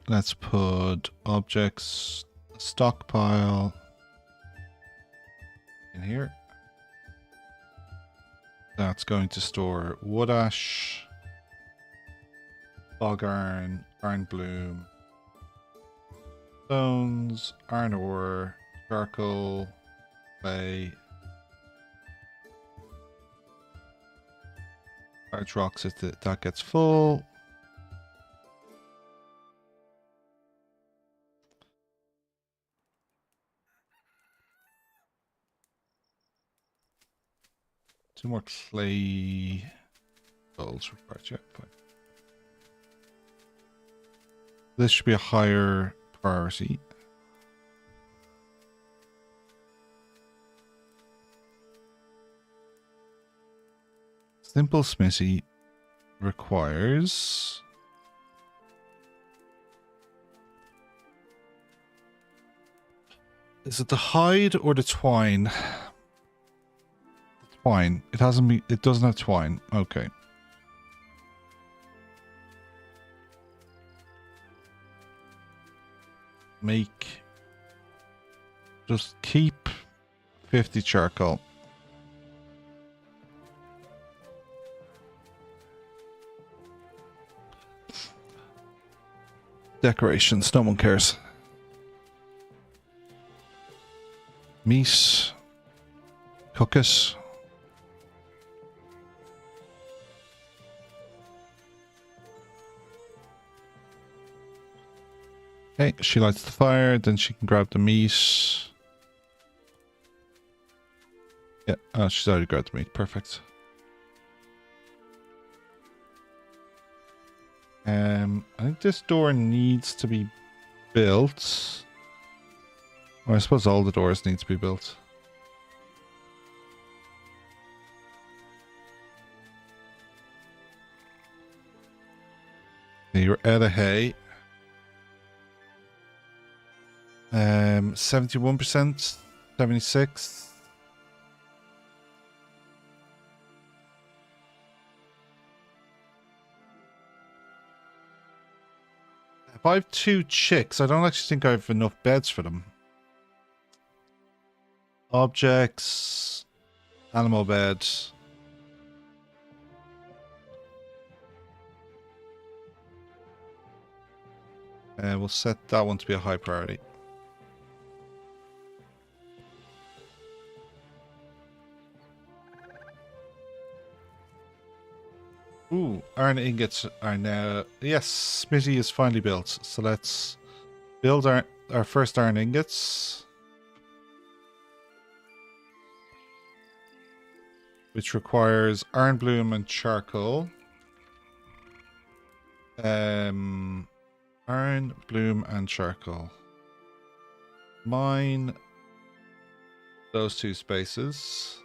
Speaker 1: Let's put objects stockpile in here. That's going to store wood ash, bog iron, iron bloom, stones, iron ore, charcoal, clay, large rocks if that gets full. Two more clay bowls required. Yeah, fine. This should be a higher priority. Simple smithy requires is it the hide or the twine? twine. It hasn't been. It doesn't have twine. Okay. Make. Just keep 50 charcoal. Decorations. No one cares. Meat. Cook it. Okay, she lights the fire, then she can grab the meat. Yeah, oh, she's already grabbed the meat. Perfect. I think this door needs to be built. Well, I suppose all the doors need to be built. You're out of hay. 71%, 76. If I have 2 chicks, I don't actually think I have enough beds for them. Objects, animal bed. We'll set that one to be a high priority. Ooh, iron ingots are now... Yes, smithy is finally built. So let's build our first iron ingots. Which requires iron bloom and charcoal. Iron bloom and charcoal. Mine those 2 spaces.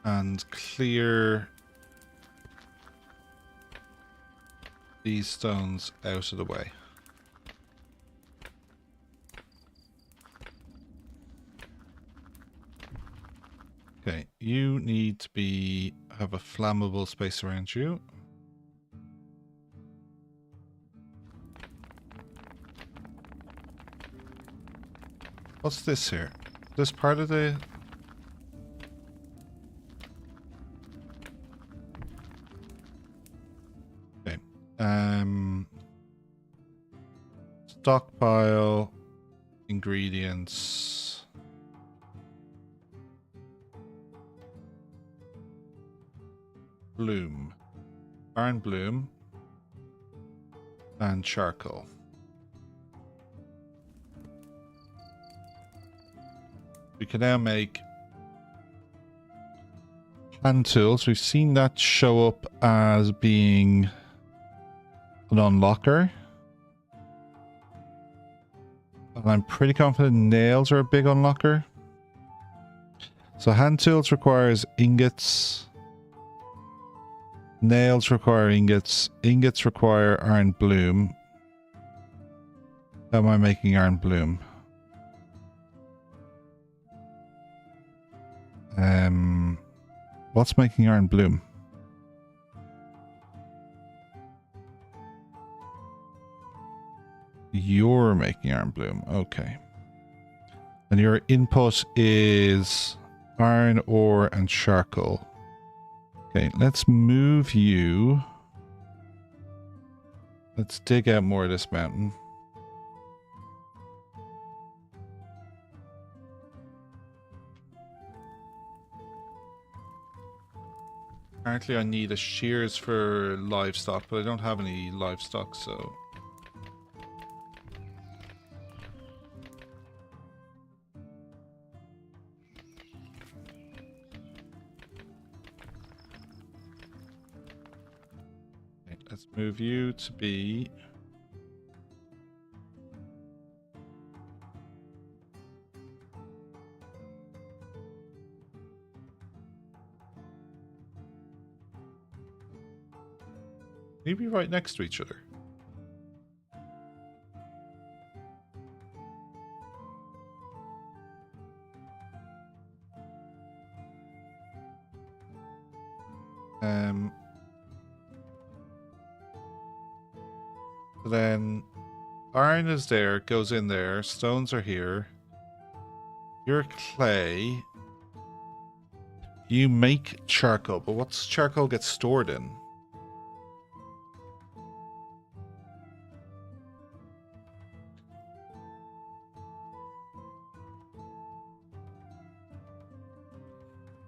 Speaker 1: And clear these stones out of the way. Okay, you need to have a flammable space around you. What's this here? This part of the... Okay. Stockpile ingredients. Bloom. Iron bloom. And charcoal. We can now make hand tools. We've seen that show up as being an unlocker. And I'm pretty confident nails are a big unlocker. So hand tools requires ingots. Nails require ingots. Ingots require iron bloom. How am I making iron bloom? What's making iron bloom? You're making iron bloom. Okay. And your input is iron ore and charcoal. Okay, let's move you. Let's dig out more of this mountain. Apparently I need a shears for livestock, but I don't have any livestock, so... Okay, let's move you to be... Maybe right next to each other. So then iron is there, goes in there. Stones are here. Your clay. You make charcoal, but what's charcoal get stored in?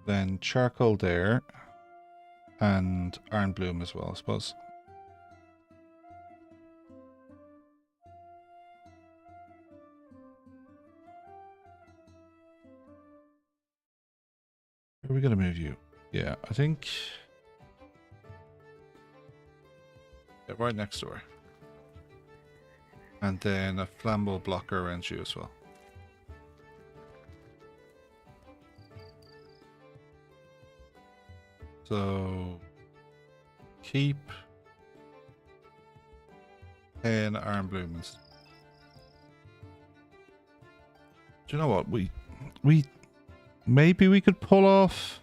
Speaker 1: Then charcoal there. And iron bloom as well, I suppose. Where are we going to move you? Yeah, I think... Yeah, right next door. And then a flammable blocker around you as well. So... Keep... 10 iron blooms. Do you know what? We... Maybe we could pull off...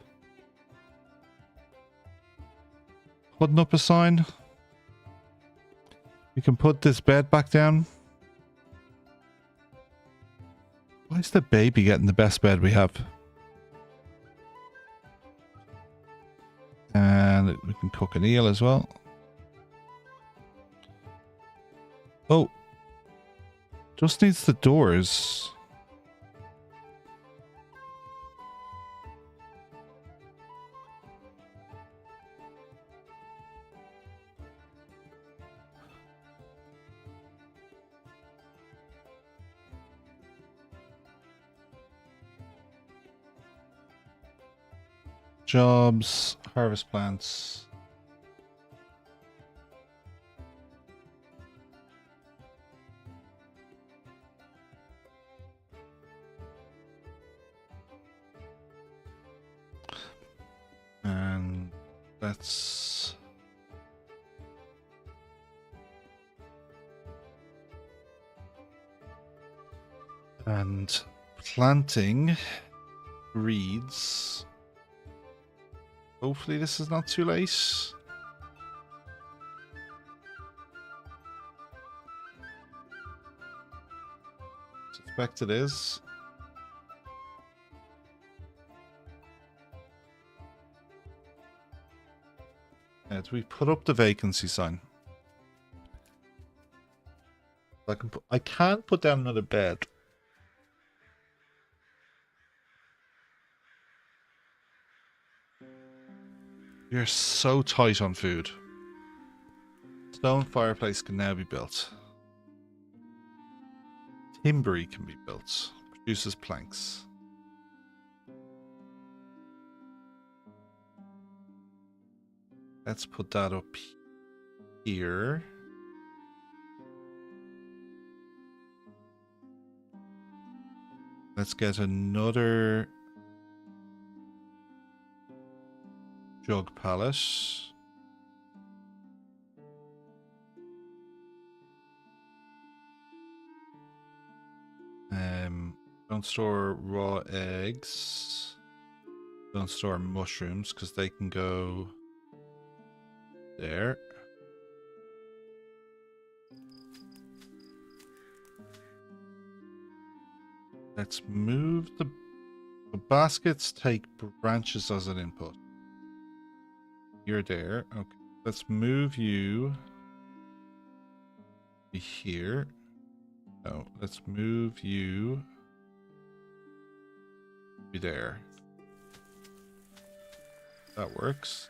Speaker 1: Putting up a sign. We can put this bed back down. Why is the baby getting the best bed we have? And we can cook an eel as well. Oh. Just needs the doors. Jobs, harvest plants. And that's... And planting reeds. Hopefully this is not too late. Suspect it is. Do we put up the vacancy sign? I can't put down another bed. You're so tight on food. Stone fireplace can now be built. Timbery can be built. Produces planks. Let's put that up here. Let's get another jug pallet. Don't store raw eggs. Don't store mushrooms because they can go there. Let's move the baskets. Take branches as an input. You're there. Okay. Let's move you here. No, let's move you be there. That works.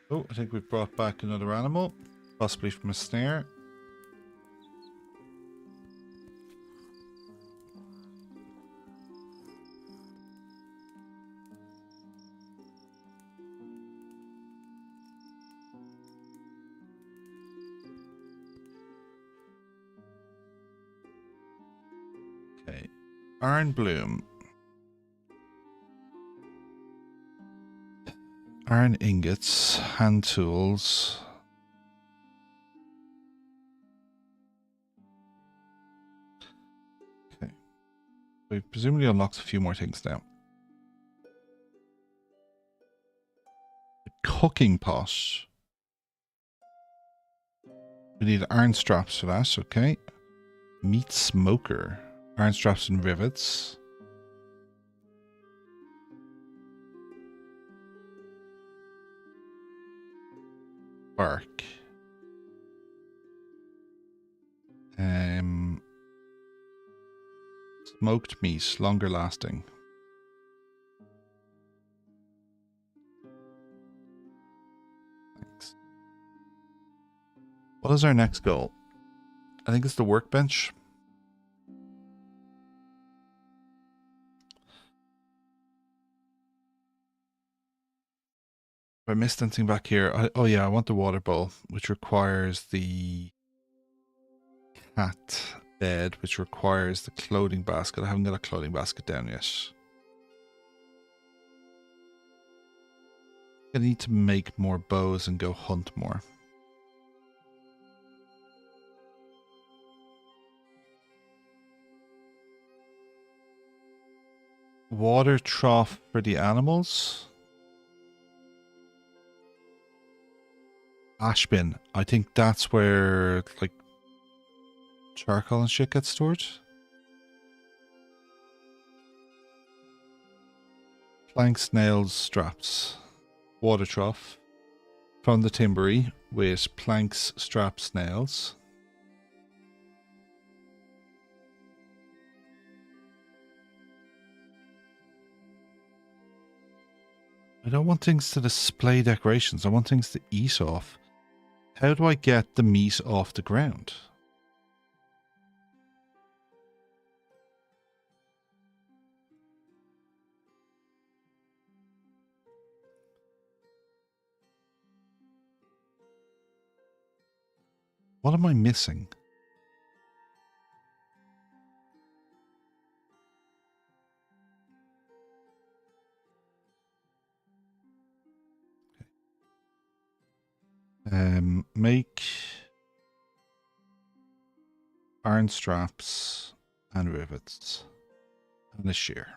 Speaker 1: Oh, I think we've brought back another animal, possibly from a snare. Okay, iron bloom. Iron ingots, hand tools. Okay. We presumably unlocks a few more things now. The cooking pot. We need iron straps for that, okay. Meat smoker. Iron straps and rivets. Bark. Smoked meat, longer lasting. Thanks. What is our next goal? I think it's the workbench. If I missed anything back here, oh yeah, I want the water bowl, which requires the cat bed, which requires the clothing basket. I haven't got a clothing basket down yet. I need to make more bows and go hunt more. Water trough for the animals. Ash bin. I think that's where like charcoal and shit gets stored. Planks, nails, straps. Water trough. From the timbery with planks, straps, nails. I don't want things to display decorations. I want things to eat off. How do I get the meat off the ground? What am I missing? Make iron straps and rivets and a shear.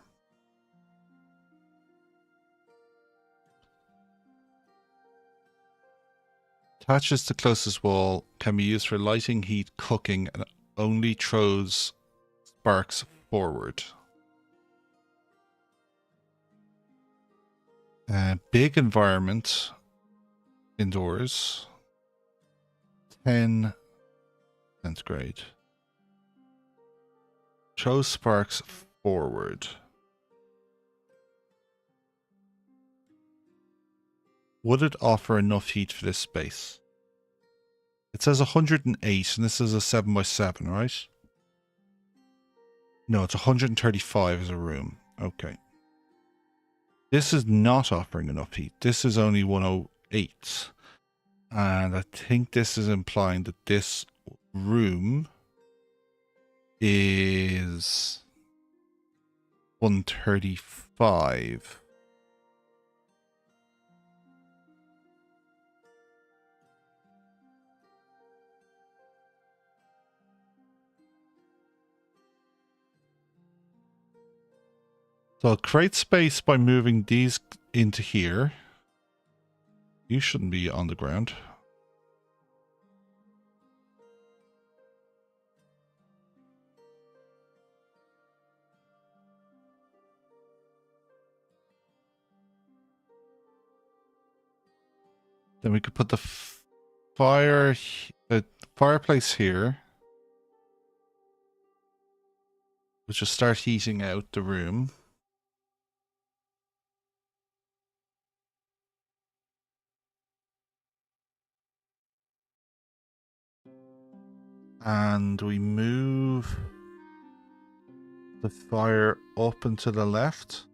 Speaker 1: Attaches to closest wall, can be used for lighting, heat, cooking, and only throws sparks forward. Big environment indoors. 10 centigrade. Throws sparks forward. Would it offer enough heat for this space? It says 108 and this is a 7x7, right? No, it's 135 as a room. Okay. This is not offering enough heat. This is only 108. And I think this is implying that this room is 135. So I'll create space by moving these into here. You shouldn't be on the ground. Then we could put the fireplace here, which will start heating out the room. And we move the fire up and to the left.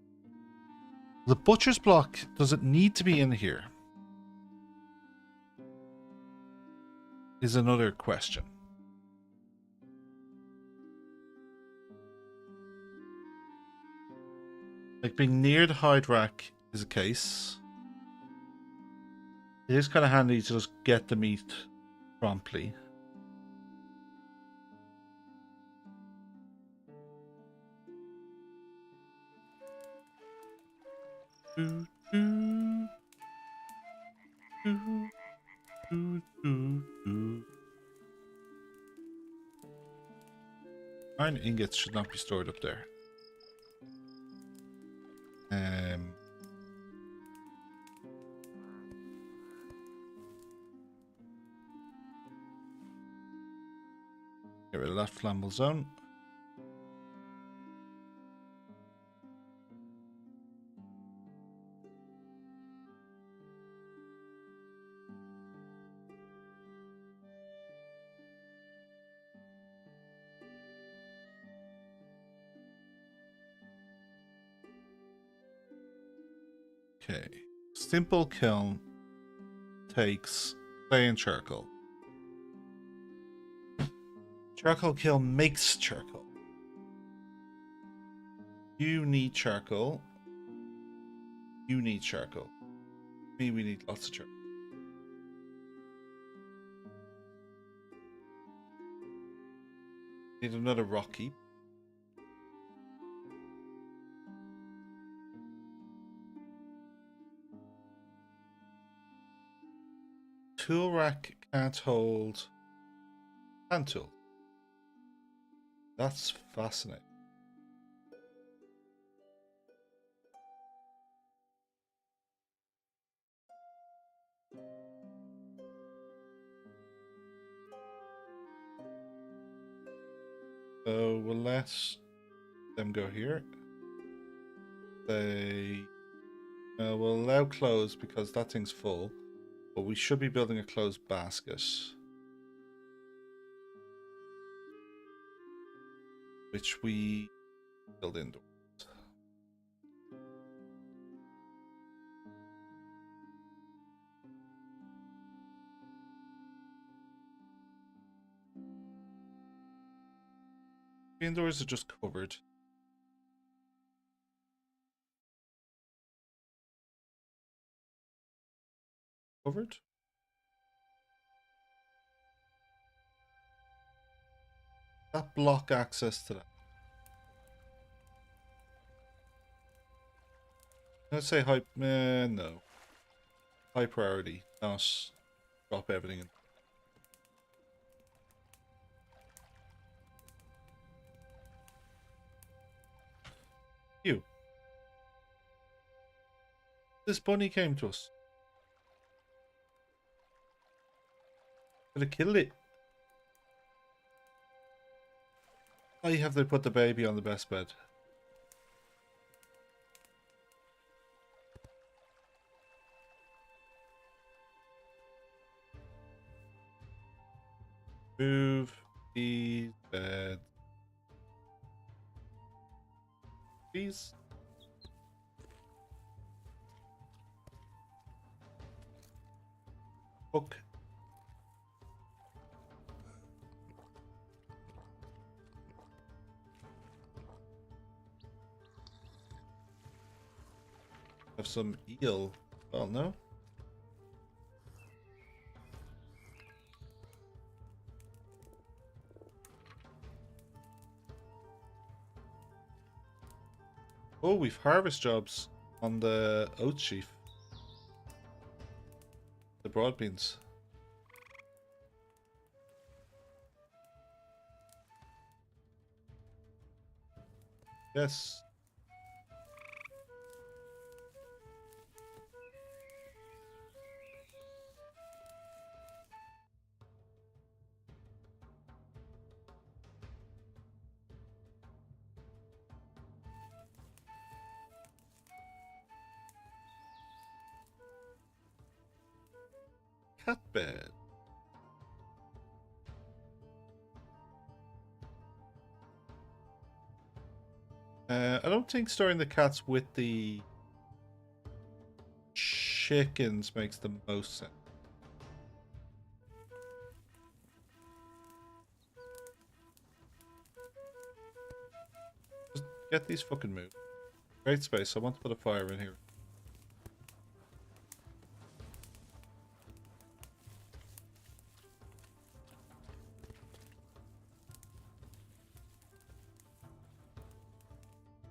Speaker 1: The butcher's block, does it need to be in here? Is another question. Like being near the hide rack is a case. It is kind of handy to just get the meat promptly. do, do, do, do, do, do. Iron ingots should not be stored up there. Get rid of that flammable zone. Okay. Simple kiln takes clay and charcoal. Charcoal kiln makes charcoal. You need charcoal. You need charcoal. Me, we need lots of charcoal. Need another rock heap. Tool rack can't hold hand tool. That's fascinating. So we'll let them go here. They will allow clothes because that thing's full, but we should be building a clothes basket, which we build indoors. The indoors are just covered. Covered? That block access to that. Let's say high. No. High priority. Not drop everything in. You. This bunny came to us. Could have killed it. Why have they put the baby on the best bed? Move the bed. Please. Hook. Have some eel. Well, no. Oh, we've harvest jobs on the oat sheaf. The broad beans. Yes. Cat bed. I don't think storing the cats with the chickens makes the most sense. Just get these fucking moved. Great space. I want to put a fire in here.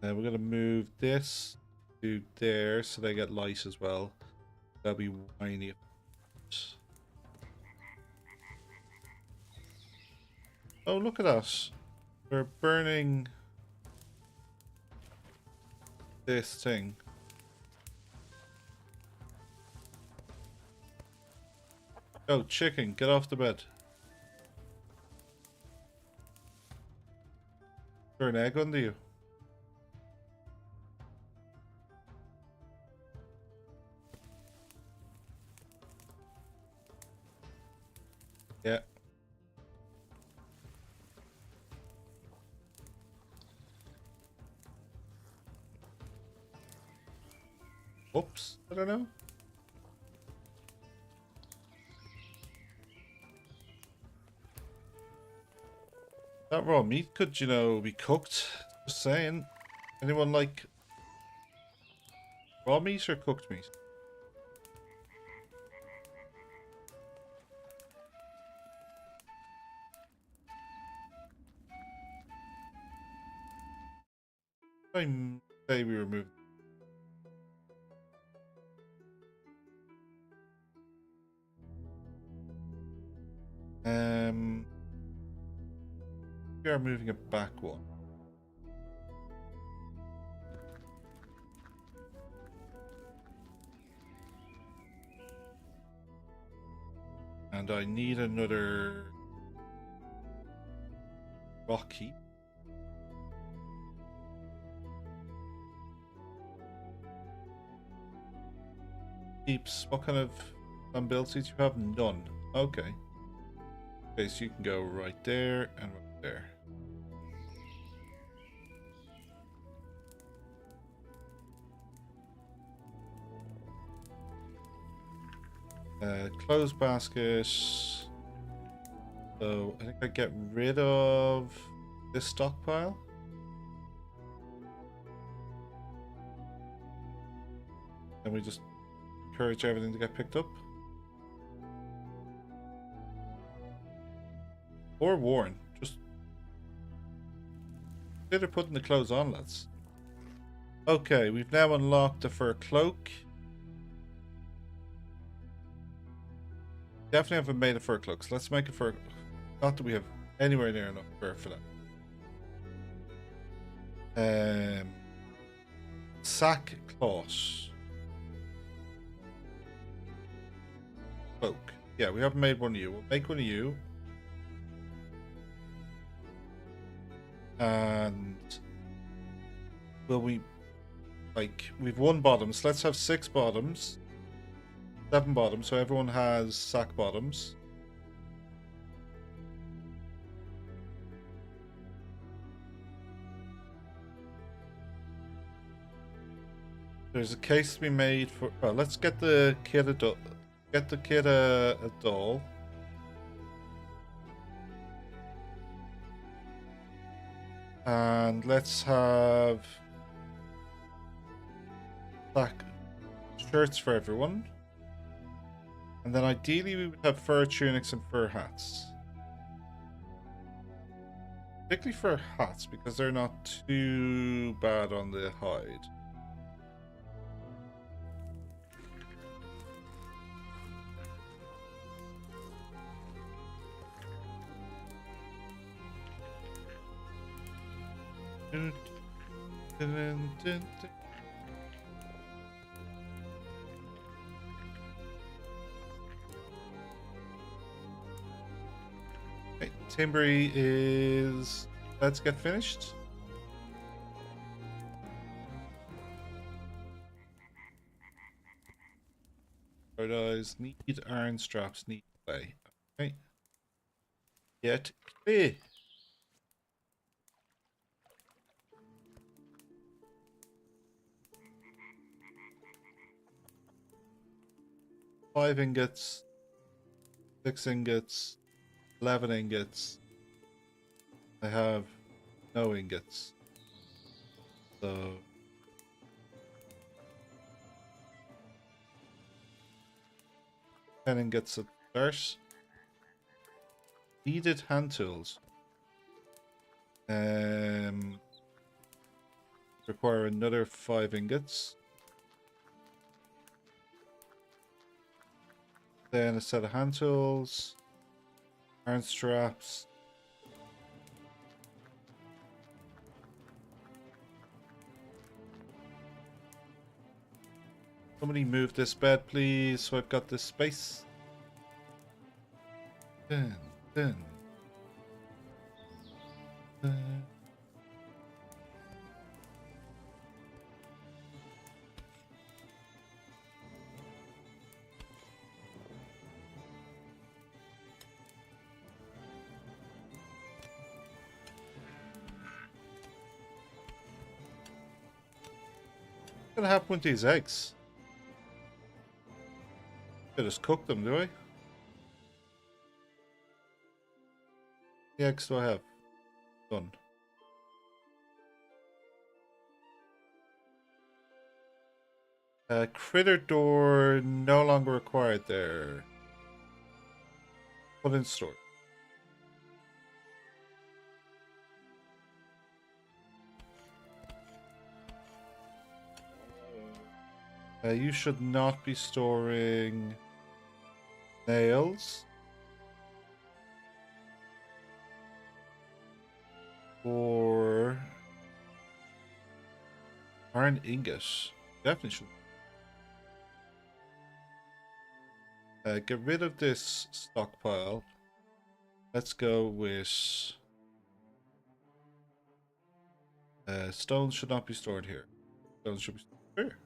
Speaker 1: We're gonna move this to there so they get light as well. That'll be whiny. Oh, look at that. We're burning this thing. Oh, chicken, get off the bed. Throw an egg under you. Yeah. Whoops, I don't know. That raw meat could, you know, be cooked. Just saying. Anyone like raw meat or cooked meat? I say we remove. We are moving it back one. And I need another rock heap. Heaps. What kind of abilities you have? None. Okay. Okay, so you can go right there and right there. Clothes basket. So I think I get rid of this stockpile. And we just encourage everything to get picked up. Or worn. Just consider putting the clothes on, lads. Okay, we've now unlocked the fur cloak. Definitely haven't made a fur cloak, so let's make a fur. Not that we have anywhere near enough fur for that. Sackcloth. Cloak. Yeah, we haven't made one of you. We'll make one of you. And will we, like, we've 1 bottoms. Let's have 6 bottoms. 7 bottoms, so everyone has sack bottoms. There's a case to be made for. Well, let's get the kid a doll. Get the kid a doll. And let's have sack shirts for everyone. And then ideally we would have fur tunics and fur hats. Particularly fur hats because they're not too bad on the hide. Okay, Timbri is. Let's get finished. Paradise need iron straps, need clay. Okay. Get clear. 5 ingots, 6 ingots, 11 ingots. I have no ingots. So 10 ingots at start. Needed hand tools. Require another 5 ingots. Then a set of hand tools, iron straps. Somebody move this bed, please, so I've got this space. Dun, dun, dun. What's gonna happen with these eggs? I just cook them, do I? The eggs do I have? Done. Critter door no longer required there. Put in store. You should not be storing nails or iron ingot. Definitely should. Get rid of this stockpile. Let's go with stones should not be stored here. Stones should be stored here.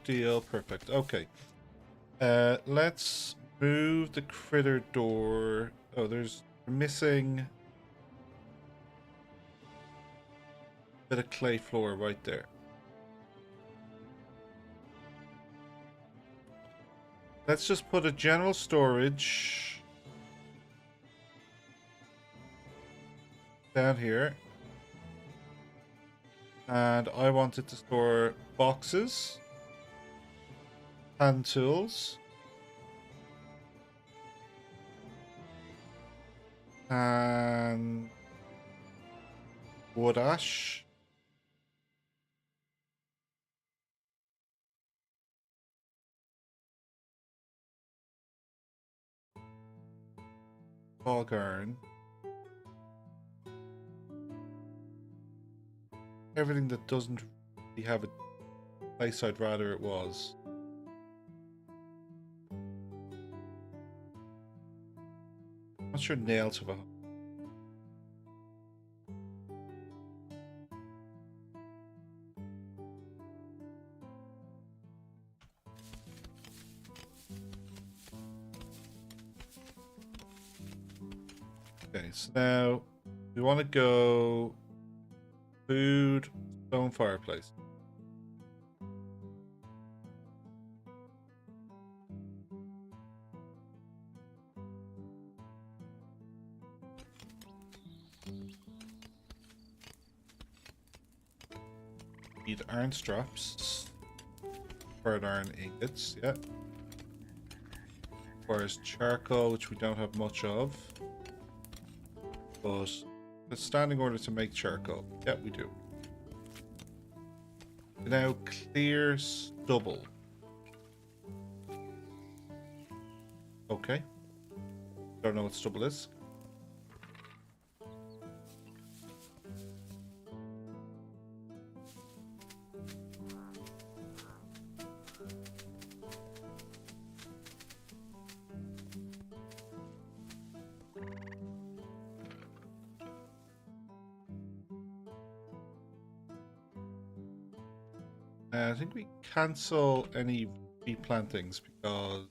Speaker 1: Deal, perfect. Okay. Let's move the critter door. Oh, there's missing a bit of clay floor right there. Let's just put a general storage down here. And I wanted to store boxes. Hand tools. And wood ash. Fog iron. Everything that doesn't really have a place I'd rather it was. What's your nails have a Okay, so now we want to go food, stone fireplace. Need iron straps. Hard iron ingots, yeah. Requires charcoal, which we don't have much of. But the standing order to make charcoal. Yeah, we do. Now clear stubble. Okay. Don't know what stubble is. I think we cancel any replantings because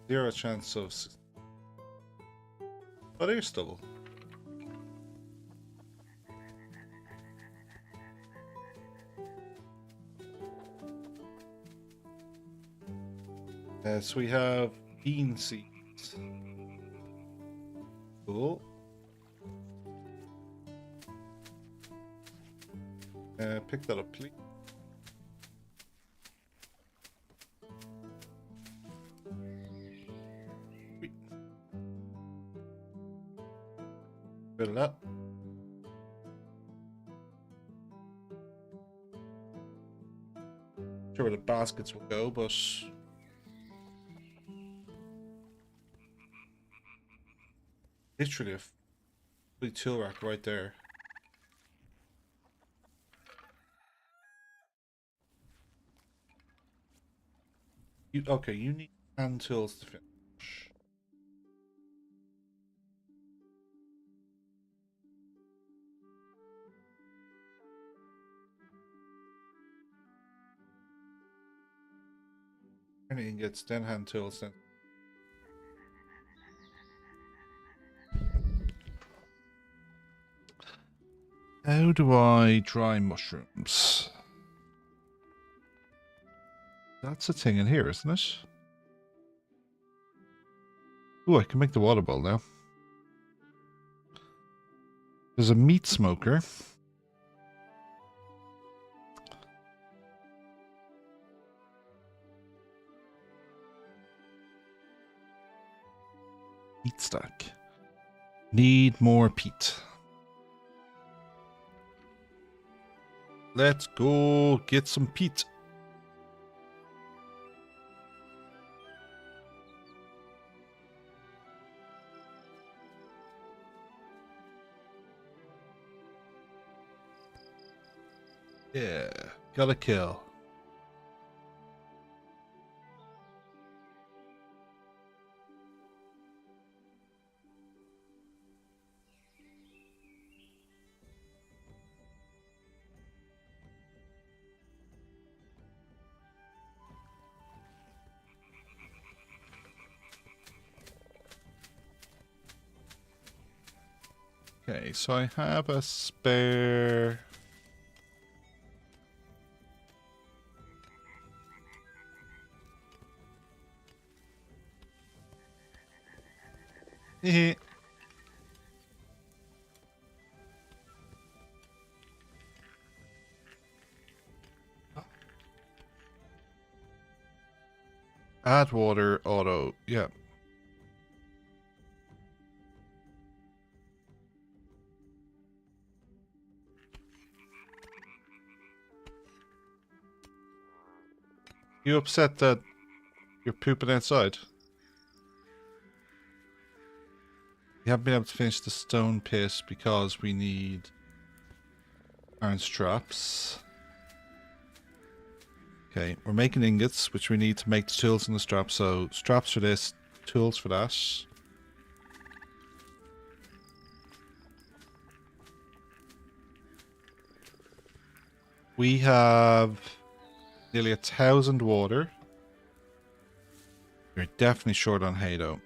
Speaker 1: 0 chance of success. Oh, there's stubble. So we have bean seeds. Cool. Pick that up, please. Bit of that. Sure where the baskets will go, but literally a fully tool rack right there. Okay, you need hand tools to finish. Anything gets 10 hand tools then. How do I dry mushrooms? That's a thing in here, isn't it? Oh, I can make the water bowl now. There's a meat smoker. Meat stack. Need more peat. Let's go get some peat. Yeah, gotta kill. Okay, so I have a spare. Add water auto. Yeah. You upset that you're pooping outside? We haven't been able to finish the stone pit because we need iron straps. Okay, we're making ingots, which we need to make the tools and the straps. So straps for this, tools for that. We have nearly 1,000 water. We're definitely short on hay though.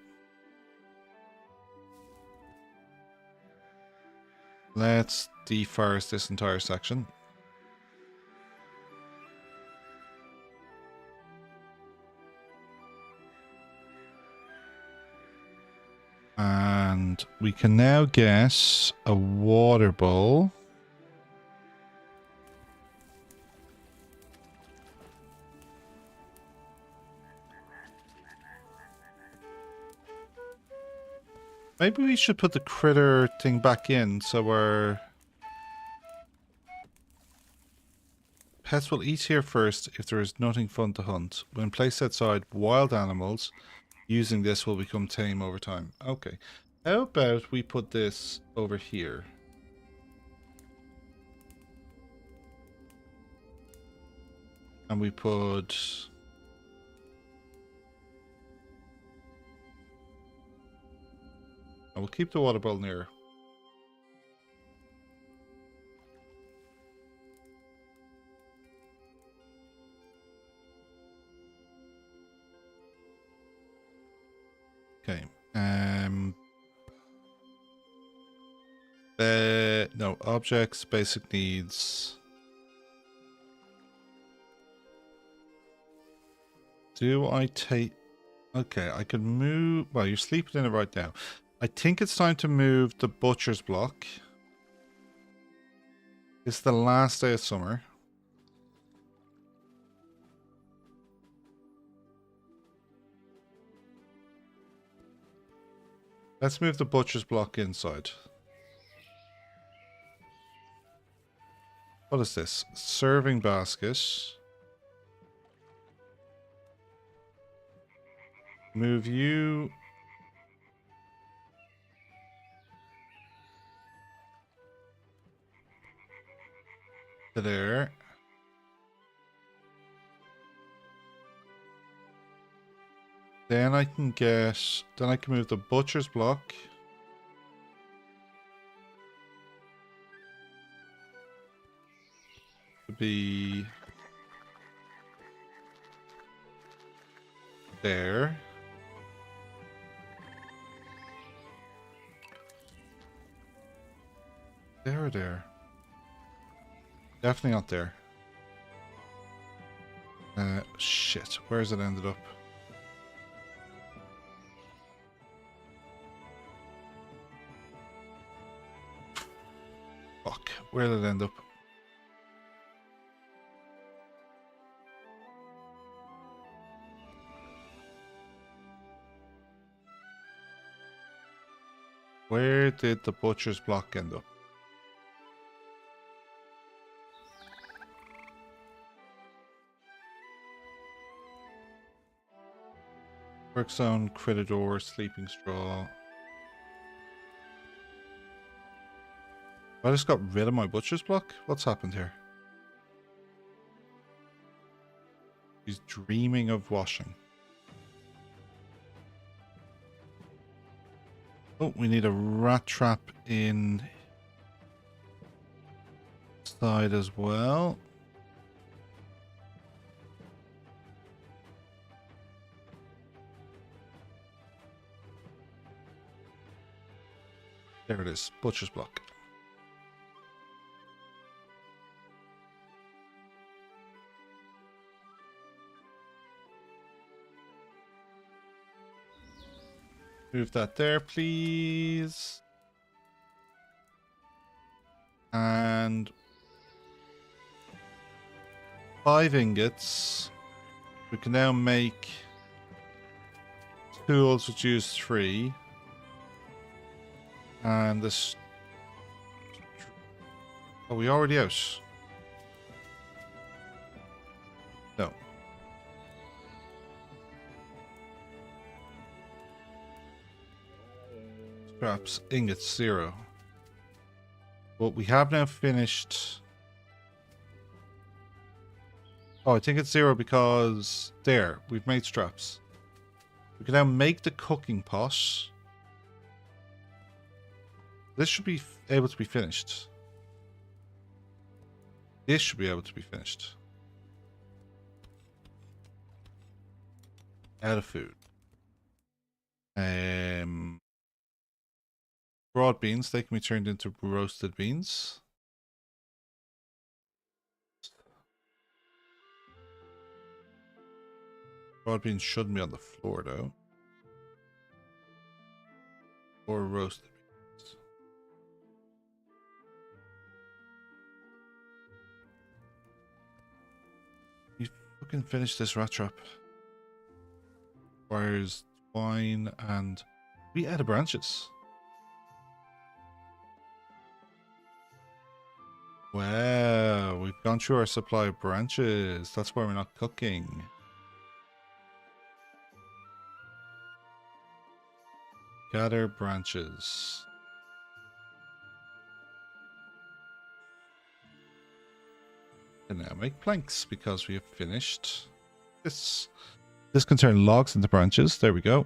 Speaker 1: Let's deforest this entire section. And we can now get a water bowl. Maybe we should put the critter thing back in so our pets will eat here first if there is nothing fun to hunt. When placed outside, wild animals using this will become tame over time. Okay. How about we put this over here? And we put... I will keep the water bowl near. Okay. No, objects, basic needs. Do I take... Okay, I could move... Well, you're sleeping in it right now. I think it's time to move the butcher's block. It's the last day of summer. Let's move the butcher's block inside. What is this? Serving basket. Move you... to there. Then I can get... Then I can move the butcher's block. To be... there. There or there? Definitely not there. Shit. Where's it ended up? Fuck. Where did it end up? Where did the butcher's block end up? Work zone, corridor, sleeping straw. I just got rid of my butcher's block? What's happened here? He's dreaming of washing. Oh, we need a rat trap in side as well. There it is, butcher's block. Move that there, please. And 5 ingots. We can now make tools which use 3. And this... Are we already out? No. Scraps, ingots, 0. Well, we have now finished... Oh, I think it's 0 because... There, we've made straps. We can now make the cooking pot. This should be able to be finished. This should be able to be finished. Out of food. Broad beans, they can be turned into roasted beans. Broad beans shouldn't be on the floor though. Or roasted beans. You fucking finish this rat trap. Requires twine and we add branches. Wow, we've gone through our supply of branches. That's why we're not cooking. Gather branches. And now make planks because we have finished this. This can turn logs into branches. There we go.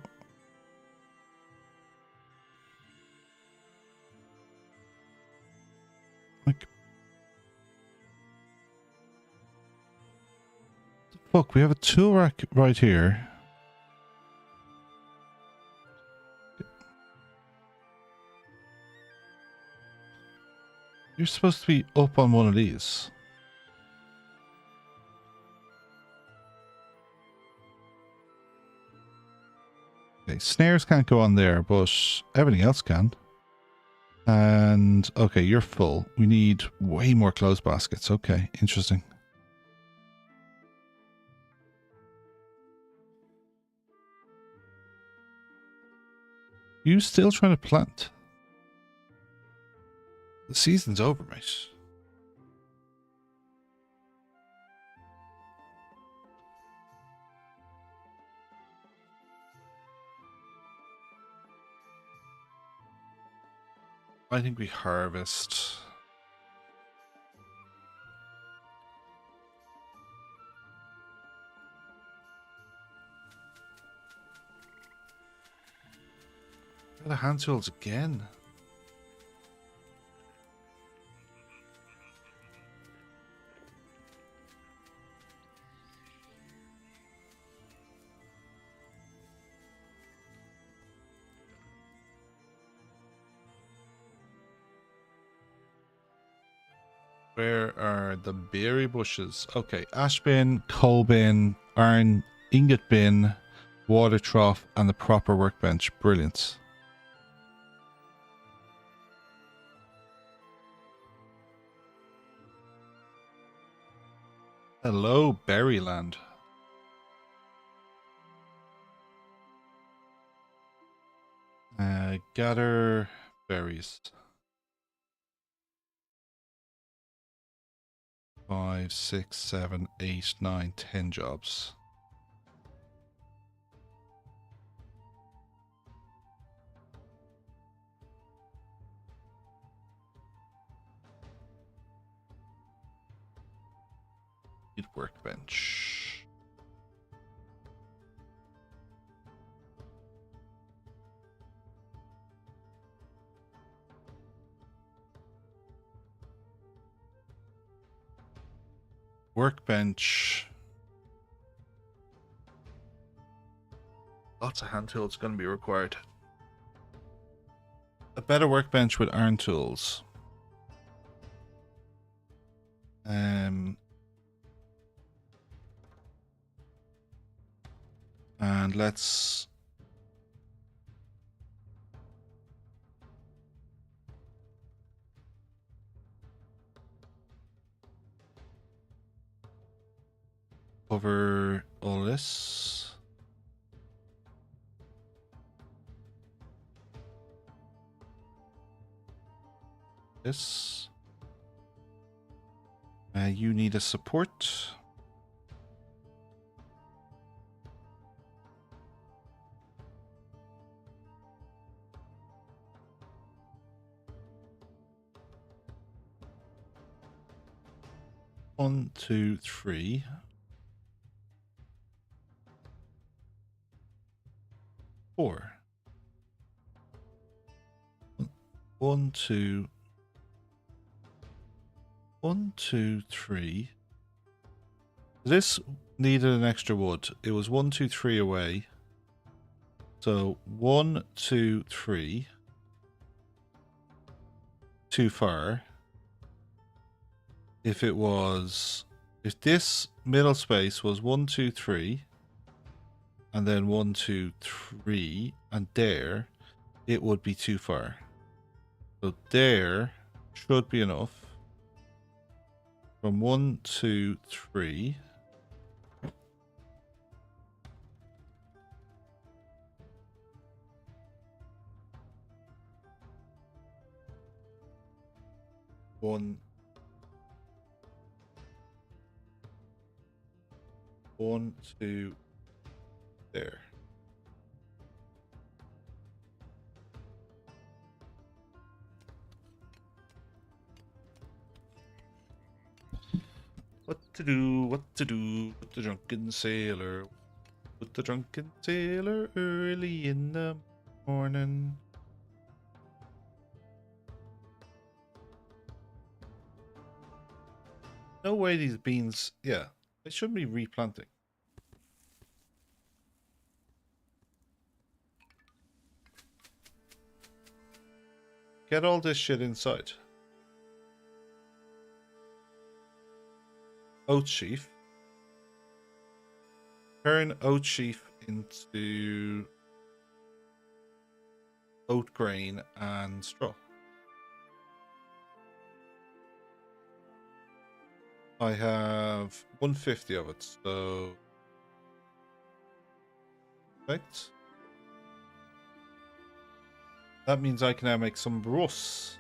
Speaker 1: Like, fuck, we have a tool rack right here. You're supposed to be up on one of these. Okay, snares can't go on there, but everything else can. And, okay, you're full. We need way more clothes baskets. Okay, interesting. You still trying to plant? The season's over, mate. I think we harvest. The hand tools again. Where are the berry bushes? Okay, ash bin, coal bin, iron ingot bin, water trough, and the proper workbench. Brilliant. Hello, Berryland. Gather berries. 5, 6, 7, 8, 9, 10 jobs. Need workbench. Workbench. Lots of hand tools going to be required. A better workbench with iron tools. And let's cover all this. This. You need a support. One, two, three. Four. One, two. 1, 2, 3. This needed an extra wood. It was 1, 2, 3 away. So 1, 2, 3. Too far. If this middle space was 1, 2, 3, and then 1, 2, 3, and there, it would be too far. So there should be enough. From 1, 2, 3. One, 2, there. What to do with the drunken sailor? With the drunken sailor early in the morning. No way these beans, yeah, they shouldn't be replanting. Get all this shit inside. Oat sheaf. Turn oat sheaf into oat grain and straw. I have 150 of it, so perfect. That means I can now make some broths.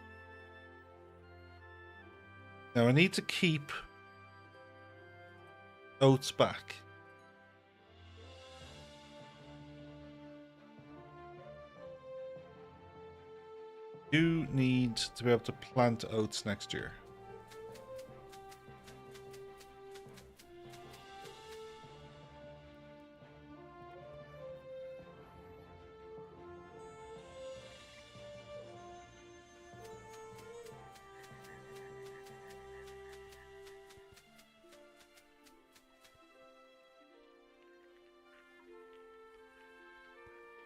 Speaker 1: Now I need to keep oats back. You need to be able to plant oats next year.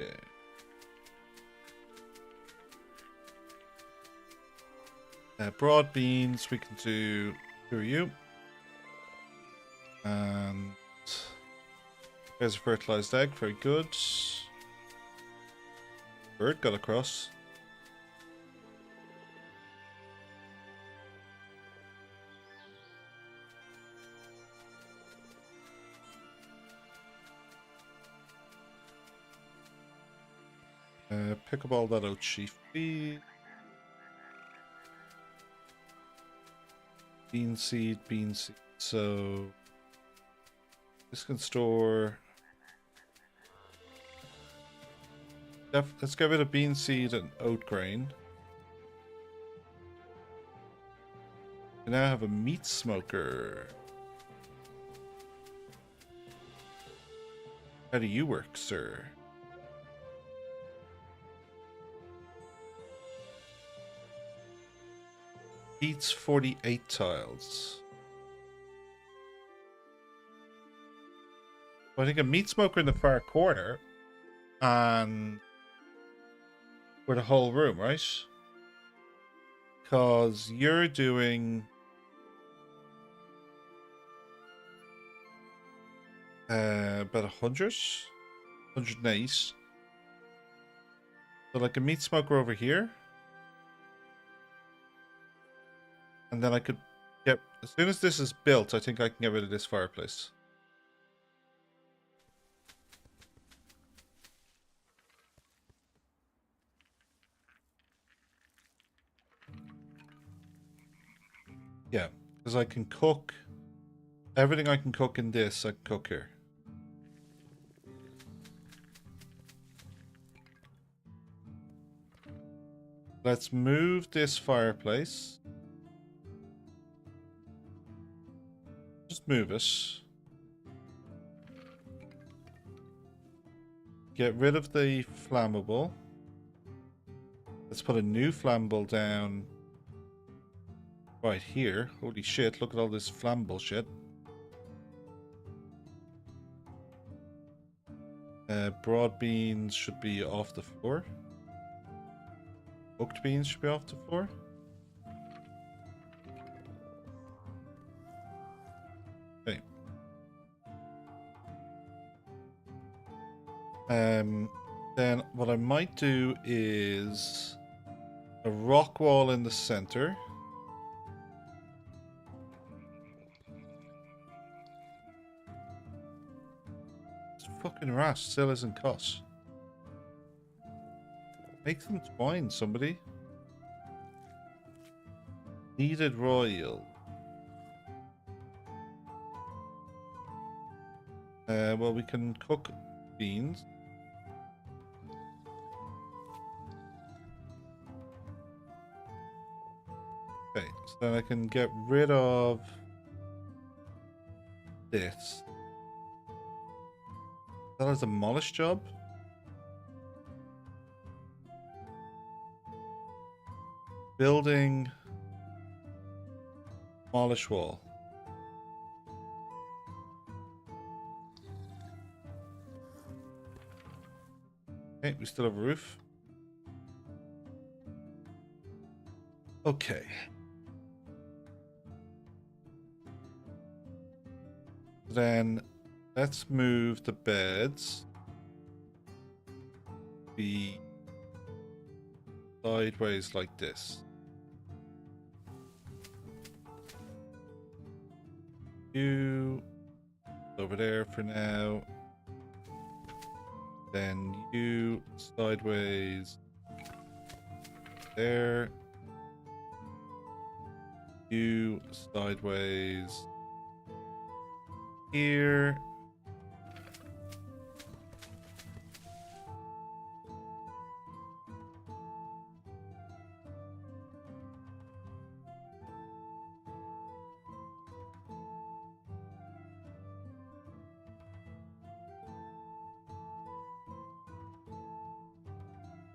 Speaker 1: Okay. Broad beans, we can do. Who are you? And there's a fertilized egg, very good. Bird got across. Pick up all that oat sheaf, please. Bean seed, bean seed. So this can store. Let's get rid of bean seed and oat grain. We now have a meat smoker. How do you work, sir? Eats 48 tiles. I think a meat smoker in the far corner and for the whole room, right? Because you're doing about 108. So like a meat smoker over here. And then I could get, as soon as this is built, I think I can get rid of this fireplace. Yeah, because I can cook everything I can cook in this, I can cook here. Let's move this fireplace. Just move it. Get rid of the flammable. Let's put a new flammable down right here. Holy shit, look at all this flammable shit. Broad beans should be off the floor. Cooked beans should be off the floor. Okay. Then what I might do is a rock wall in the center. This fucking rat still isn't cut. Make them twine, somebody. Needed royal. Well, we can cook beans. Okay, so then I can get rid of this. That is a demolish job. Building demolish wall. Okay, we still have a roof. Okay. Then let's move the beds. Be sideways like this. You over there for now. Then you sideways there. You sideways here.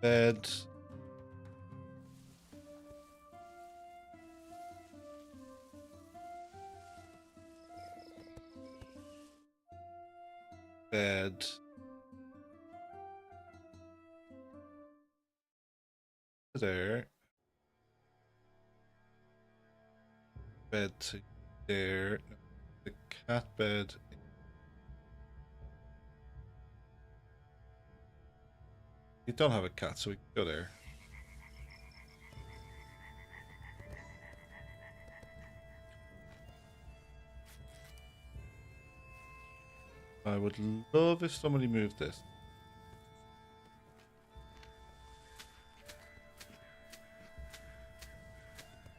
Speaker 1: Bed. Bed. There. Bed to there. The cat bed. You don't have a cat, so we can go there. I would love if somebody moved this.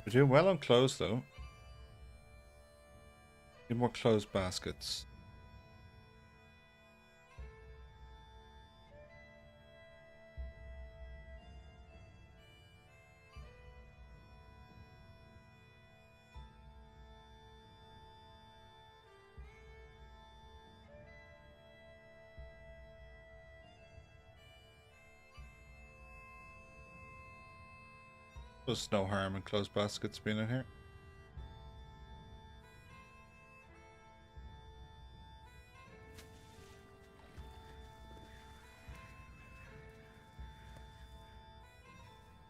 Speaker 1: We're doing well on clothes, though. Need more clothes baskets. There's no harm in clothes baskets being in here.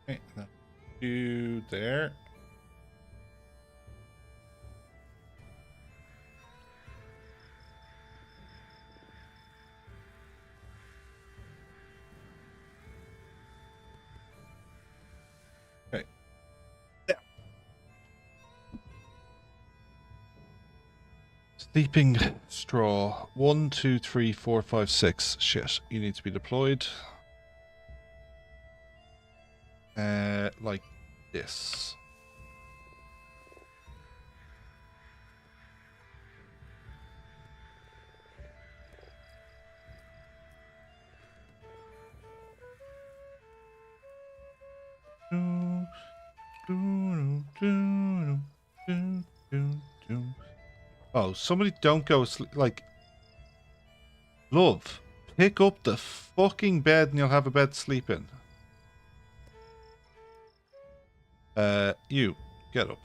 Speaker 1: Okay, that you there. Okay. Yeah. Sleeping straw. 1, 2, 3, 4, 5, 6. Shit. You need to be deployed. Like this. Oh, somebody don't go sleep. Like, love, pick up the fucking bed and you'll have a bed to sleep in. You, get up.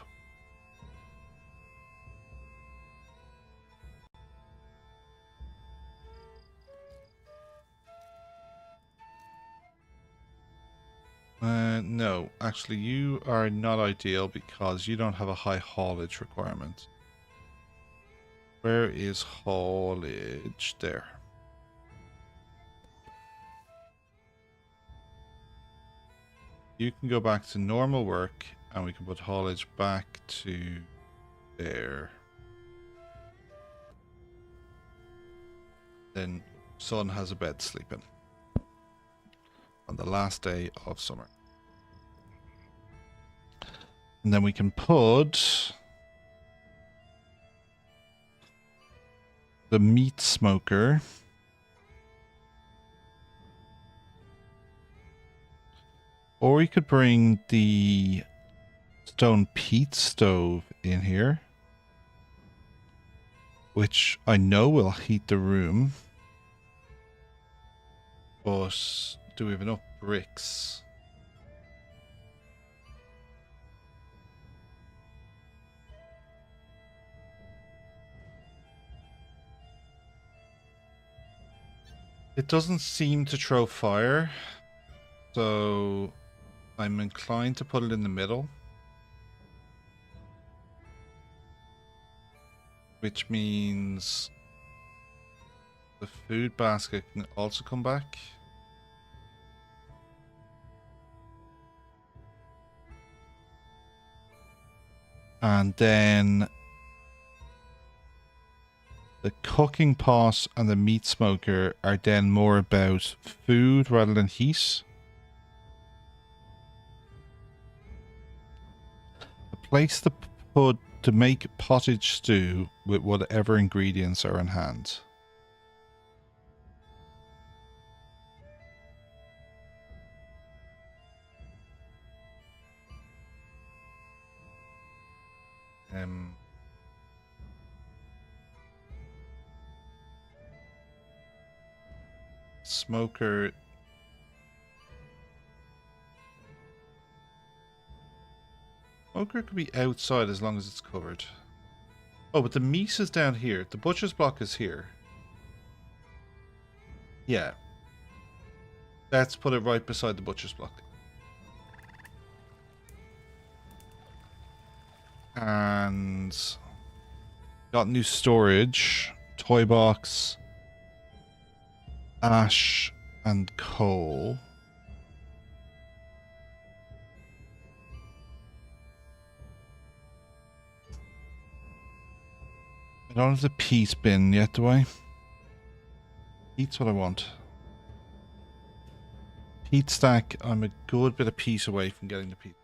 Speaker 1: No, actually, you are not ideal because you don't have a high haulage requirement. Where is haulage? There. You can go back to normal work and we can put haulage back to there. Then son has a bed to sleep in on the last day of summer. And then we can put the meat smoker or we could bring the stone peat stove in here, which I know will heat the room. But do we have enough bricks? It doesn't seem to throw fire, so I'm inclined to put it in the middle. Which means the food basket can also come back. And then the cooking pot and the meat smoker are then more about food rather than heat. A place to make pottage stew with whatever ingredients are in hand. Smoker. Smoker could be outside as long as it's covered. Oh, but the meat is down here. The butcher's block is here. Yeah. Let's put it right beside the butcher's block. And got new storage. Toy box. Ash and coal. I don't have the peat bin yet, do I? Peat's what I want. Peat stack. I'm a good bit of peat away from getting the peat.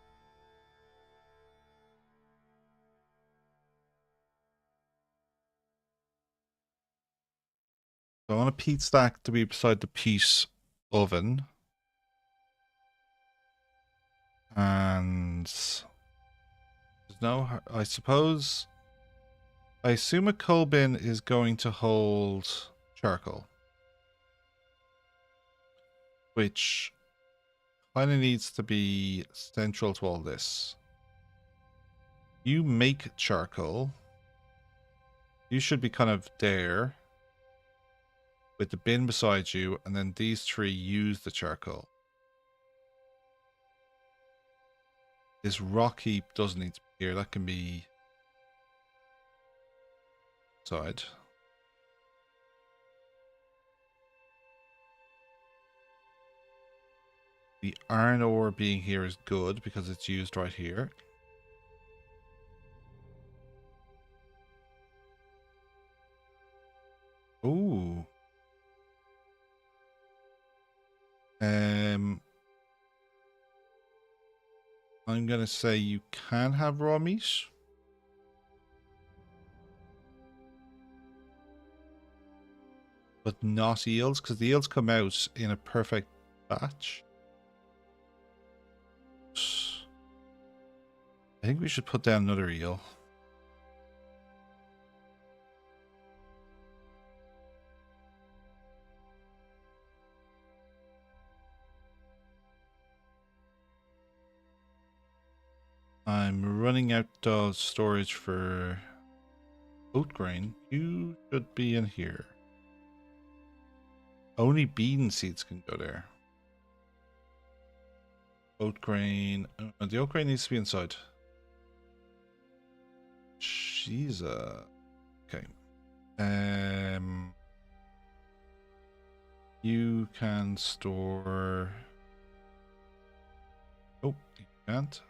Speaker 1: So I want a peat stack to be beside the peat oven. And there's no, I assume a coal bin is going to hold charcoal, which kind of needs to be central to all this. You make charcoal. You should be kind of there with the bin beside you, and then these three use the charcoal. This rock heap doesn't need to be here. That can be side. The iron ore being here is good because it's used right here. Ooh. I'm going to say you can have raw meat. But not eels, because the eels come out in a perfect batch. I think we should put down another eel. I'm running out of storage for oat grain. You should be in here. Only bean seeds can go there. Oat grain. The oat grain needs to be inside. She's okay. You can store. Oh, you can't.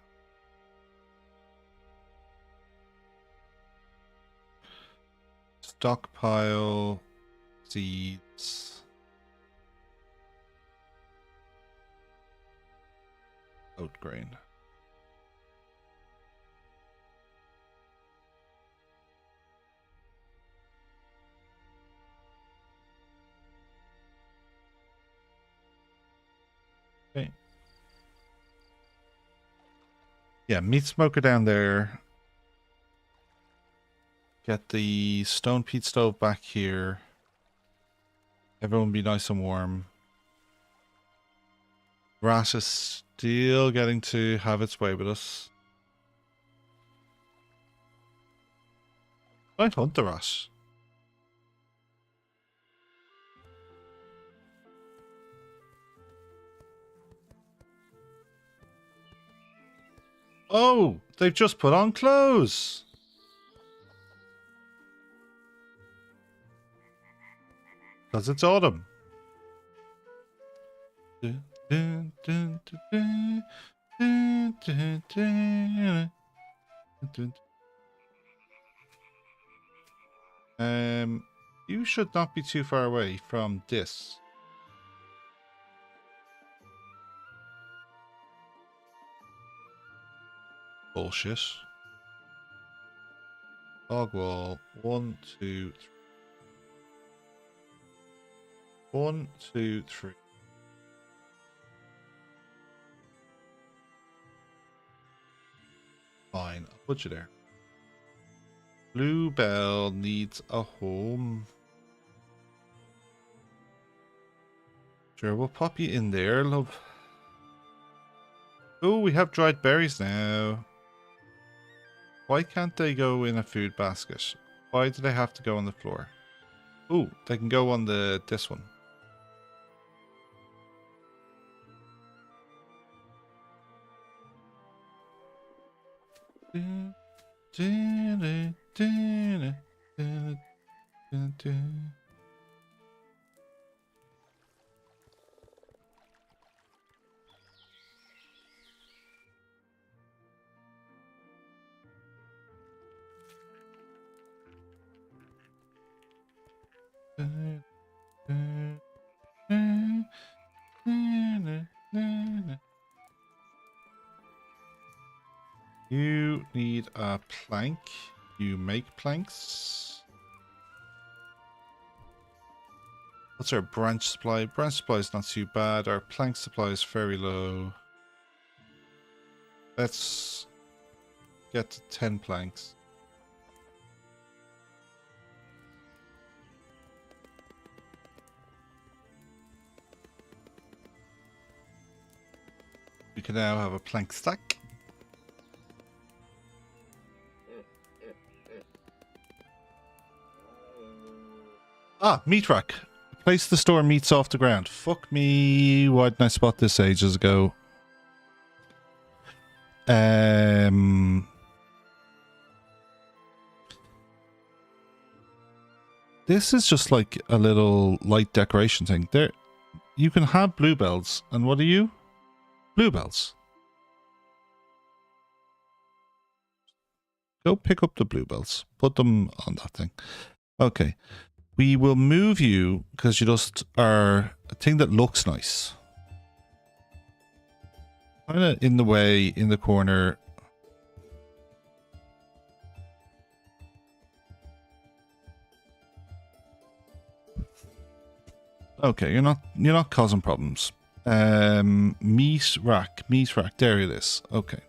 Speaker 1: Stockpile seeds. Oat grain. Okay. Yeah, meat smoker down there. Get the stone peat stove back here. Everyone be nice and warm. Rat is still getting to have its way with us. Don't hunt the rat. Oh, they've just put on clothes. Because it's autumn. You should not be too far away from this. Bullshit. Dog wall. 1, 2, 3. 1, 2, 3. Fine, I'll put you there. Bluebell needs a home. Sure, we'll pop you in there, love. Oh, we have dried berries now. Why can't they go in a food basket? Why do they have to go on the floor? Oh, they can go on this one. You need a plank. You make planks. What's our branch supply? Branch supply is not too bad. Our plank supply is very low. Let's get to 10 planks. We can now have a plank stack. Ah, meat rack. Place the store meats off the ground. Fuck me. Why didn't I spot this ages ago? This is just like a little light decoration thing. There, you can have bluebells. And what are you? Bluebells. Go pick up the bluebells. Put them on that thing. Okay. We will move you because you just are a thing that looks nice. Kind of in the way, in the corner. Okay, you're not causing problems. Meat rack. There it is. Okay.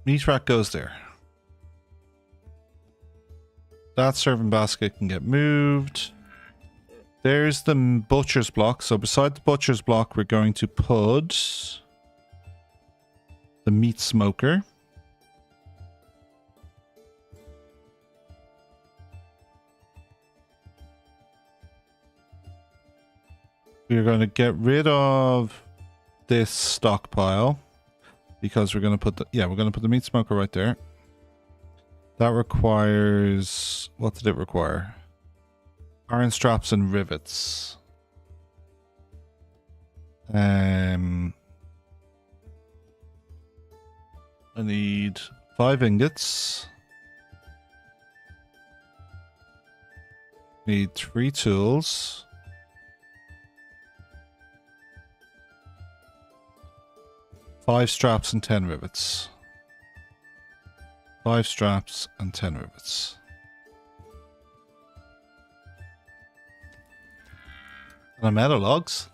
Speaker 1: Meat rack goes there. That serving basket can get moved. There's the butcher's block. So beside the butcher's block, we're going to put the meat smoker. We're going to get rid of this stockpile because we're going to put the meat smoker right there. That requires, what did it require? Iron straps and rivets. I need 5 ingots. Need 3 tools. Five straps and 10 rivets. 5 straps and 10 rivets. And I'm out of logs.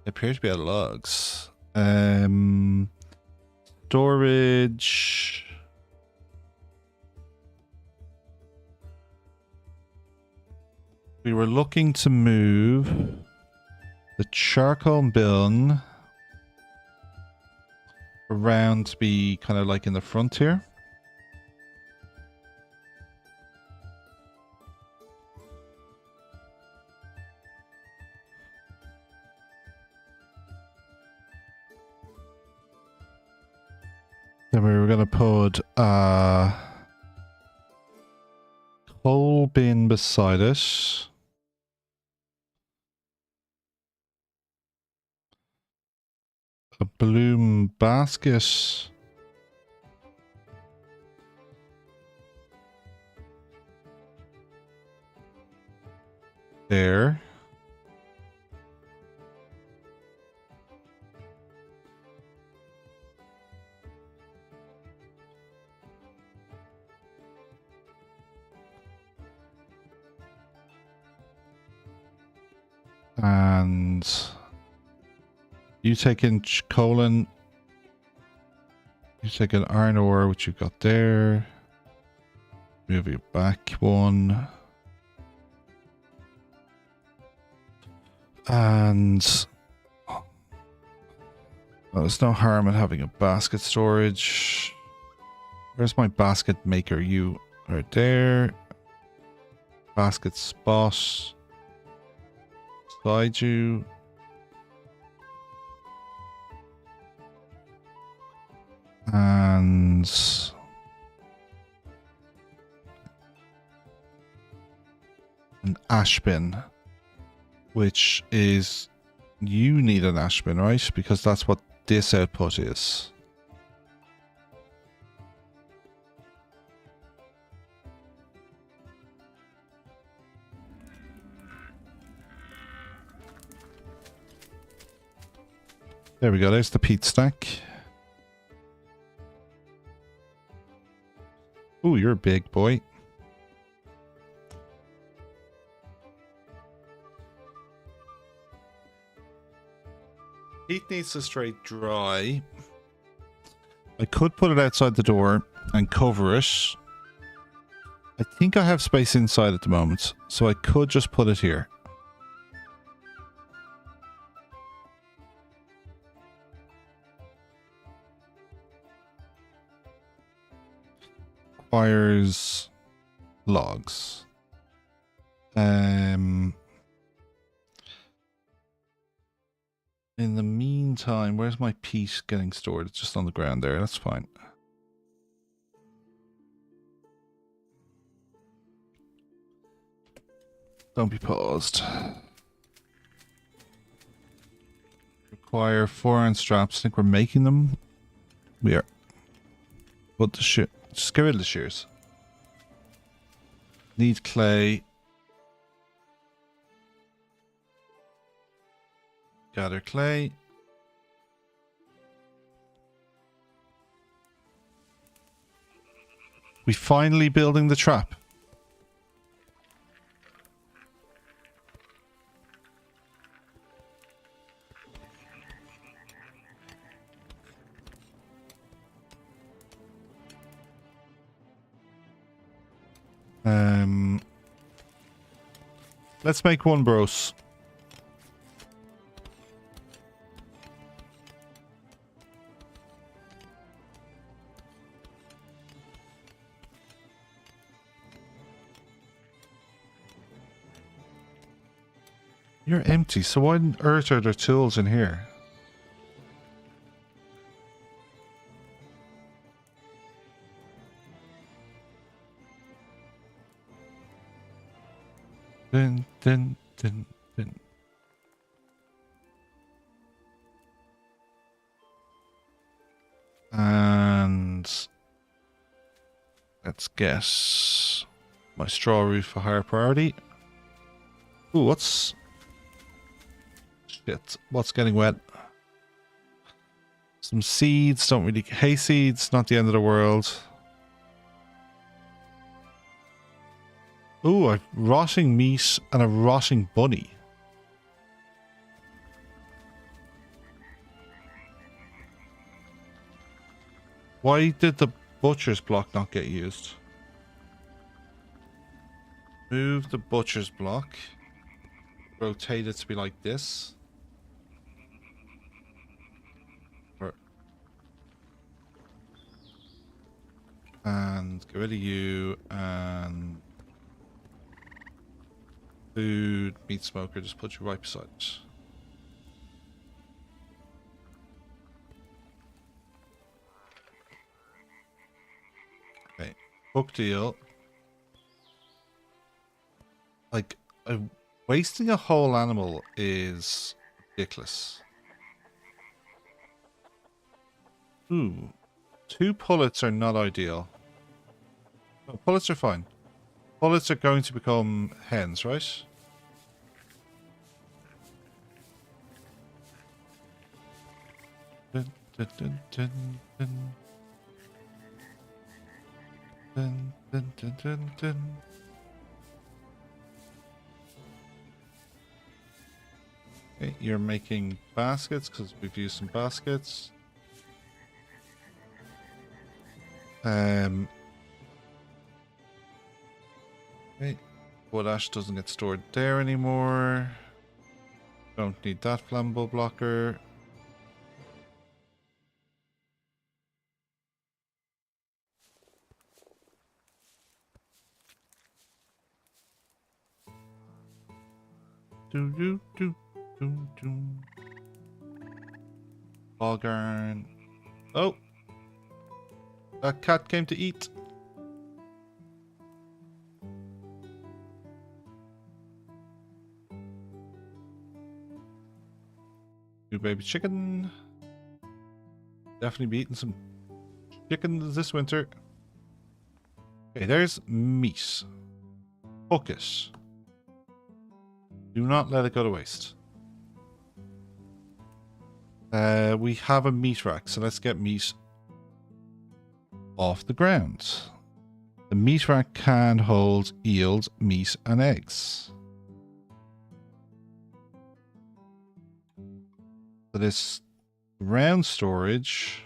Speaker 1: They appear to be out of logs. Storage. We were looking to move the charcoal bin around to be kind of like in the front here. Then we were going to put coal bin beside it. A bloom basket. There. And you take in colon. You take an iron ore, which you've got there. Move your back one. And well, there's no harm in having a basket storage. Where's my basket maker? You are there. Basket spot. Beside you. And an ash bin, which is, you need an ash bin, right? Because that's what this output is. There we go, there's the peat stack. Ooh, you're a big boy. Heat needs to stay dry. I could put it outside the door and cover it. I think I have space inside at the moment, so I could just put it here. Requires logs. In the meantime, where's my peat getting stored? It's just on the ground there. That's fine. Don't be paused. Require 4 iron straps. I think we're making them. We are. Put the shit. Just get rid of the shears. Need clay. Gather clay. We finally building the trap. Let's make one, bros. You're empty, so why on earth are there tools in here? Dun, dun, dun, dun. And let's guess my straw roof a higher priority. Ooh, what's shit? What's getting wet? Some seeds, don't really. Hay seeds, not the end of the world. Ooh, a rotting meat and a rotting bunny. Why did the butcher's block not get used? Move the butcher's block. Rotate it to be like this. And get rid of you and food, meat smoker, just put you right beside it. Okay, book deal. Like, wasting a whole animal is ridiculous. Ooh. 2 pullets are not ideal. Oh, pullets are fine. Pullets are going to become hens, right? Dun, dun, dun, dun, dun. Dun, dun, dun, dun, dun. Okay, you're making baskets because we've used some baskets. Okay, wood ash doesn't get stored there anymore. Don't need that flammable blocker. Do do do do do. Log iron. Oh, that cat came to eat. New baby chicken. Definitely be eating some chicken this winter. Okay, there's meat. Cook it. Do not let it go to waste. We have a meat rack, so let's get meat off the ground. The meat rack can hold eels, meat, and eggs. So this round storage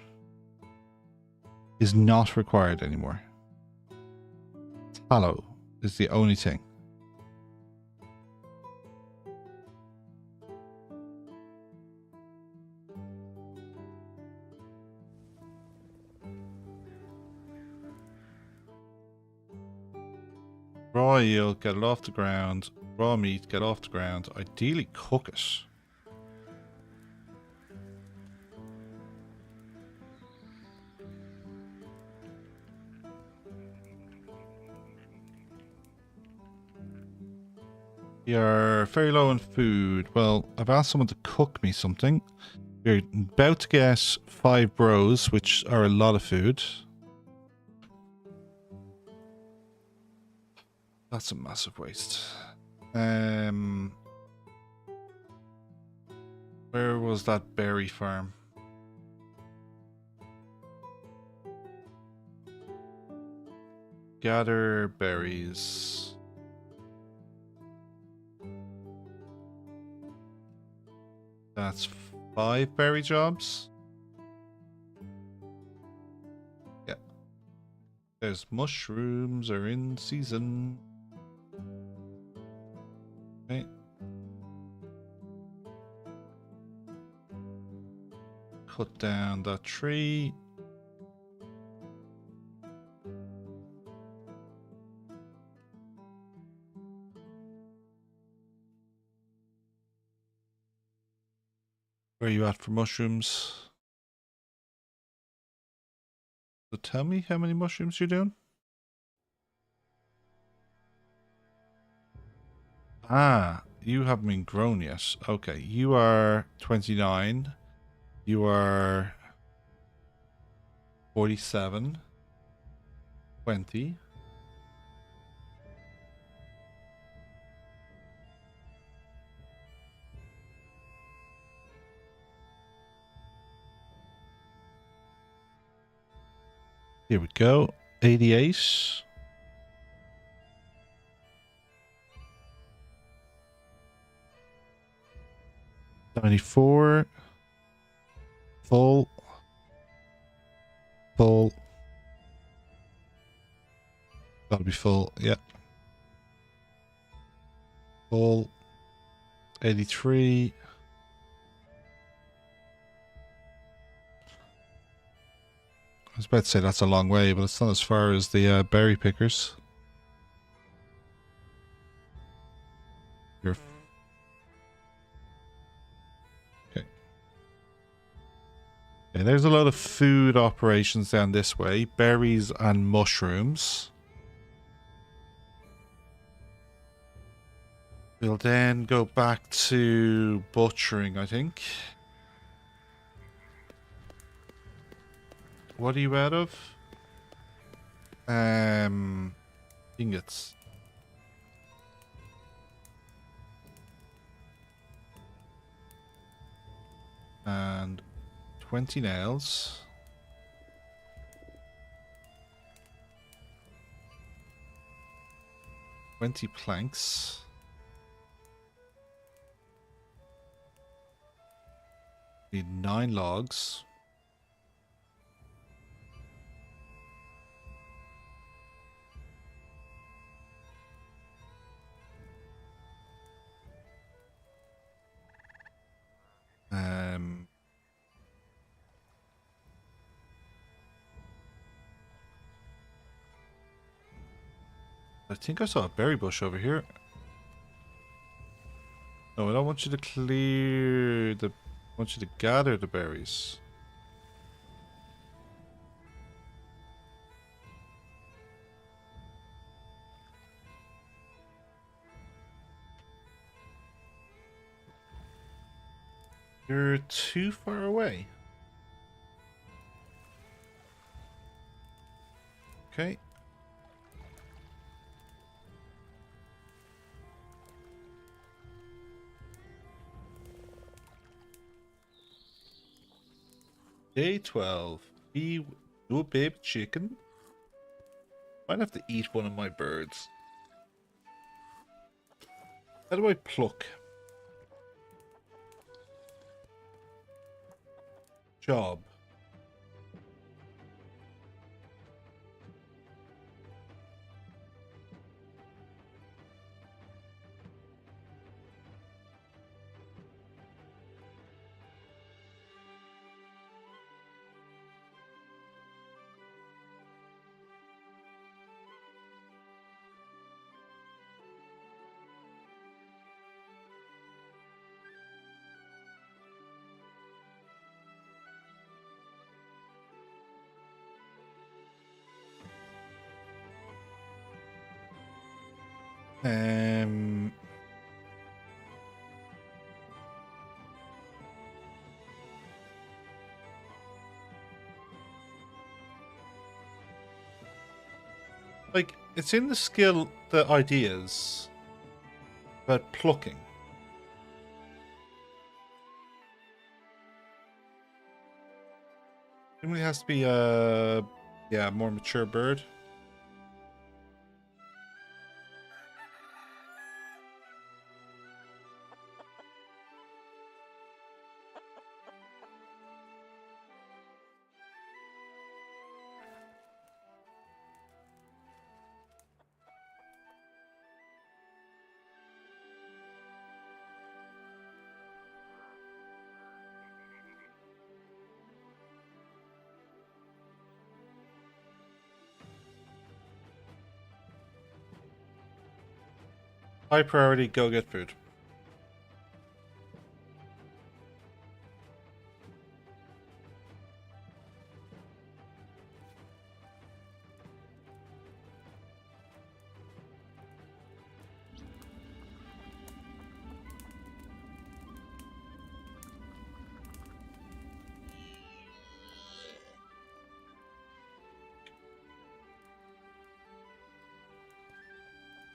Speaker 1: is not required anymore. Tallow is the only thing. Raw eel, get it off the ground. Raw meat, get off the ground. Ideally cook it. You're very low on food. Well, I've asked someone to cook me something. You're about to get 5 bros, which are a lot of food. That's a massive waste. Where was that berry farm? Gather berries. That's 5 berry jobs. Yeah. There's mushrooms are in season. Okay. Cut down that tree. Where are you at for mushrooms? So tell me how many mushrooms you're doing. Ah, you haven't been grown yet. Okay, you are 29. You are 47. 20. Here we go. 88. 94. Full. Full. Gotta be full. Yep. Full. 83. I was about to say that's a long way, but it's not as far as the berry pickers. You're okay. Okay, there's a lot of food operations down this way. Berries and mushrooms. We'll then go back to butchering, I think. What are you out of? Ingots. And 20 nails. Twenty planks. Need 9 logs. I think I saw a berry bush over here. No, I don't want you to clear the... I want you to gather the berries. You're too far away. Okay. Day 12. Be your baby chicken. Might have to eat one of my birds. How do I pluck? Job. Like, it's in the skill, the ideas about plucking. It really has to be a, yeah, more mature bird. High priority, go get food.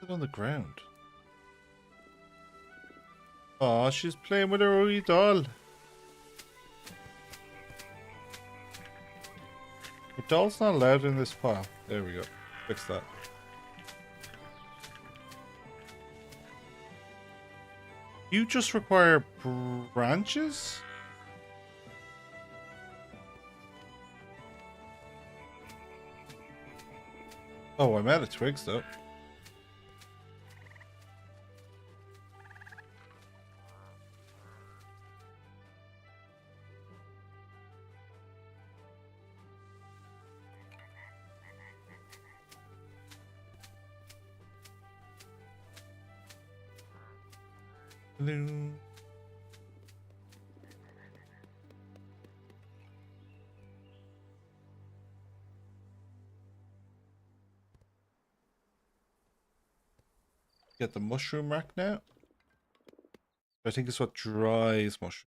Speaker 1: Put it on the ground. Aw, she's playing with her wee doll. The doll's not allowed in this pile. There we go. Fix that. You just require branches? Oh, I'm out of twigs though. Hello. Get the mushroom rack now. I think it's what dries mushroom.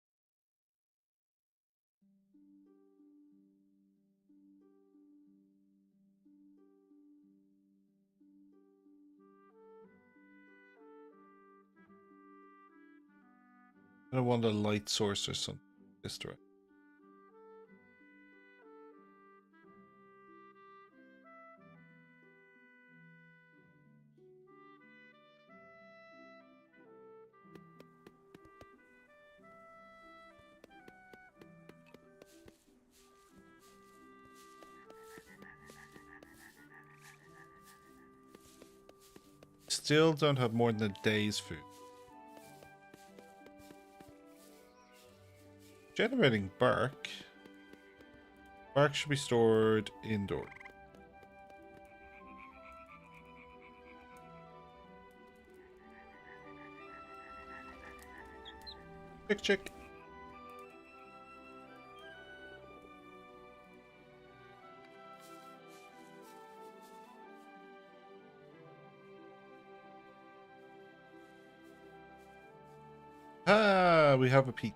Speaker 1: I don't want a light source or something this direction. Still don't have more than a day's food. Generating bark. Bark should be stored indoors. Chick chick. Ah, we have a peak.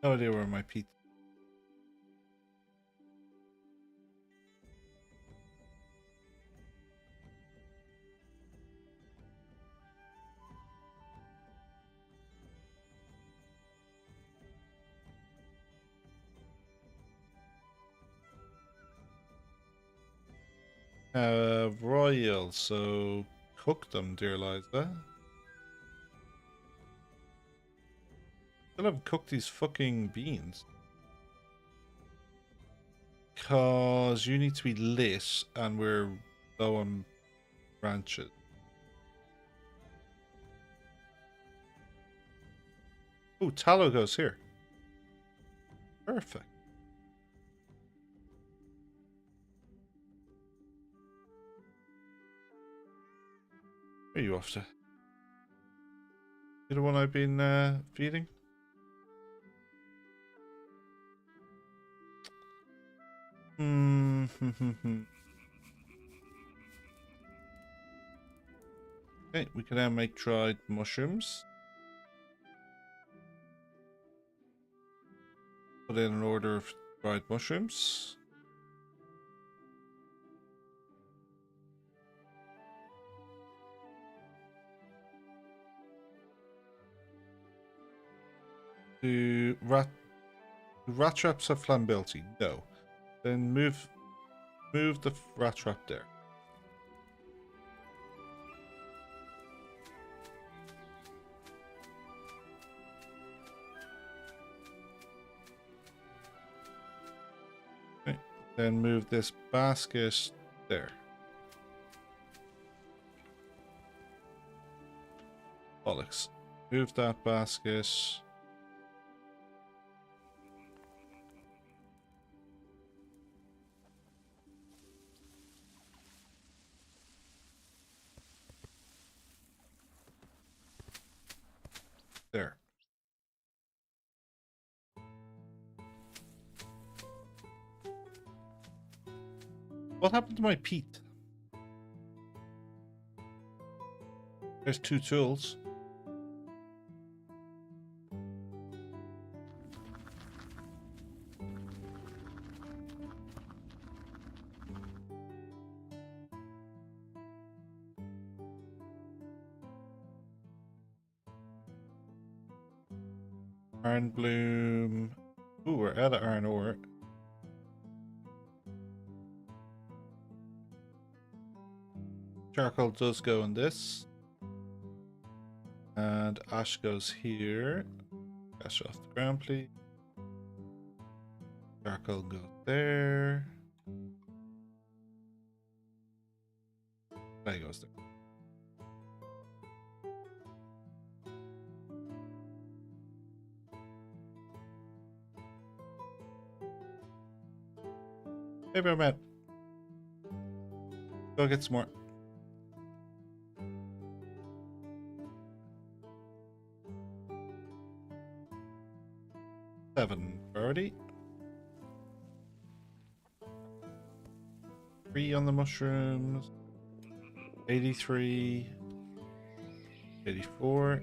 Speaker 1: No idea where my peak. Royal, so cook them, dear Liza. Still haven't cooked these fucking beans. Because you need to be lit and we're low on branches. Oh, tallow goes here. Perfect. Where are you off to? You the one I've been feeding? Okay, we can now make dried mushrooms. Put in an order of dried mushrooms. Do rat traps have flammability? No. Then move the rat trap there. Okay. Then move this basket there. Bollocks. Move that basket. There. What happened to my peat? There's 2 tools. Iron bloom. Ooh, we're out of iron ore. Charcoal does go in this. And ash goes here. Ash off the ground, please. Charcoal goes there. Clay goes there. Hey, bear man. Go get some more. Seven already. 3 on the mushrooms. 83, 84.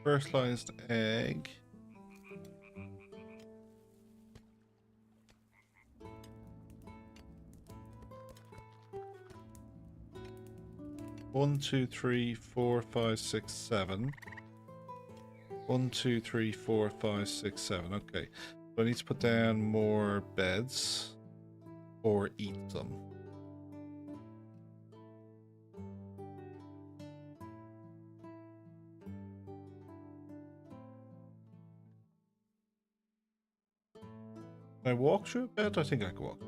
Speaker 1: Fertilized egg. One, two, three, four, five, six, seven. 1, 2, 3, 4, 5, 6, 7. Okay. So I need to put down more beds or eat them. Can I walk through a bed? I think I can walk.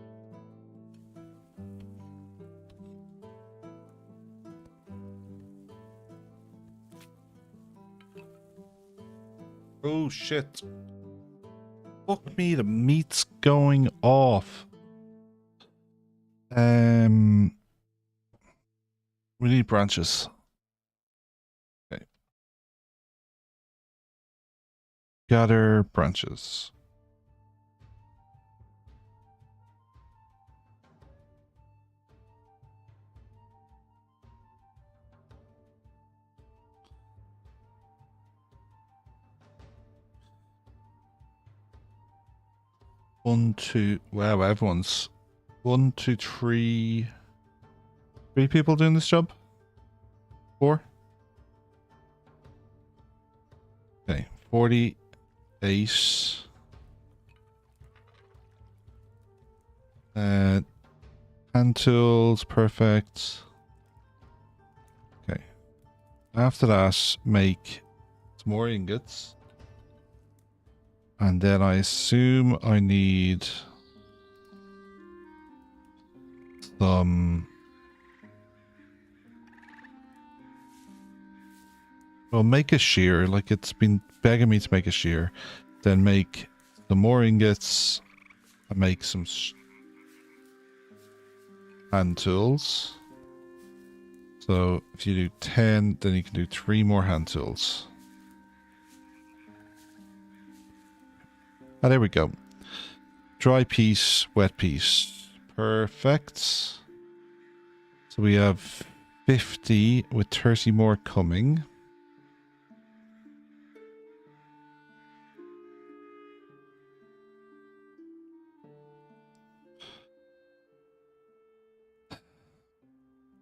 Speaker 1: Oh shit. Fuck me, the meat's going off. We need branches. Okay. Gather branches. One, two. Wow, everyone's 1, 2, 3. 3 people doing this job? 4? Okay, 48. Hand tools, perfect. Okay. After that, make some more ingots. And then I assume I need some... Well, make a shear, like it's been begging me to make a shear. Then make some more ingots and make some hand tools. So if you do 10, then you can do 3 more hand tools. Ah, there we go. Dry piece, wet piece. Perfect. So we have 50 with 30 more coming.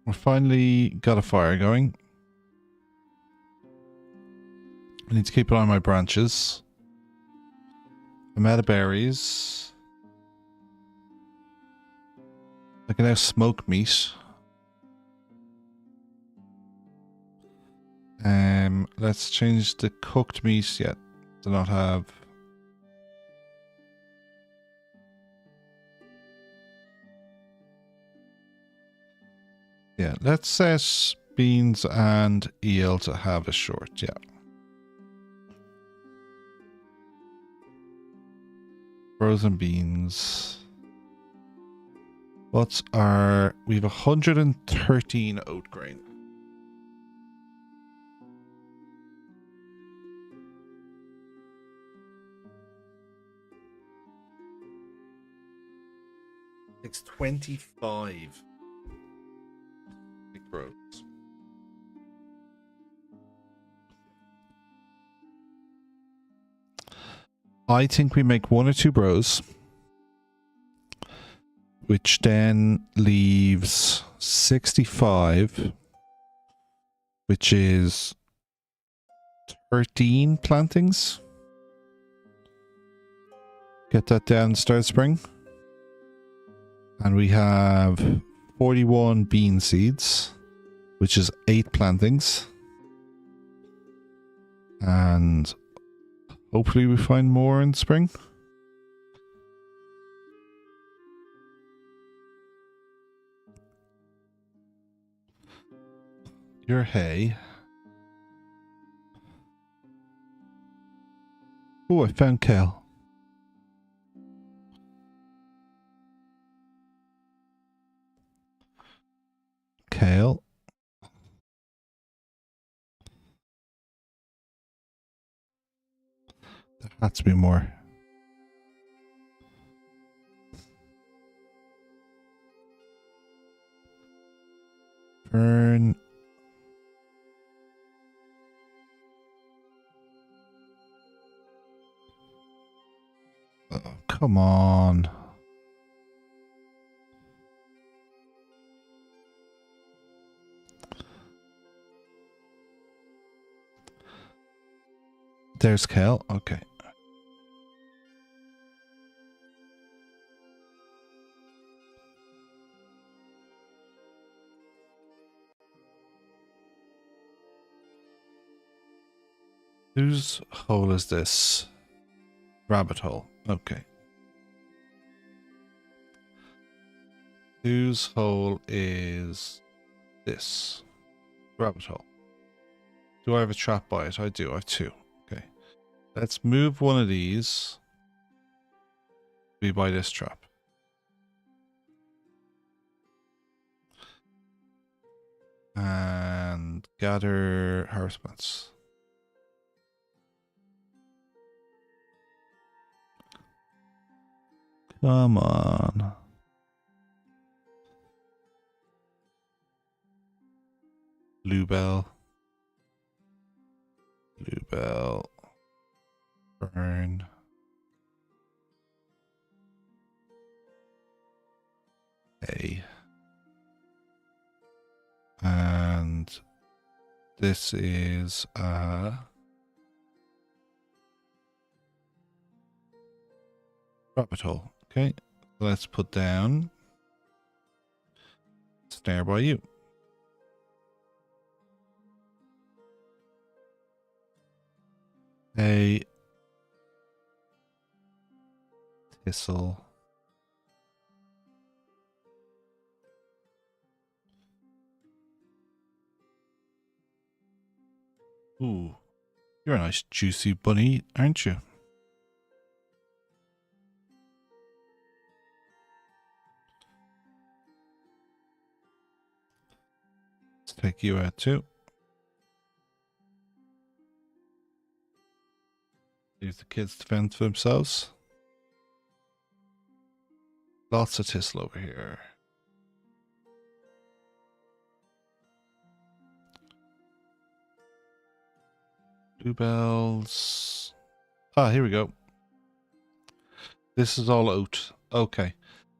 Speaker 1: We finally got a fire going. I need to keep an eye on my branches. I'm out of berries. I can now smoke meat. Let's change the cooked meat yet to not have. Yeah, let's set beans and eel to have a short, yeah. Frozen beans. What's our... We have 113 oat grain. It's 25. Big rows. I think we make 1 or 2 rows, which then leaves 65, which is 13 plantings. Get that down, start spring. And we have 41 bean seeds, which is 8 plantings. And hopefully we find more in spring. Your hay. Oh, I found kale. Kale. Has to be more. Burn. Oh, come on. There's Kel. Okay. Whose hole is this? Rabbit hole. Okay. Whose hole is this? Rabbit hole. Do I have a trap by it? I do. I have two. Okay. Let's move one of these. Be by this trap. And gather harvest plants. Come on. Bluebell. Bluebell. Burn. A. And this is rabbit hole. Okay. Let's put down snare by you. A thistle. Ooh, you're a nice juicy bunny, aren't you? Let's take you out too. Leave the kids to fend for themselves. Lots of thistle over here. Bluebells. Ah, here we go. This is all oat. Okay.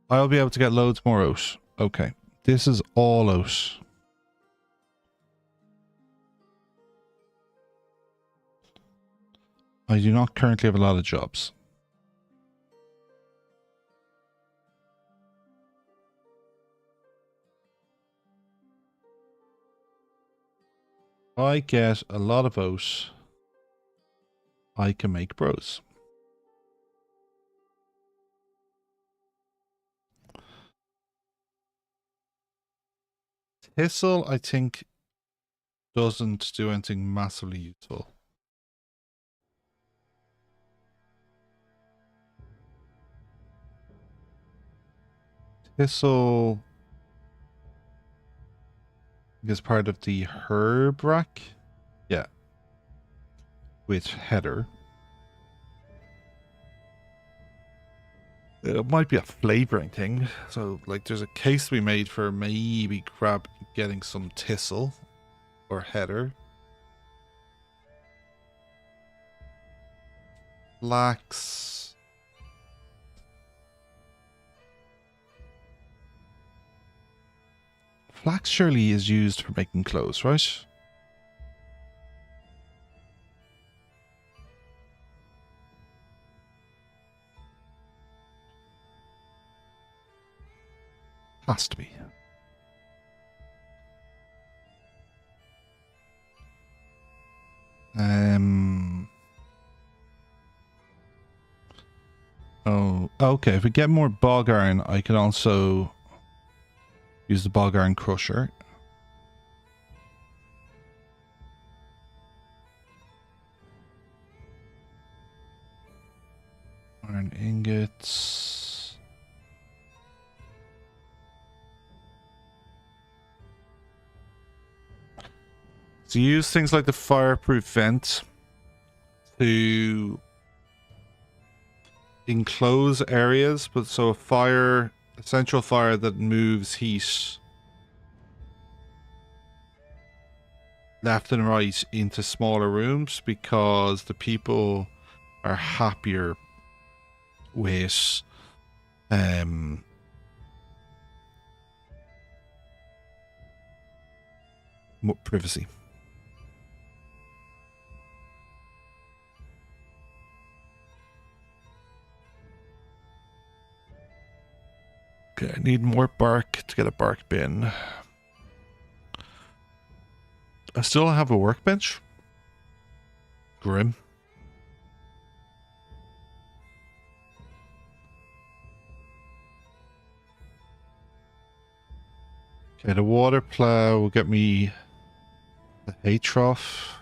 Speaker 1: I'll be able to get loads more oat. Okay. This is all oat. I do not currently have a lot of jobs. I get a lot of oat. I can make bros. Thistle, I think, doesn't do anything massively useful. Thistle is part of the herb rack. Yeah. With header. It might be a flavoring thing. So, like, there's a case to be made for maybe getting some thistle or header. Flax. Flax surely is used for making clothes, right? Has to be. Oh, okay. If we get more bog iron, I can also use the bog iron crusher. Iron ingots. So use things like the fireproof vent to enclose areas, but so a central fire that moves heat left and right into smaller rooms, because the people are happier with more privacy. Okay, I need more bark to get a bark bin. I still have a workbench. Grim. Okay, the water plow will get me the hay trough.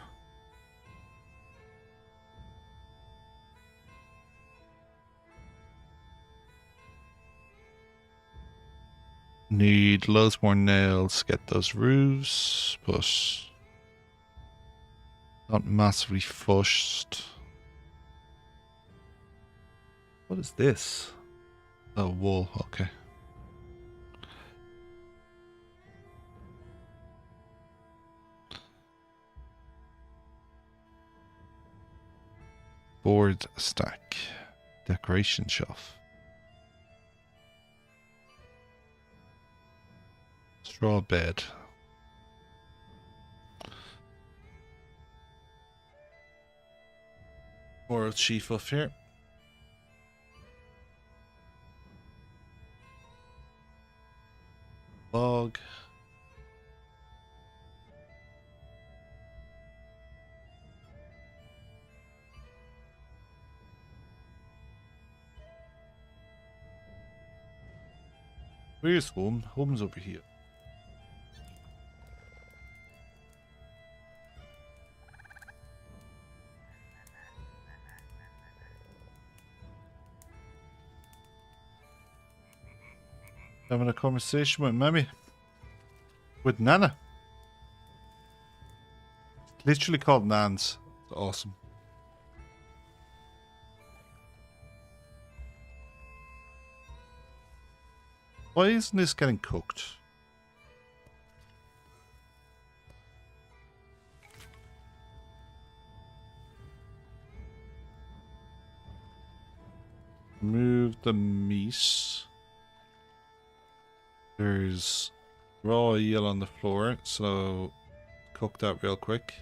Speaker 1: Need loads more nails to get those roofs, but not massively fussed. What is this? Oh, wool. Okay. Board stack. Decoration shelf. Straw bed. More chief up here. Log. Where's home? Home's over here. Having a conversation with Mammy. With Nana. It's literally called Nans. It's awesome. Why isn't this getting cooked? Move the meat. There's raw eel on the floor, so cook that real quick.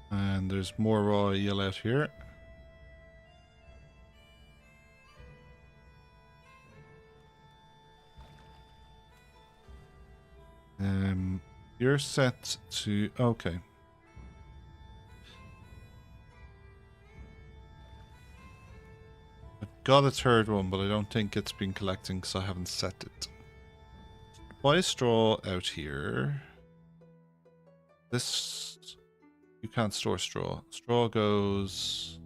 Speaker 1: And there's more raw eel out here. You're set to... Okay. I've got a third one, but I don't think it's been collecting because I haven't set it. Why is straw out here? This... You can't store straw. Straw goes...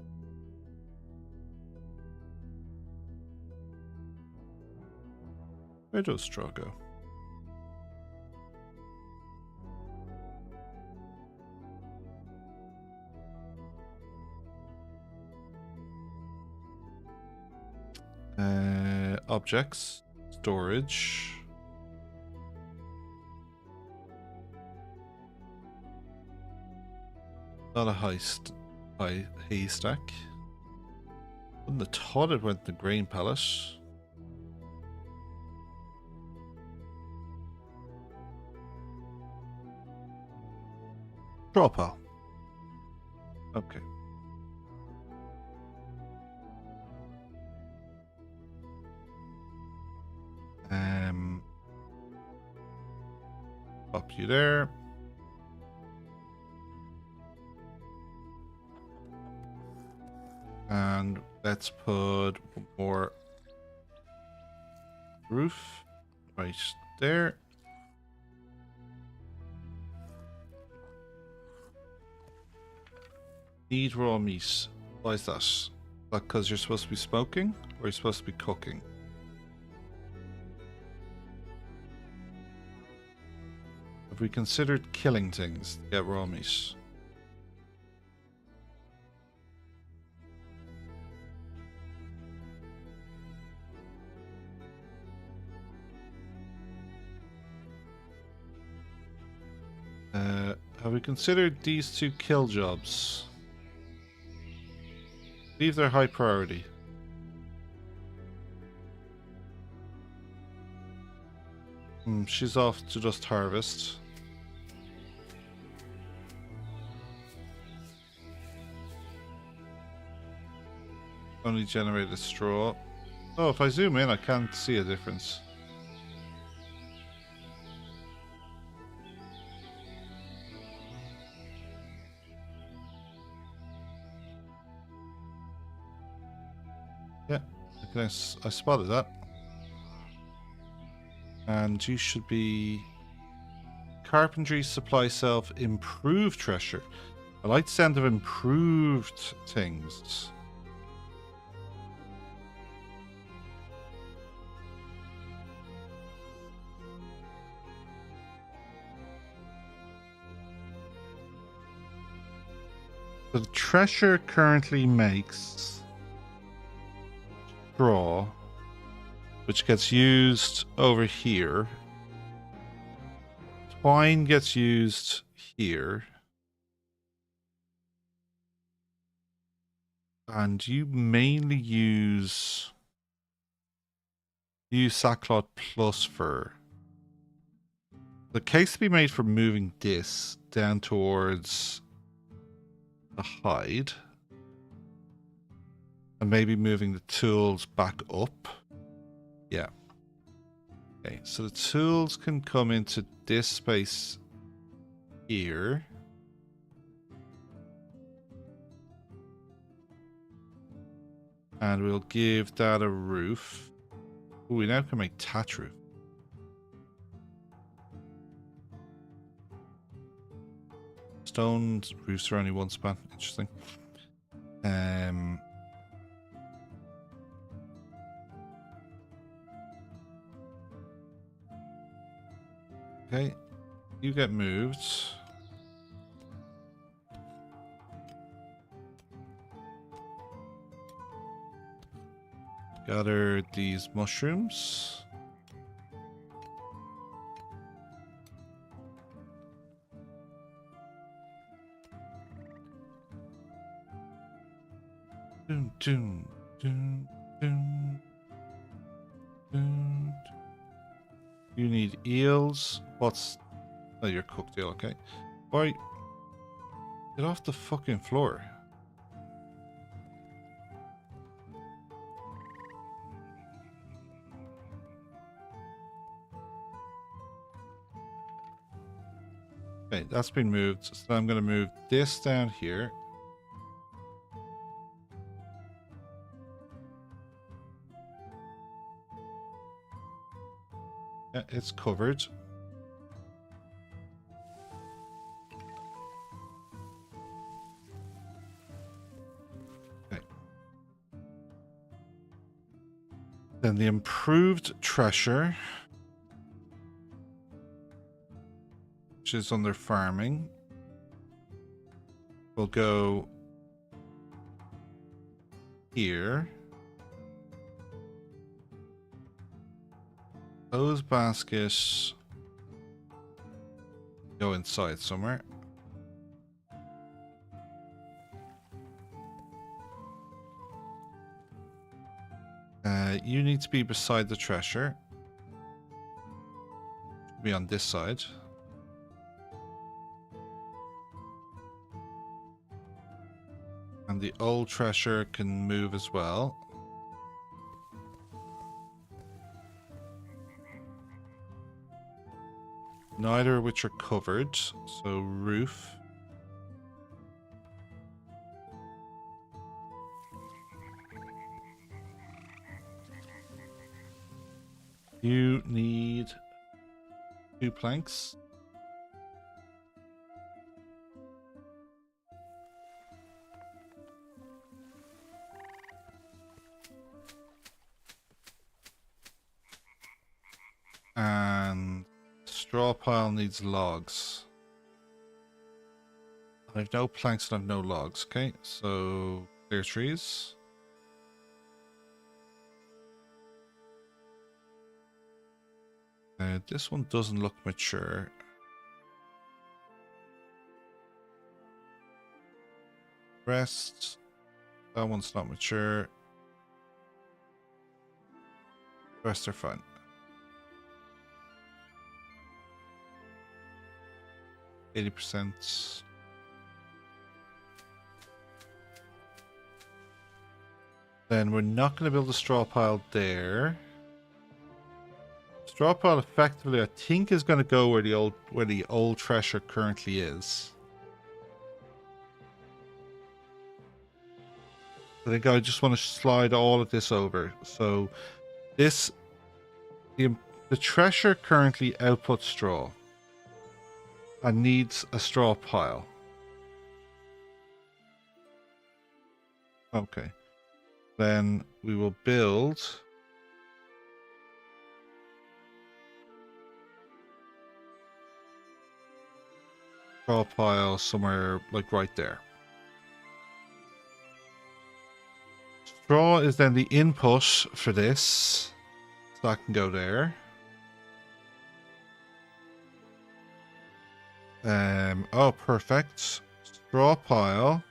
Speaker 1: Where does straw go? Objects. Storage. Not a high haystack. Wouldn't have thought it went in the grain pallet. Straw pile. Okay. Pop you there. And let's put more roof right there. Need raw meat. Why is that? Because you're supposed to be smoking, or you're supposed to be cooking? Have we considered killing things to get raw meat? Have we considered these two kill jobs? Leave their high priority. She's off to just harvest. Only generated straw. Oh, if I zoom in, I can't see a difference. Yeah, I spotted that. And you should be carpentry, supply self, improved treasure. I like the sound of improved things. So the treasure currently makes straw, which gets used over here. Twine gets used here. And you mainly use sackcloth plus fur. The case to be made for moving this down towards the hide. And maybe moving the tools back up. Yeah. Okay, so the tools can come into this space here. And we'll give that a roof. Ooh, we now can make thatch roof. Stone roofs are only one span. Interesting. Okay, you get moved. Gather these mushrooms. Doom, doom, doom, doom, doom. You need eels. What's... Oh, you're cooked eel, okay. Why? Get off the fucking floor. Okay, that's been moved. So I'm going to move this down here. Yeah, it's covered. Okay. Then the improved treasure, which is under farming, will go here. Those baskets go inside somewhere. You need to be beside the treasure. Be on this side. And the old treasure can move as well. Neither of which are covered, so roof. You need 2 planks. And straw pile needs logs. I have no planks and I have no logs. Okay, so clear trees. This one doesn't look mature. Rest. That one's not mature. Rest are fine. %. Then we're not going to build a straw pile there. Straw pile effectively, I think, is going to go where the old thresher currently is. I think I just want to slide all of this over. So this, the thresher currently outputs straw and needs a straw pile. Okay. Then we will build straw pile somewhere like right there. Straw is then the input for this. So that can go there. Oh, perfect. Straw pile.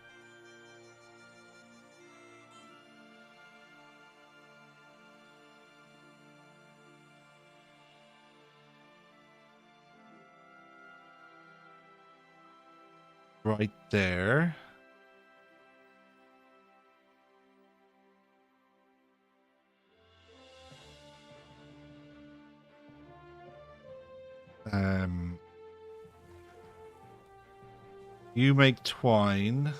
Speaker 1: Right there. You make twine.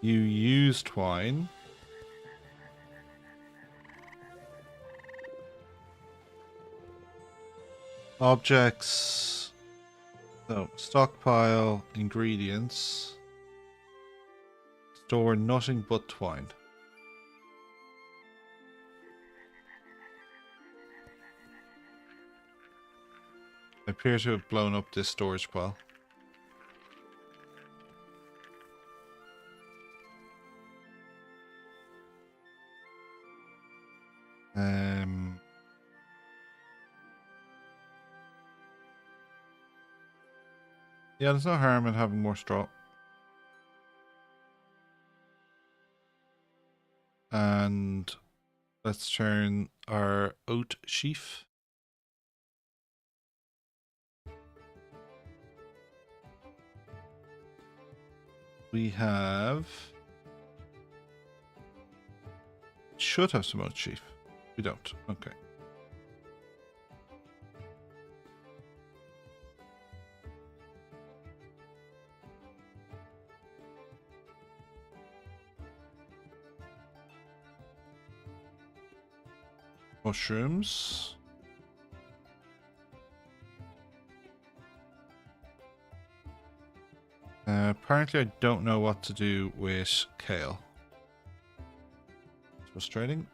Speaker 1: You use twine. Objects. So, stockpile, ingredients. Store nothing but twine. I appear to have blown up this storage pile. Yeah, there's no harm in having more straw. And let's turn our oat sheaf. We have... should have some oat sheaf. We don't. Okay. Mushrooms. Apparently I don't know what to do with kale. It's frustrating.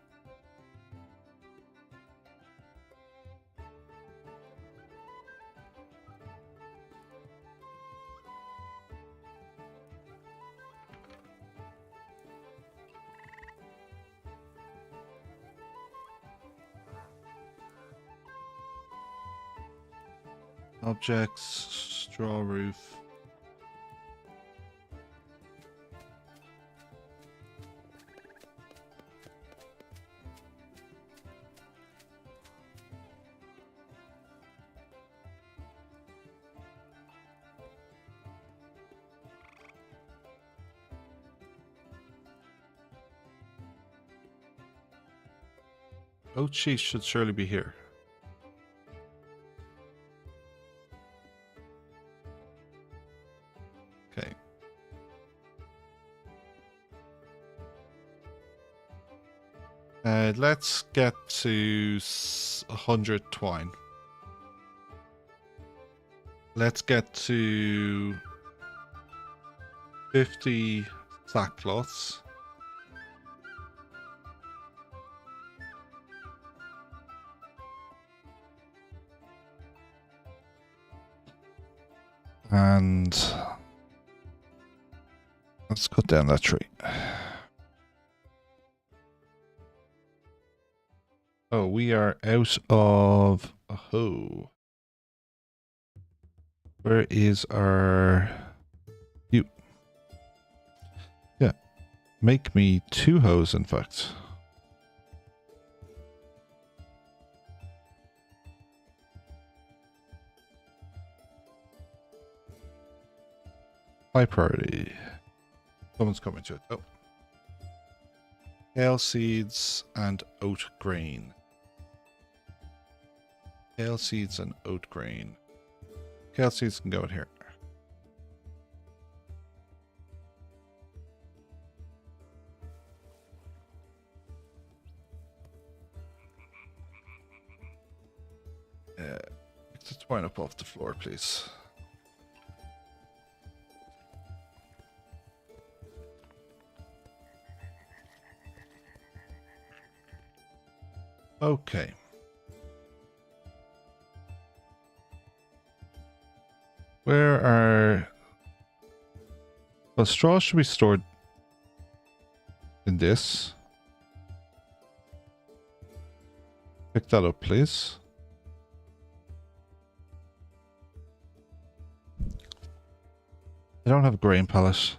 Speaker 1: Objects, straw roof. Oat sheaf should surely be here. Okay. Let's get to 100 twine. Let's get to 50 sackcloths. And let's cut down that tree. Oh, we are out of a hoe. Where is our... You. Yeah. Make me 2 hoes, in fact. High priority. Someone's coming to it. Oh. Kale seeds and oat grain. Kale seeds and oat grain. Kale seeds can go in here. Pick the twine up off the floor, please. Okay. Where are... Well, straw should be stored in this. Pick that up, please. I don't have a grain pallet.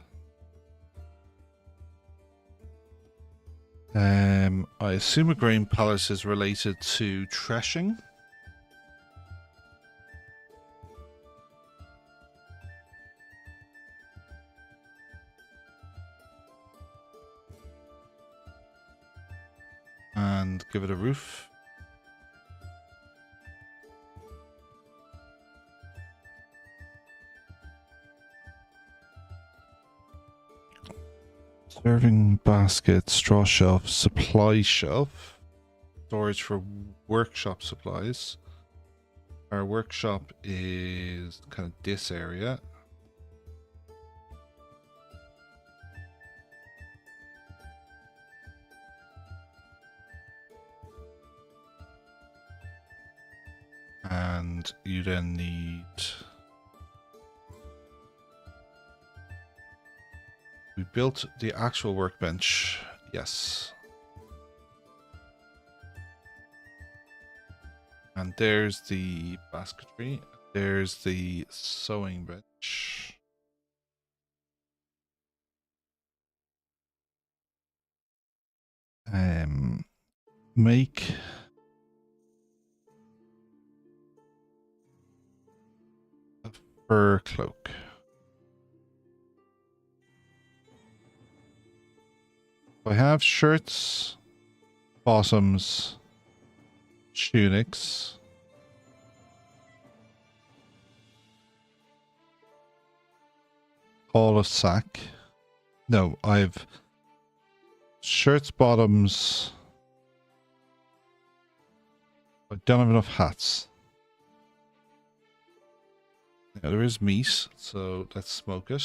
Speaker 1: I assume a grain pallet is related to threshing. And give it a roof. Serving basket, straw shelf, supply shelf. Storage for workshop supplies. Our workshop is kind of this area. And you then need... We built the actual workbench. Yes. And there's the basketry. There's the sewing bench. Make a fur cloak. I have shirts, bottoms, tunics. All of sack. No, I've shirts, bottoms. I don't have enough hats. Yeah, there is meat, so let's smoke it.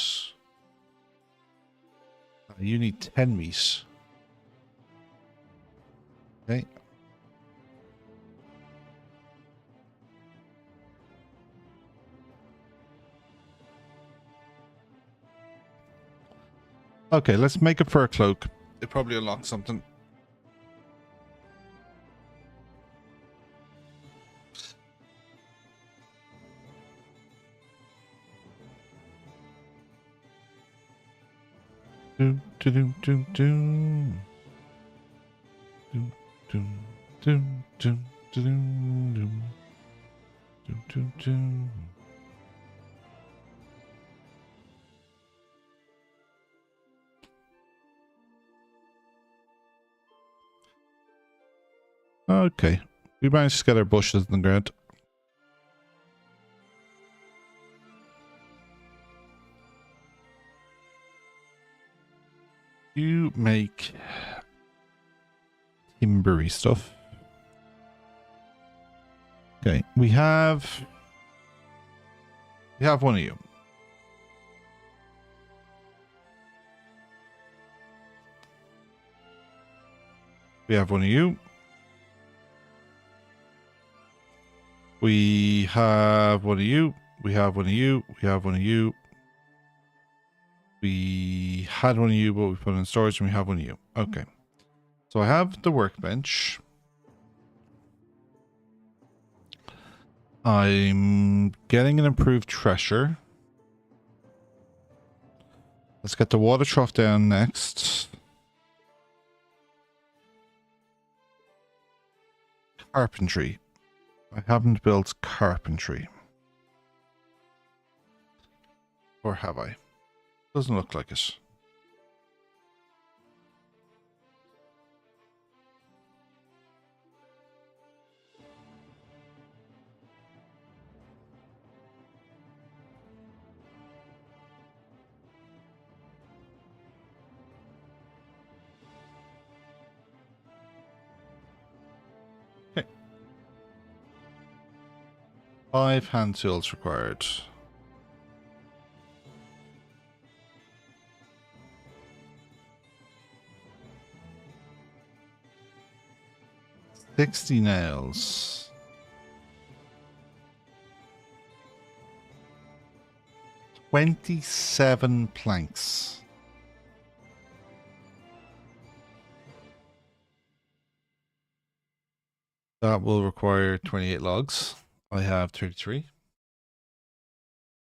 Speaker 1: You need 10 meat. Okay. Okay, let's make a fur cloak. It probably unlocks something. Do do do do do. Do do do do do do do do do. Okay, we managed to get our bushes in the ground. You make timbery stuff. Okay, we have one of you. We have one of you. We have one of you. We have one of you. We have one of you. We had one of you, but we put it in storage, and we have one of you. Okay. So I have the workbench. I'm getting an improved thresher. Let's get the water trough down next. Carpentry. I haven't built carpentry. Or have I? Doesn't look like it. Okay. 5 hand tools required. $60 nails. 27 planks. That will require 28 logs. I have 33.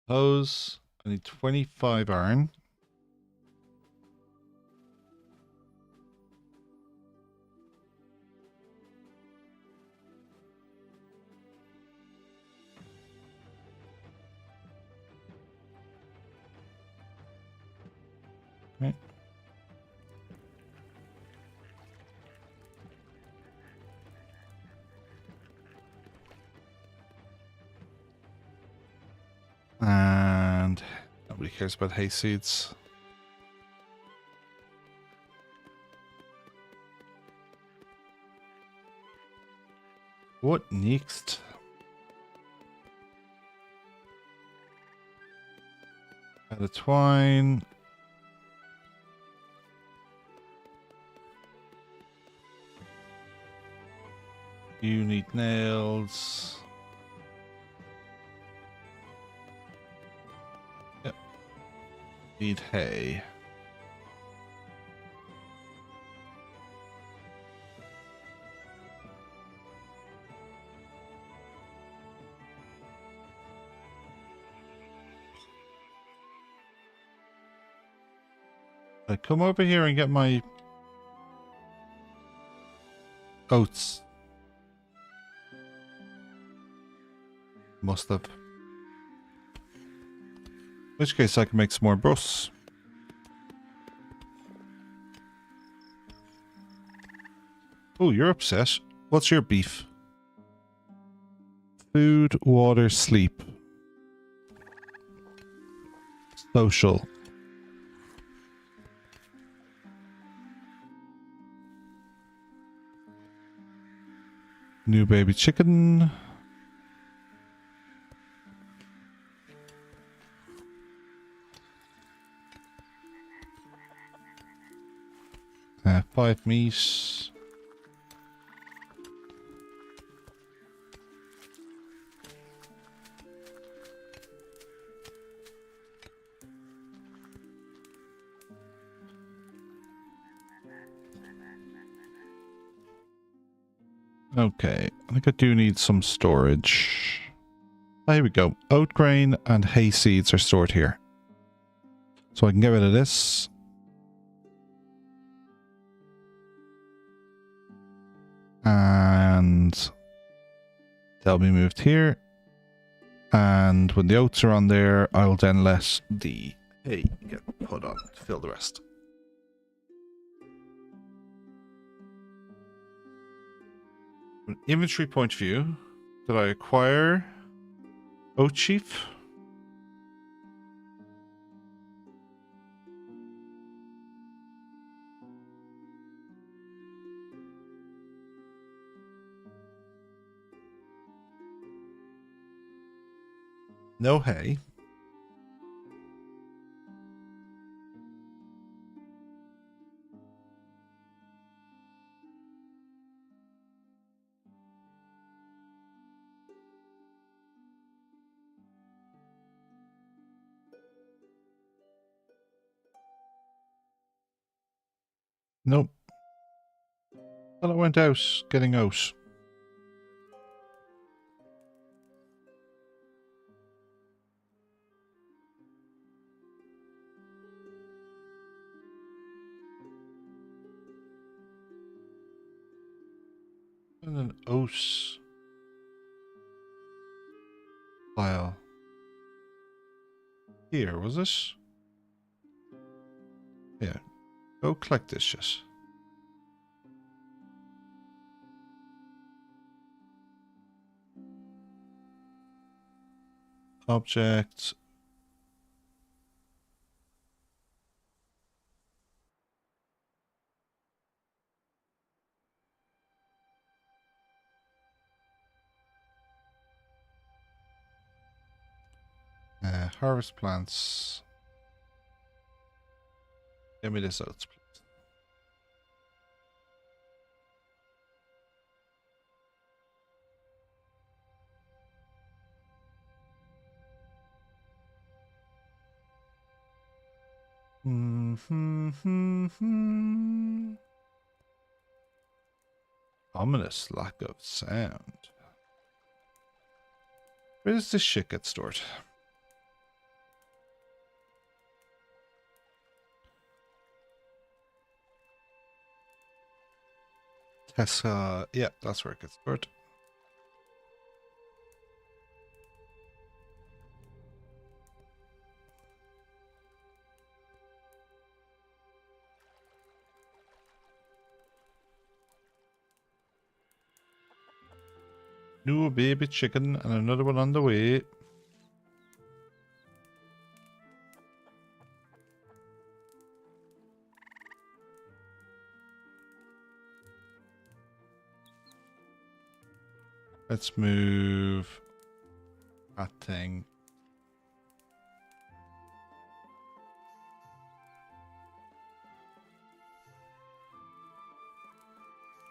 Speaker 1: Hose. I need 25 iron. Okay. And nobody cares about hay seeds. What next? Add a twine. You need nails. Yep. Need hay. I come over here and get my oats. Must have. In which case I can make some more bros. Oh, you're upset. What's your beef? Food, water, sleep. Social. New baby chicken. Five meat. Okay, I think I do need some storage. Oh, here we go. Oat grain and hay seeds are stored here. So I can get rid of this. And they'll be moved here. And when the oats are on there, I'll then let the hay get put on to fill the rest. From an inventory point of view, did I acquire oat sheaf? No hay. Nope. Well, it went out, getting out. And an oat file. Here, was it? Yeah. Go collect this shit. Object. Harvest plants. Give me this oats, please. Ominous lack of sound. Where does this shit get stored? Tesla. Yeah, that's where it gets stored. New baby chicken and another one on the way. Let's move that thing.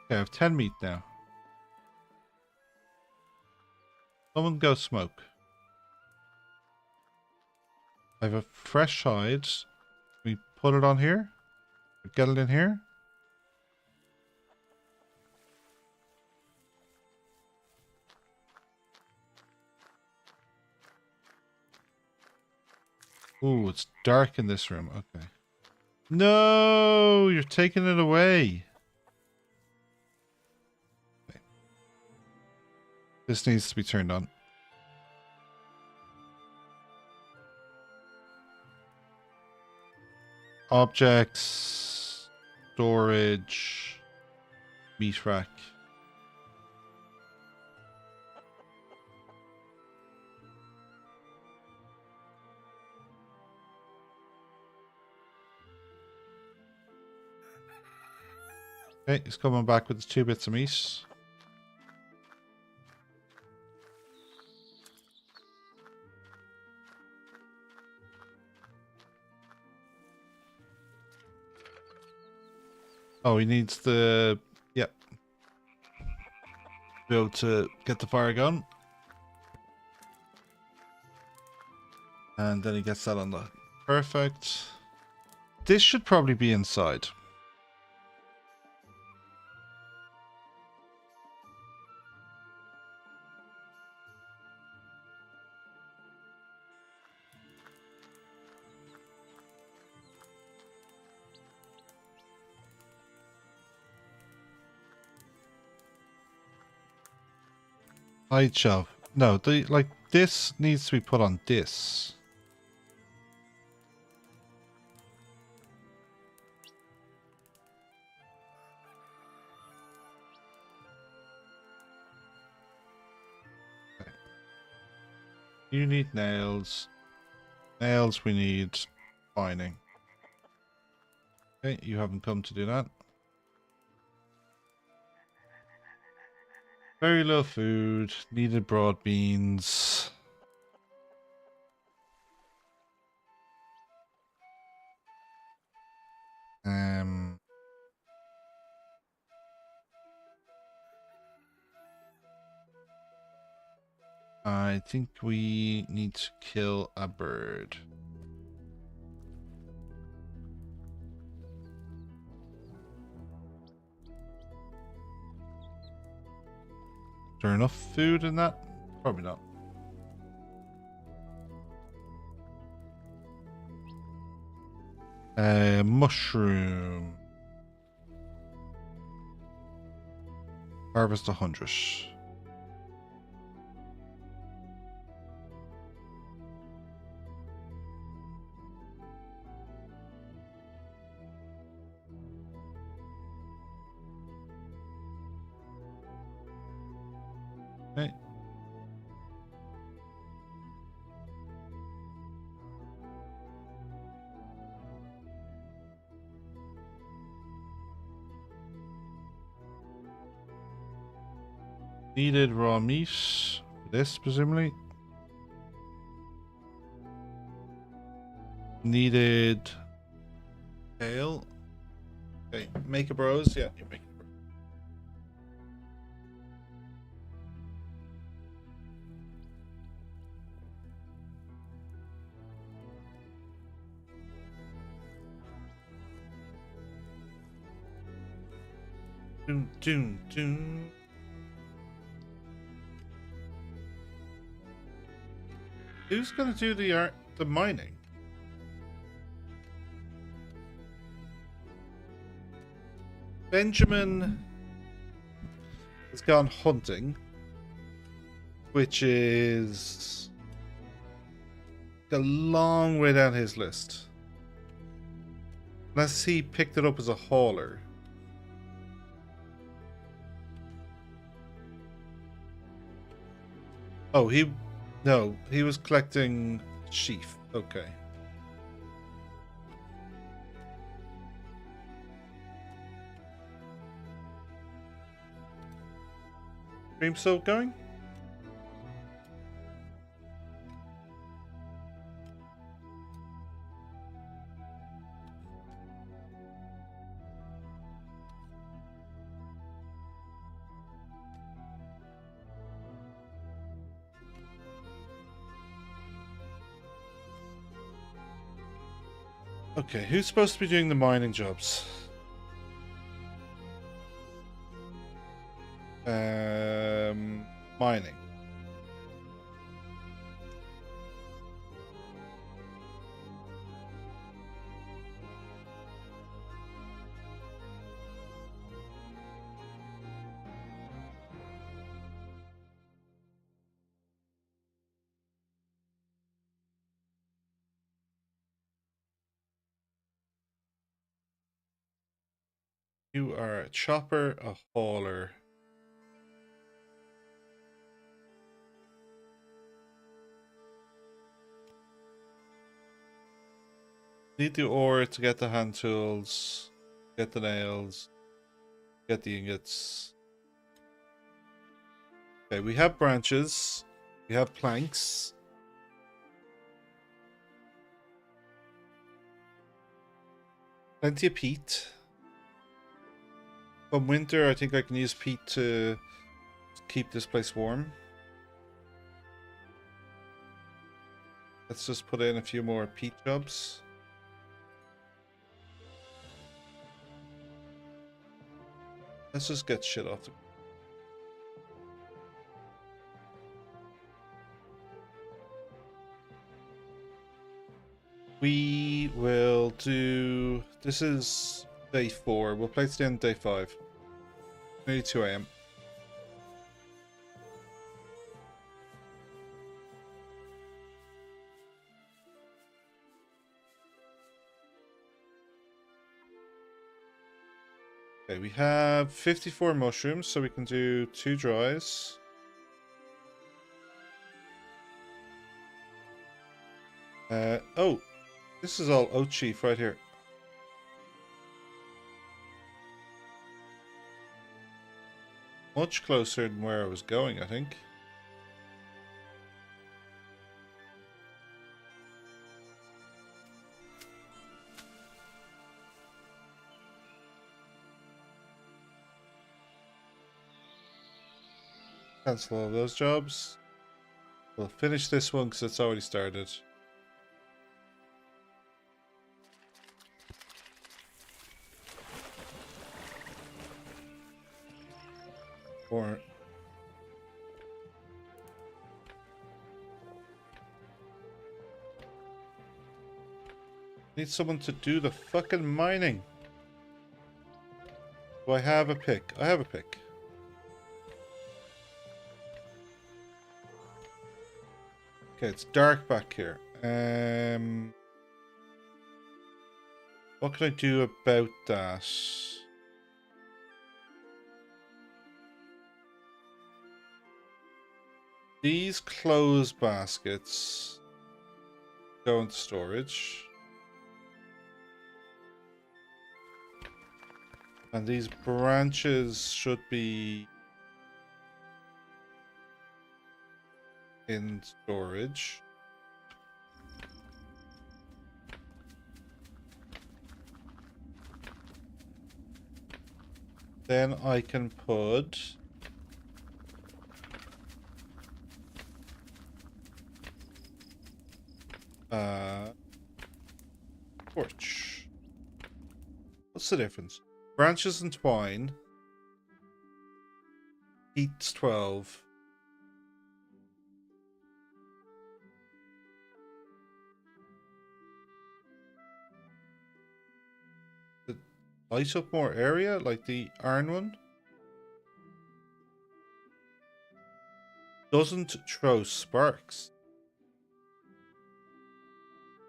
Speaker 1: Okay, I have 10 meat now. Someone go smoke. I have a fresh hide. We put it on here. Get it in here. Ooh, it's dark in this room. Okay. No, you're taking it away. Okay. This needs to be turned on. Objects, storage, meat rack. Okay, he's coming back with the 2 bits of meat. Oh, he needs the... Yep. Be able to get the fire going. And then he gets that on the... Perfect. This should probably be inside. Hide shelf. No, like this needs to be put on this. Okay. You need nails. Nails we need binding. Okay, you haven't come to do that. Very little food. Needed broad beans. I think we need to kill a bird. there enough food in that? Probably not. Mushroom. Harvest 100. Okay. Needed raw meat for this, presumably. Needed ale. Okay, make a bros. Yeah, you make a bros. Doom, doom, doom. Who's gonna do the mining? Benjamin has gone hunting, which is a long way down his list. Unless he picked it up as a hauler. Oh, no, he was collecting sheaf. Okay. Stream still going? Okay, who's supposed to be doing the mining jobs? Mining. You are a chopper, a hauler. Need the ore to get the hand tools, get the nails, get the ingots. Okay, we have branches, we have planks. Plenty of peat. Come winter, I think I can use peat to keep this place warm. Let's just put in a few more peat jobs. Let's just get shit off the... We will do... This is day 4. We'll place it in day 5. Nearly 2 AM. Okay, we have 54 mushrooms, so we can do 2 dries. Oh, this is all oat sheaf right here. Much closer than where I was going, I think. Cancel all those jobs. We'll finish this one because it's already started. Or Need someone to do the fucking mining. Do I have a pick? I have a pick. Okay, it's dark back here. What can I do about that? These clothes baskets go into storage. And these branches should be in storage. Then I can put torch. What's the difference? Branches and twine. Heat's 12. The light up more area like the iron one? Doesn't throw sparks.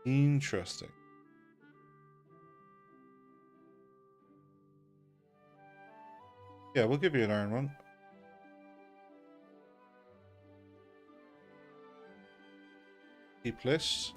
Speaker 1: Interesting. Yeah, we'll give you an iron one. Keep list.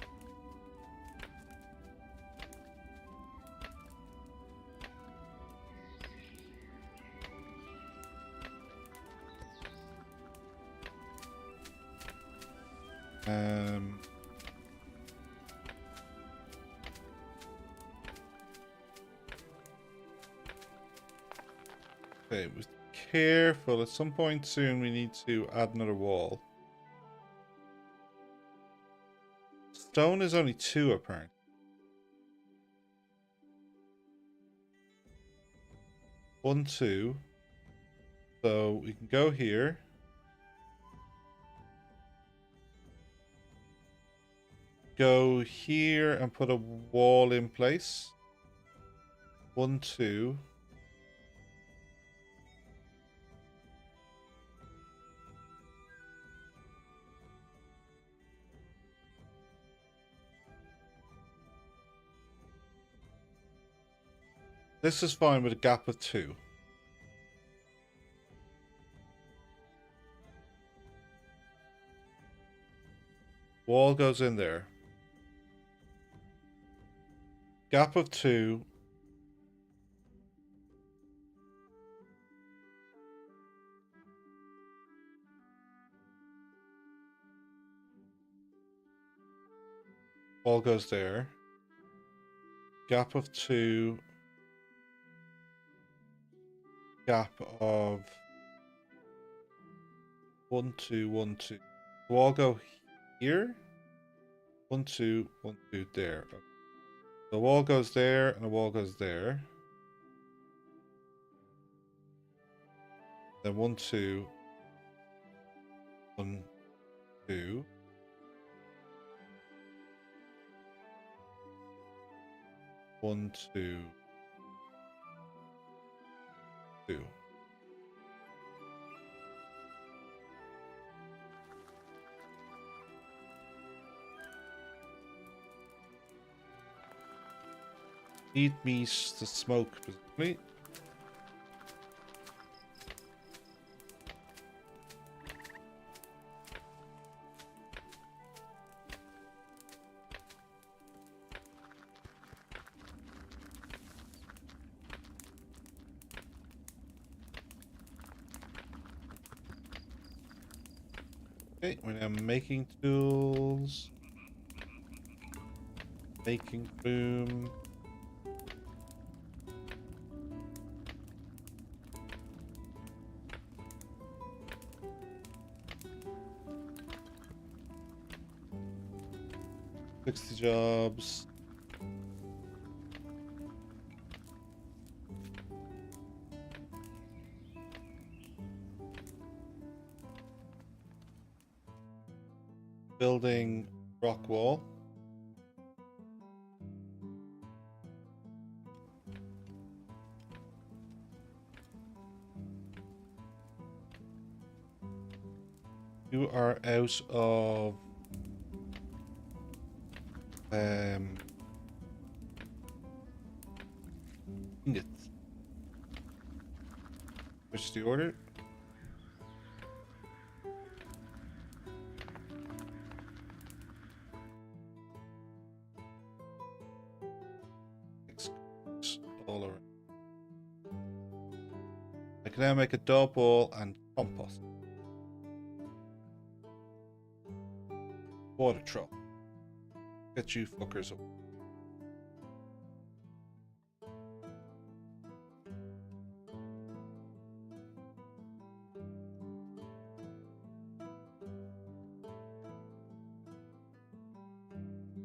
Speaker 1: Okay, be careful. At some point soon we need to add another wall. Stone is only 2 apparently. One, 2. So we can go here. Go here and put a wall in place. 1, 2. This is fine with a gap of 2. Wall goes in there. Gap of 2. Wall goes there. Gap of 2. Gap of 1, 2, 1, 2. Wall go here. 1, 2, 1, 2 there. Okay. The wall goes there and the wall goes there. Then 1, 2. 1, 2. 1, 2. 2. Need meat to smoke, presumably. Okay, we're now making tools. Making room. The jobs. Building rock wall. You are out of ingots. Which is the order? All around. I can now make a double and compost. Water trough. Get you fuckers up.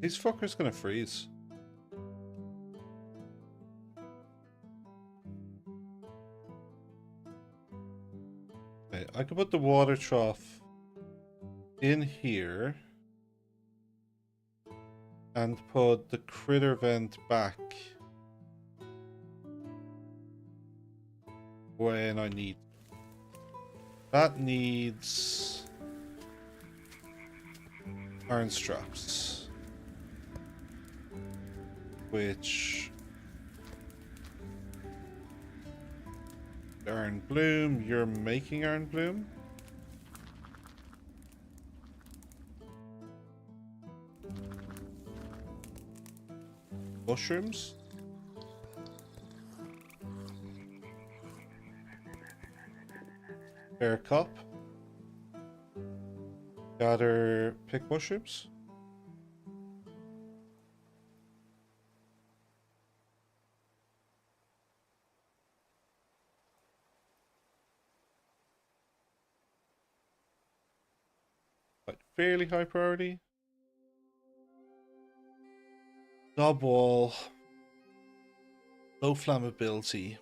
Speaker 1: These fuckers gonna freeze. Okay, I could put the water trough in here and put the critter vent back when I need. That needs iron straps, which iron bloom. You're making iron bloom. Mushrooms. Fair cup. Gather pick mushrooms. But fairly high priority. Knob wall. Low flammability.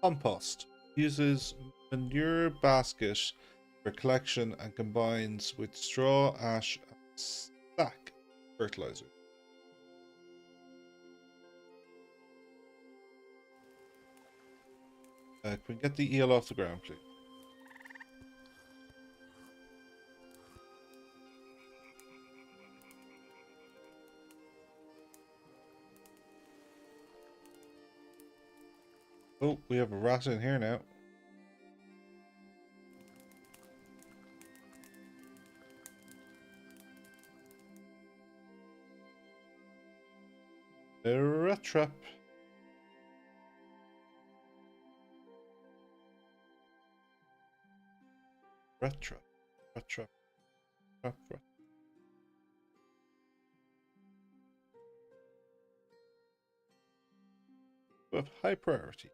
Speaker 1: Compost. Uses manure basket for collection and combines with straw, ash, and stack fertilizer. Can we get the eel off the ground, please? Oh, we have a rat in here now. A rat trap. Rat trap. Rat trap. Trap, rat. Of high priority.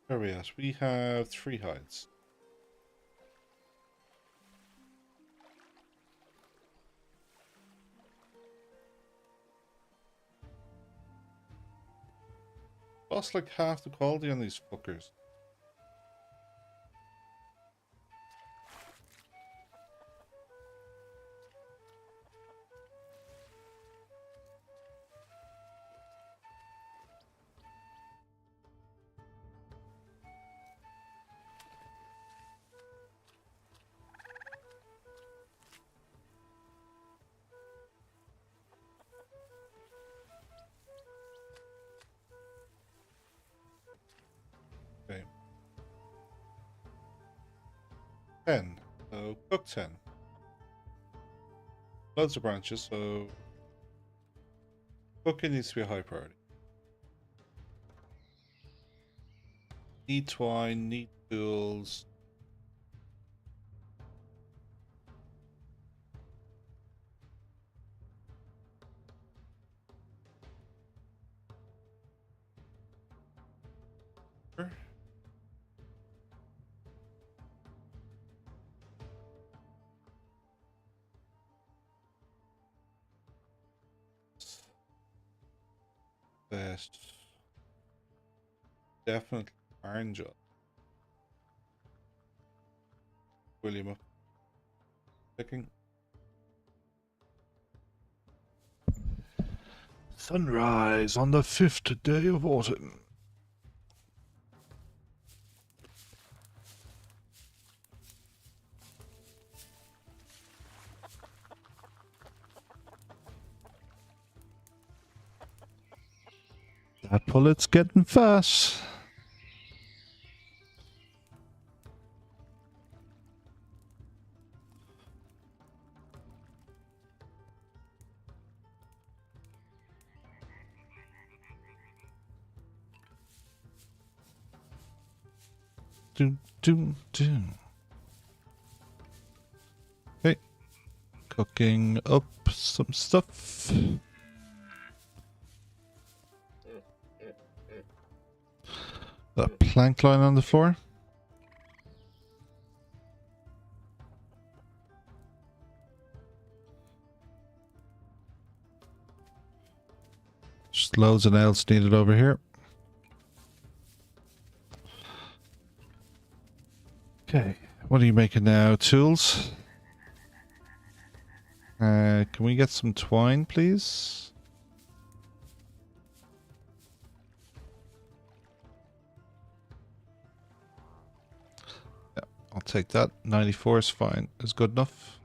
Speaker 1: Where are we at? We have 3 hides. Lost like half the quality on these fuckers. Okay. 10. So cook 10. Loads of branches, so cooking needs to be a high priority. Need twine, need tools. Best. Definitely orange. William up. Picking. Sunrise on the 5th day of autumn. That pullet's getting fast. Doom, doom, doom. Okay. Cooking up some stuff. That plank line on the floor. Just loads of nails needed over here. Okay, what are you making now? Tools? Can we get some twine, please? Yeah, I'll take that. 94 is fine. Is good enough.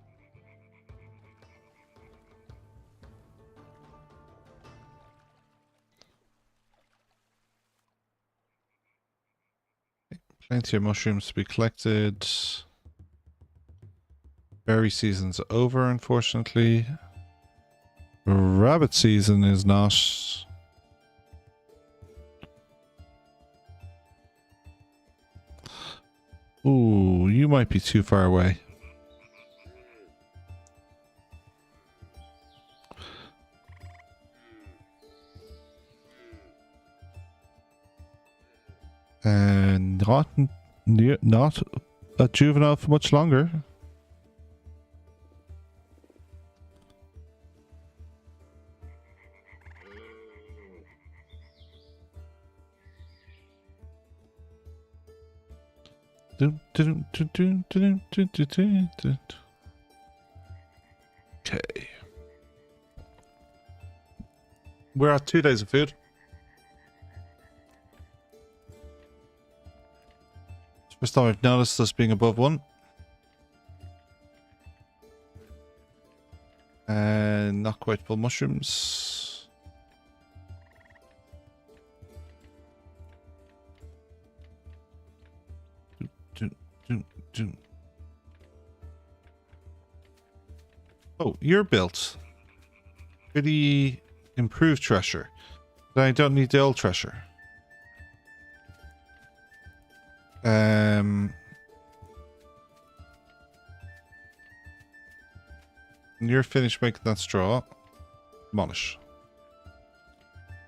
Speaker 1: Plenty of mushrooms to be collected. Berry season's over, unfortunately. Rabbit season is not. Ooh, you might be too far away. And not a juvenile for much longer. Okay. We're at 2 days of food. First time I've noticed us being above 1. And not quite full mushrooms. Oh, you're built. Pretty improved treasure. Then I don't need the old treasure. You're finished making that straw. Demolish.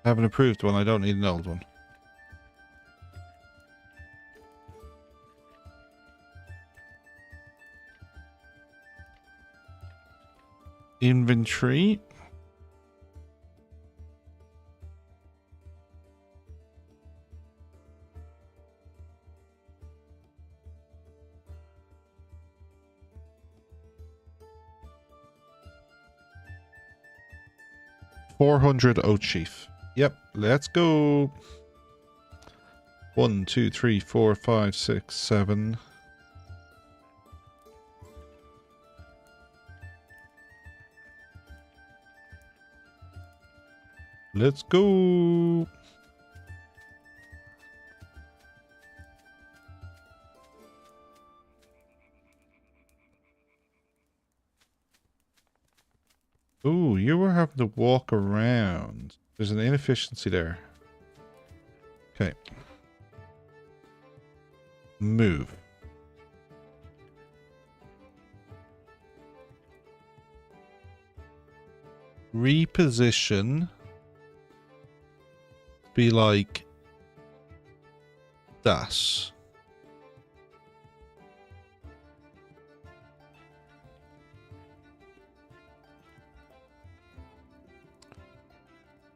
Speaker 1: I have an improved one. I don't need an old one. Inventory. $400 oat sheaf. Yep, let's go. 1, 2, 3, 4, 5, 6, 7. Let's go. Ooh, you were having to walk around. There's an inefficiency there. Okay. Move. Reposition. Be like that.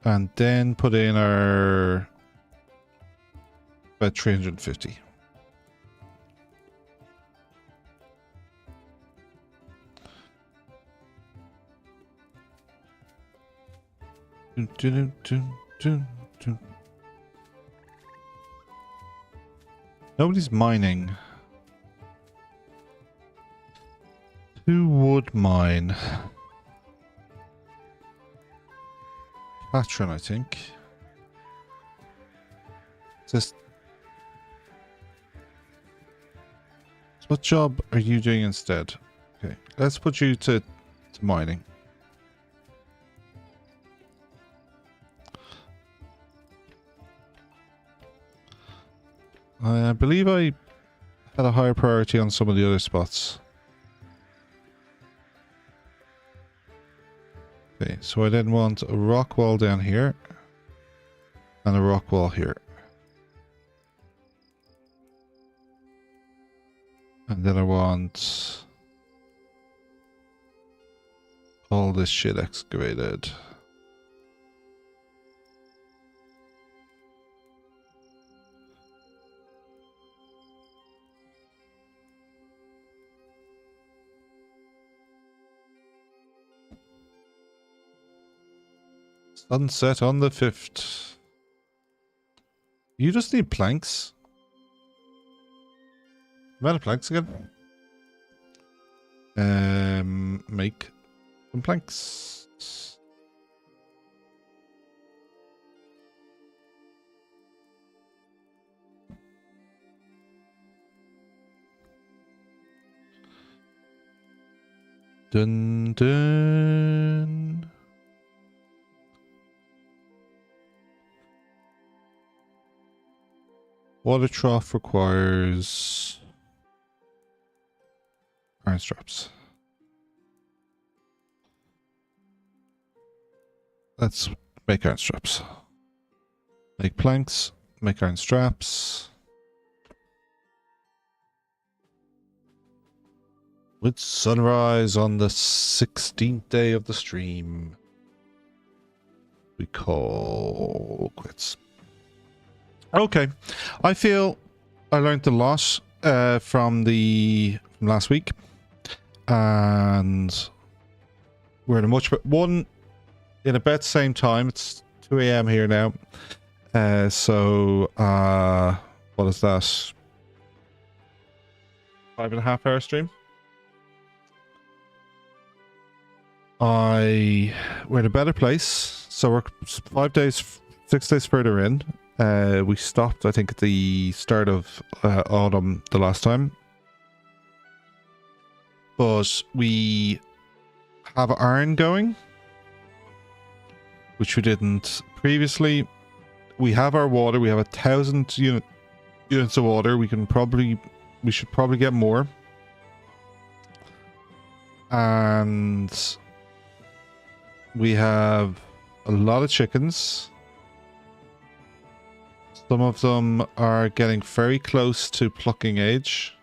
Speaker 1: And then put in our about 350. Dun, dun, dun, dun, dun. Nobody's mining. Who would mine? Patron, I think. Just what job are you doing instead? Okay, let's put you to mining. I believe I had a higher priority on some of the other spots. Okay, so I then want a rock wall down here and a rock wall here. And then I want all this shit excavated. Sunset on the 5th. You just need planks. Amount of planks again? Make some planks. Dun dun. Water trough requires iron straps. Let's make iron straps. Make planks, make iron straps. With sunrise on the 16th day of the stream, we call quits. Okay, I feel I learned a lot from last week, and we're in a much in about the same time. It's 2 a.m. here now, so what is that? 5.5 hour stream. We're in a better place, so we're 6 days further in. We stopped, I think, at the start of autumn the last time. But we have iron going, which we didn't previously. We have our water. We have 1,000 units of water. We should probably get more. And we have a lot of chickens. Some of them are getting very close to plucking age.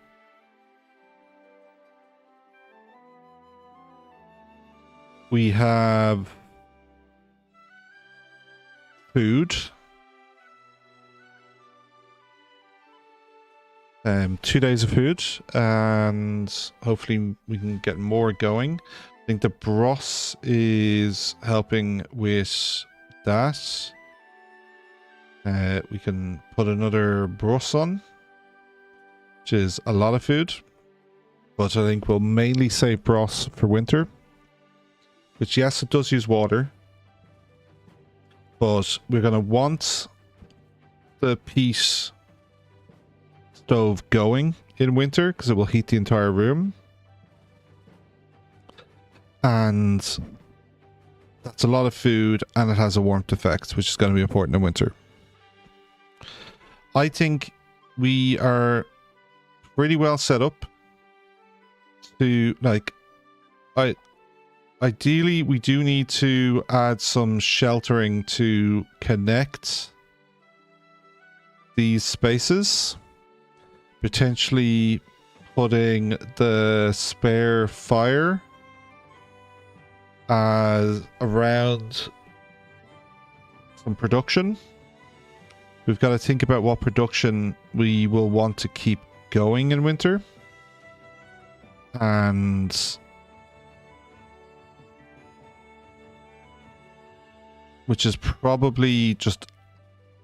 Speaker 1: We have food. 2 days of food, and hopefully we can get more going. I think the bros is helping with that. We can put another bros on, which is a lot of food, but I think we'll mainly save bros for winter, which, yes, it does use water, but we're going to want the peat stove going in winter because it will heat the entire room, and that's a lot of food, and it has a warmth effect, which is going to be important in winter. I think we are pretty well set up to, like, ideally we do need to add some sheltering to connect these spaces, potentially putting the spare fire around some production. We've got to think about what production we will want to keep going in winter. And which is probably just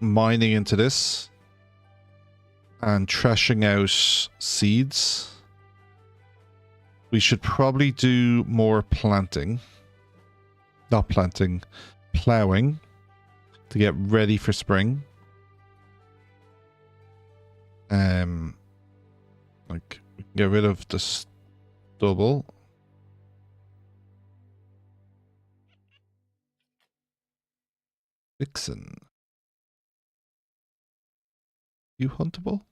Speaker 1: mining into this and trashing out seeds. We should probably do more planting. Not planting, plowing to get ready for spring. Like we can get rid of the stubble. Vixen. You huntable?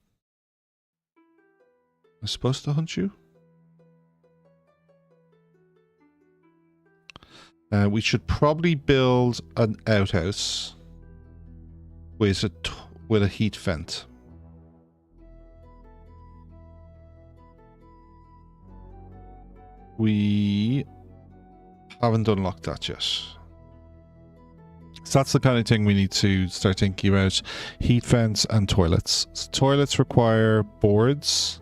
Speaker 1: I'm supposed to hunt you? We should probably build an outhouse with a heat vent. We haven't unlocked that yet. So that's the kind of thing we need to start thinking about. Heat vents and toilets. So toilets require boards.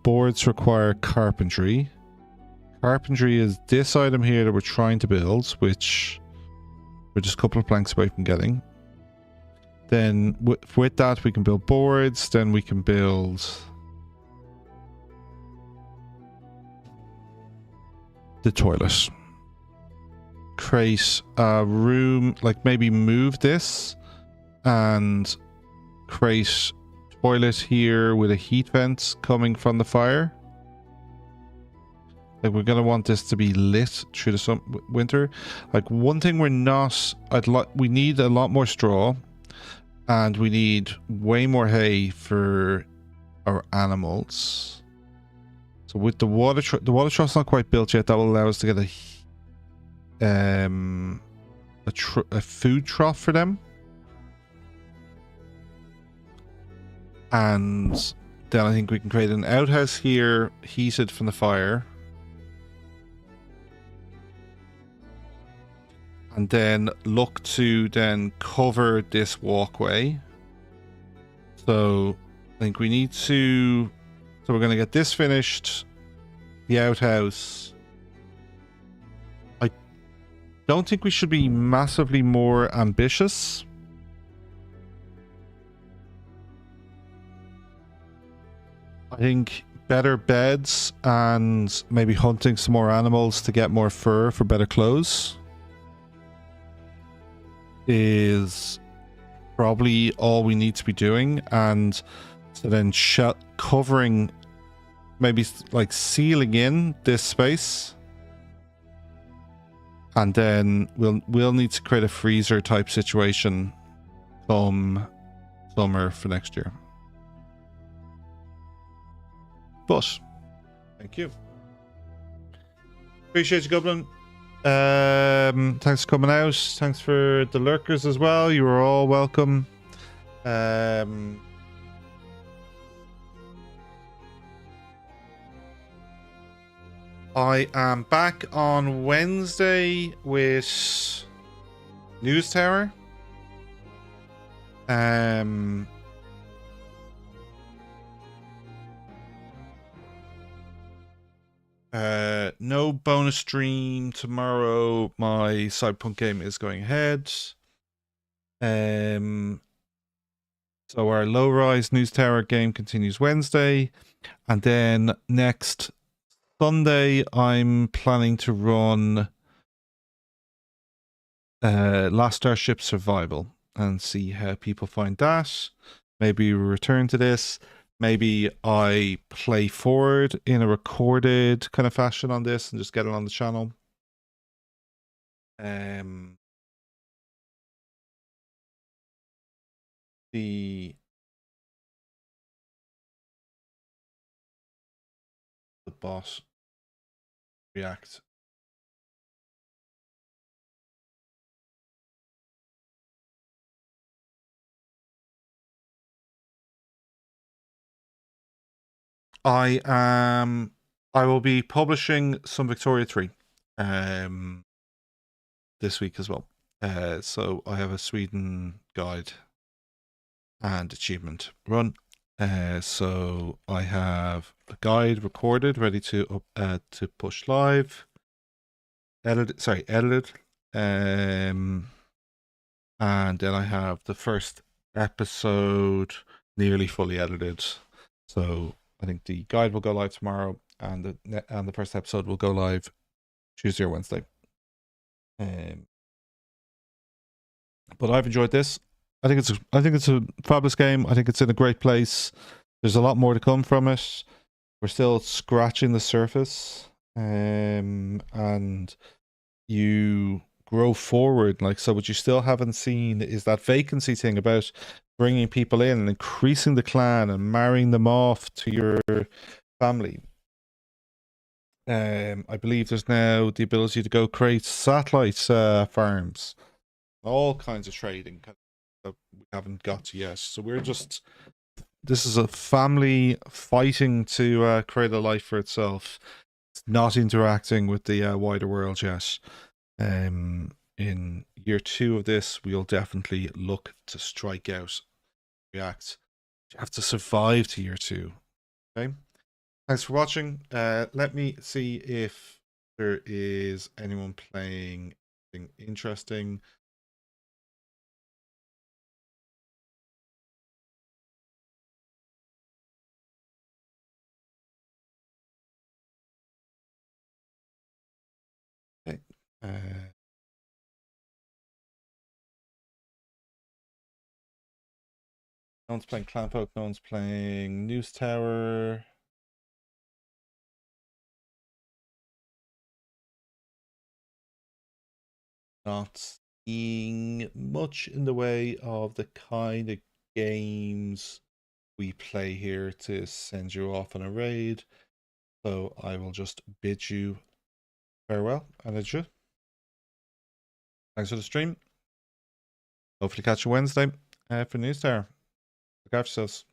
Speaker 1: Boards require carpentry. Carpentry is this item here that we're trying to build, which we're just a couple of planks away from getting. Then with that we can build boards, then we can build the toilet. Create a room, like maybe move this and create toilet here with a heat vent coming from the fire. Like we're gonna want this to be lit through the winter. Like one thing we're not, we need a lot more straw, and we need way more hay for our animals. So with the water trough's not quite built yet. That will allow us to get a food trough for them, and then I think we can create an outhouse here, heated from the fire. And then look to then cover this walkway. So I think we need to... So we're going to get this finished. The outhouse. I don't think we should be massively more ambitious. I think better beds and maybe hunting some more animals to get more fur for better clothes is probably all we need to be doing. And so then covering, maybe like sealing in this space, and then we'll need to create a freezer type situation come summer for next year. But thank you, appreciate you, Goblin. Thanks for coming out. Thanks for the lurkers as well. You were all welcome. I am back on Wednesday with News Tower. No bonus stream tomorrow. My Cyberpunk game is going ahead. So our Low Rise News Tower game continues Wednesday, and then next Sunday I'm planning to run Last Starship Survival and see how people find that. Maybe we return to this. Maybe I play forward in a recorded kind of fashion on this and just get it on the channel. The boss react. I will be publishing some Victoria 3 this week as well. So I have a Sweden guide and achievement run. So I have a guide recorded, ready to push live. Edited. And then I have the first episode nearly fully edited. So I think the guide will go live tomorrow, and the first episode will go live Tuesday or Wednesday. But I've enjoyed this. I think it's a fabulous game. I think it's in a great place. There's a lot more to come from it. We're still scratching the surface, and you grow forward. Like, so what you still haven't seen is that vacancy thing about bringing people in and increasing the clan and marrying them off to your family. I believe there's now the ability to go create satellite farms, all kinds of trading that we haven't got to yet. So this is a family fighting to create a life for itself. It's not interacting with the wider world yet. In year 2 of this, we'll definitely look to strike out, react. You have to survive to year 2. Okay. Thanks for watching. Let me see if there is anyone playing anything interesting. Okay. No one's playing Clanfolk. No one's playing News Tower. Not seeing much in the way of the kind of games we play here to send you off on a raid. So I will just bid you farewell and adieu. Thanks for the stream. Hopefully catch you Wednesday for News Tower. Look after yourselves.